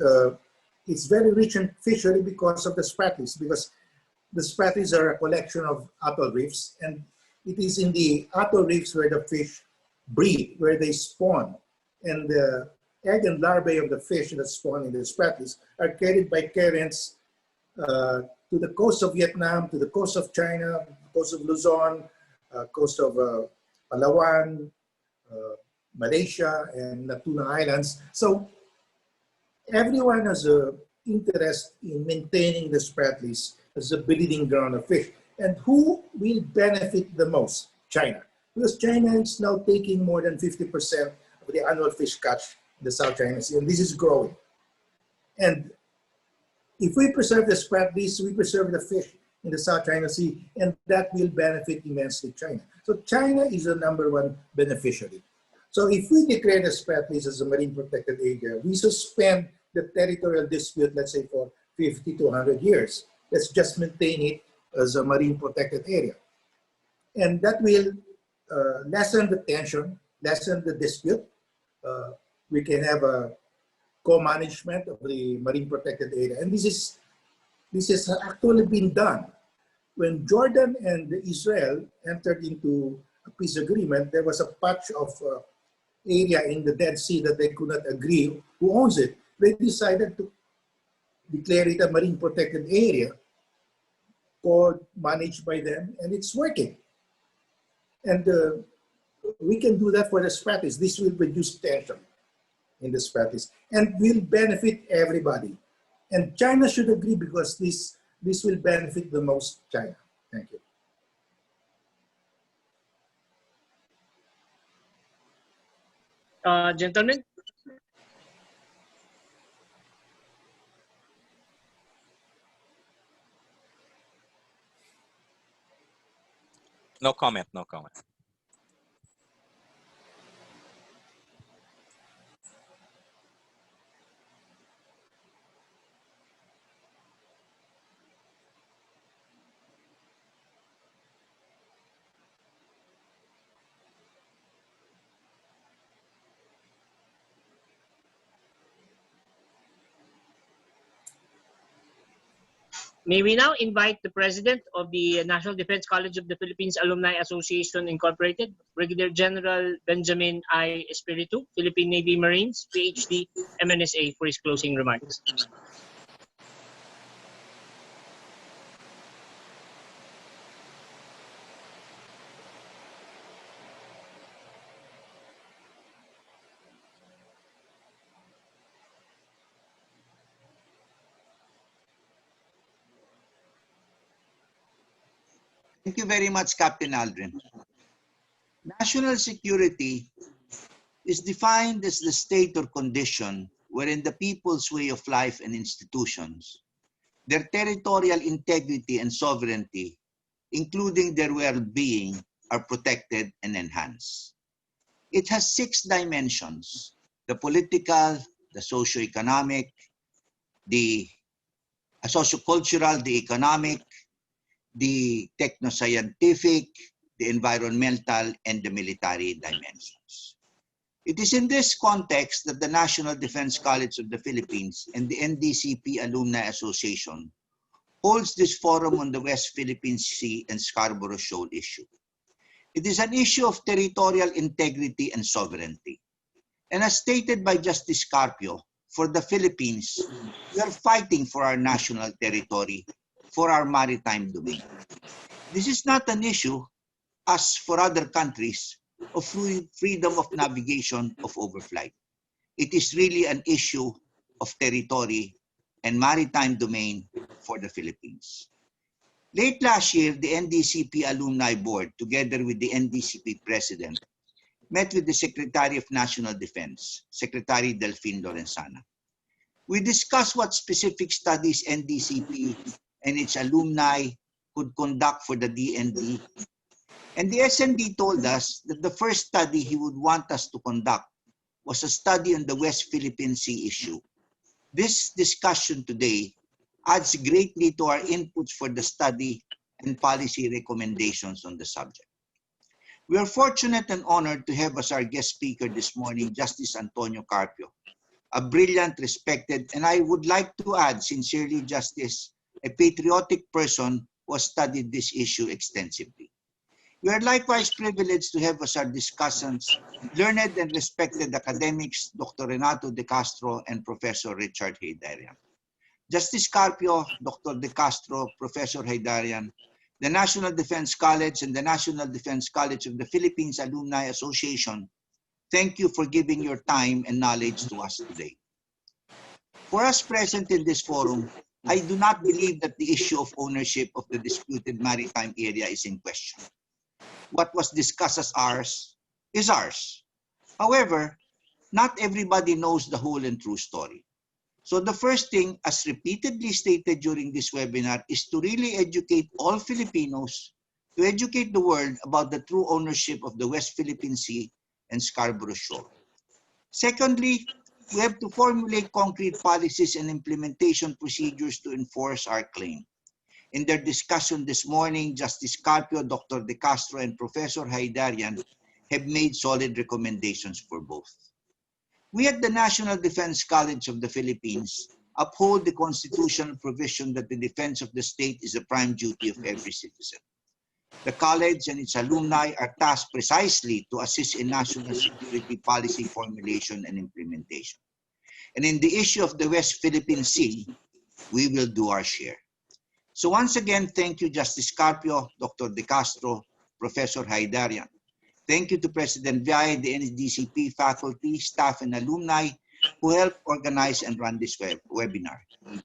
it's very rich in fishery because of the Spratlys, because the Spratlys are a collection of atoll reefs, and it is in the atoll reefs where the fish breed, where they spawn. And the egg and larvae of the fish that spawn in the Spratlys are carried by currents to the coast of Vietnam, to the coast of China, coast of Luzon, coast of Palawan, Malaysia, and Natuna Islands. So everyone has an interest in maintaining the Spratlys as a breeding ground of fish. And who will benefit the most? China. Because China is now taking more than 50% of the annual fish catch in the South China Sea, and this is growing. And if we preserve the Spratlys, we preserve the fish in the South China Sea, and that will benefit immensely China. So China is the #1 beneficiary. So if we declare the Spratlys as a marine protected area, we suspend the territorial dispute, let's say for 50 to 100 years. Let's just maintain it as a marine protected area. And that will lessen the tension, lessen the dispute. We can have a co-management of the marine protected area. And this has actually been done. When Jordan and Israel entered into a peace agreement, there was a patch of area in the Dead Sea that they could not agree who owns it. They decided to declare it a marine protected area managed by them, and it's working. And we can do that for the Spratlys. This will reduce tension in the Spratlys and will benefit everybody. And China should agree, because this will benefit the most China. Thank you. Gentlemen? No comment, no comment. May we now invite the President of the National Defense College of the Philippines Alumni Association Incorporated, Brigadier General Benjamin I. Espiritu, Philippine Navy Marines, PhD, MNSA, for his closing remarks. Thank you very much, Captain Aldrin. National security is defined as the state or condition wherein the people's way of life and institutions, their territorial integrity and sovereignty, including their well-being, are protected and enhanced. It has 6 dimensions: the political, the socio-economic, the sociocultural, the economic, the techno-scientific, the environmental, and the military dimensions. It is in this context that the National Defense College of the Philippines and the NDCP Alumni Association holds this forum on the West Philippine Sea and Scarborough Shoal issue. It is an issue of territorial integrity and sovereignty. And as stated by Justice Carpio, for the Philippines, we are fighting for our national territory, for our maritime domain. This is not an issue, as for other countries, of freedom of navigation of overflight. It is really an issue of territory and maritime domain for the Philippines. Late last year, the NDCP Alumni Board, together with the NDCP President, met with the Secretary of National Defense, Secretary Delfin Lorenzana. We discussed what specific studies NDCP and its alumni could conduct for the DND. And the SND told us that the first study he would want us to conduct was a study on the West Philippine Sea issue. This discussion today adds greatly to our inputs for the study and policy recommendations on the subject. We are fortunate and honored to have as our guest speaker this morning Justice Antonio Carpio, a brilliant, respected, and I would like to add sincerely, Justice, a patriotic person who has studied this issue extensively. We are likewise privileged to have as our discussants learned and respected academics Dr. Renato De Castro and Professor Richard Haydarian. Justice Carpio, Dr. De Castro, Professor Haydarian, the National Defense College and the National Defense College of the Philippines Alumni Association, thank you for giving your time and knowledge to us today. For us present in this forum, I do not believe that the issue of ownership of the disputed maritime area is in question. What was discussed as ours is ours. However, not everybody knows the whole and true story. So the first thing, as repeatedly stated during this webinar, is to really educate all Filipinos, to educate the world about the true ownership of the West Philippine Sea and Scarborough Shoal. Secondly, we have to formulate concrete policies and implementation procedures to enforce our claim. In their discussion this morning, Justice Carpio, Dr. De Castro, and Professor Haydarian have made solid recommendations for both. We at the National Defense College of the Philippines uphold the constitutional provision that the defense of the state is a prime duty of every citizen. The college and its alumni are tasked precisely to assist in national security policy formulation and implementation. And in the issue of the West Philippine Sea, we will do our share. So once again, thank you, Justice Carpio, Dr. De Castro, Professor Haydarian. Thank you to President Viay, the NDCP faculty, staff, and alumni who helped organize and run this webinar.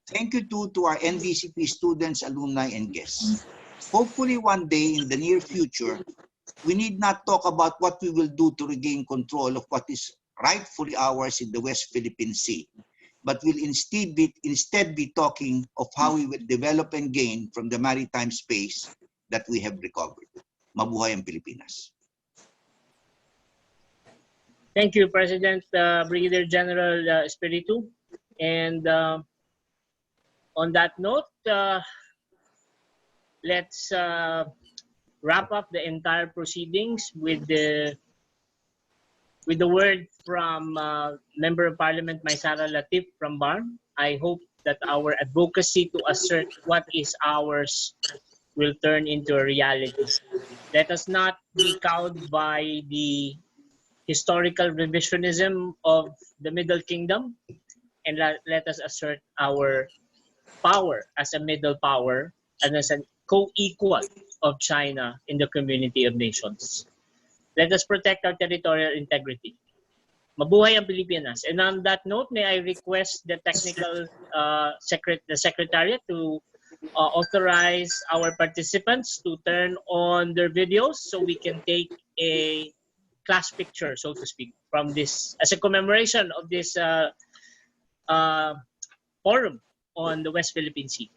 Thank you too to our NDCP students, alumni, and guests. Hopefully one day in the near future, we need not talk about what we will do to regain control of what is rightfully ours in the West Philippine Sea, but will instead be talking of how we will develop and gain from the maritime space that we have recovered. Mabuhay ang Pilipinas. Thank you, President Brigadier General Espiritu. And on that note, let's wrap up the entire proceedings with the word from Member of Parliament Maysara Latif from BARM. I hope that our advocacy to assert what is ours will turn into a reality. Let us not be cowed by the historical revisionism of the Middle Kingdom, and let us assert our power as a middle power and as a co-equal of China in the community of nations. Let us protect our territorial integrity. Mabuhay ang Pilipinas. And on that note, may I request the technical the secretariat to authorize our participants to turn on their videos so we can take a class picture, so to speak, from this as a commemoration of this forum on the West Philippine Sea.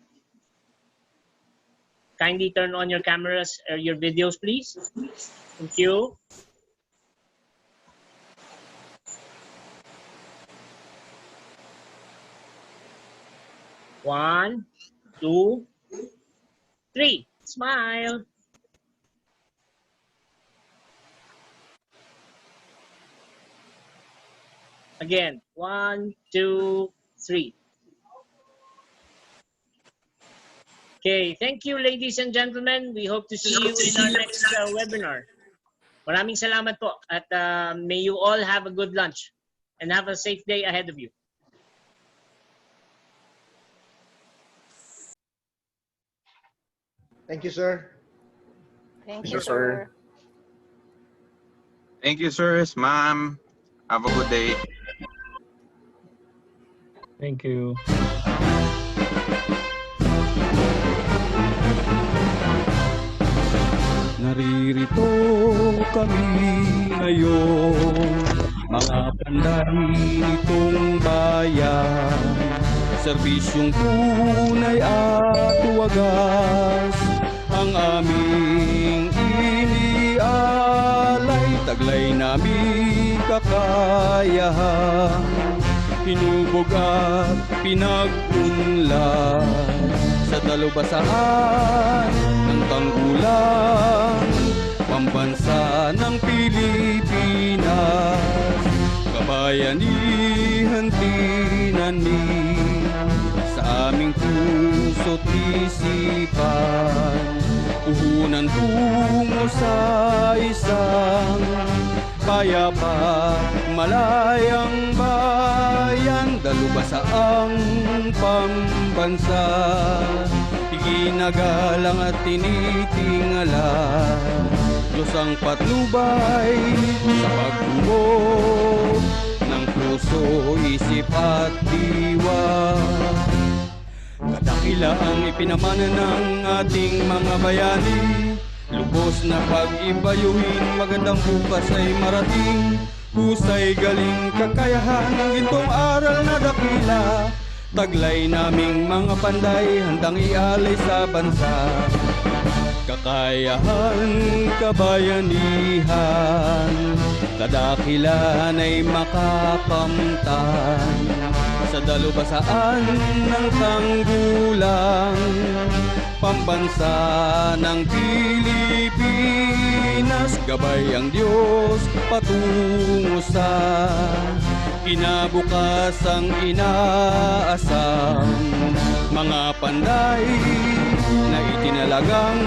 Kindly turn on your cameras or your videos, please. Thank you. One, two, three. Smile. Again, one, two, three. Okay, thank you, ladies and gentlemen. We hope to see you in our next webinar. Maraming salamat po at may you all have a good lunch and have a safe day ahead of you. Thank you, sir. Thank Thank you, you, sir. sir. Thank you, sirs, ma'am. Have a good day. Thank you. Naririto kami ngayon, mga panday nitong bayan. Serbisyong tunay at wagas ang aming inialay. Taglay namin kakayahan, hinubog at pinag-unlad sa dalubasaan ng tanggulang pambansa ng Pilipinas. Kabayanihan tinanim sa aming puso't isipan, puhunan tungo sa isang payapa malayang bayan. Dalubhasa ang pambansa, iginagalang at tinitingala. Diyos ang patnubay sa pagbuo ng puso, isip at diwa. Kadakila ang ipinamana ng ating mga bayani, lubos na pag-ibayuhin, magandang bukas ay marating. Husay, galing, kakayahan, gintong aral na dakila. Taglay naming mga panday, handang ialay sa bansa. Kakayahan, kabayanihan, kadakilan ay makakamtan sa dalubhasaan ng tanggulang pambansa ng Pilipinas. Gabay ang Diyos patungo sa kinabukasang inaasam, mga panday na itinalagang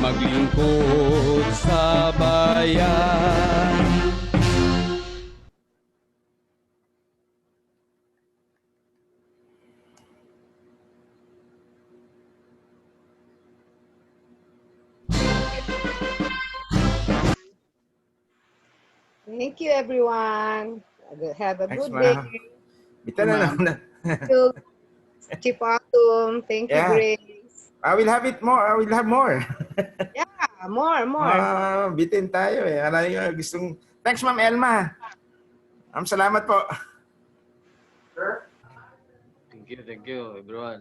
maglingkod sa bayan. Thank you, everyone. Have a Thanks, good day. ma'am. Bita na naman. Thank you, Chief Atum. Thank you, Yeah. Grace. I will have it more. I will have more. Yeah, more. Bitin tayo eh. Ano yung gustong... Thanks, Ma'am Elma. Salamat po. Sir? Thank you, everyone.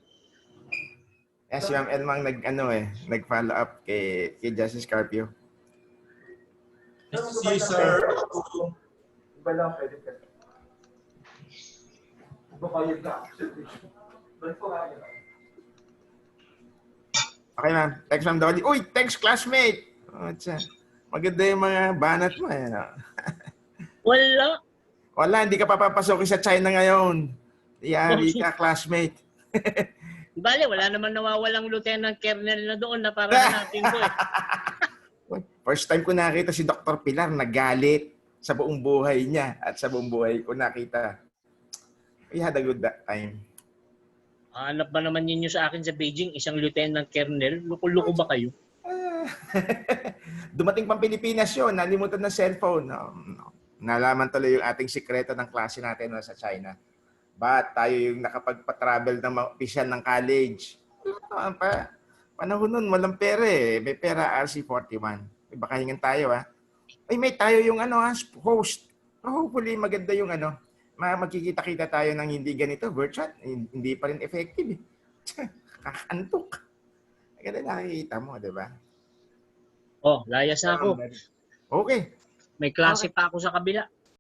Yes, si Ma'am Elma ang nag-follow up kay Justice Carpio. Si Sir. Iba lang pwede ka. Okay, ma'am. Thanks, Ma'am Dolly. Uy, thanks, classmate. Maganda yung mga banat mo. Wala. Wala, hindi ka papapasokin sa China ngayon. Yari ka, classmate. Bale, wala naman nawawalang lieutenant colonel na doon na para hanapin ko eh. First time ko nakita si Dr. Pilar, nagalit sa buong buhay niya at sa buong buhay ko nakita. We had a good time. Hanap ba naman ninyo sa akin sa Beijing, isang lieutenant colonel? Luko-luko ba kayo? Dumating pang Pilipinas yun, nalimutan ng cellphone. Nalaman tuloy yung ating sikreto ng klase natin sa China. But tayo yung nakapagpa-travel ng mga opisyal ng college. Panahon nun, walang pera eh. May pera RC41. Baka hingan tayo Ay, may tayo yung host. Hopefully maganda yung magkikita-kita tayo ng hindi ganito, virtual. Hindi pa rin effective eh. Kakantok. Ganda nakikita mo, di ba? Oh, layas na ako. Okay. May klase pa ako sa kabila.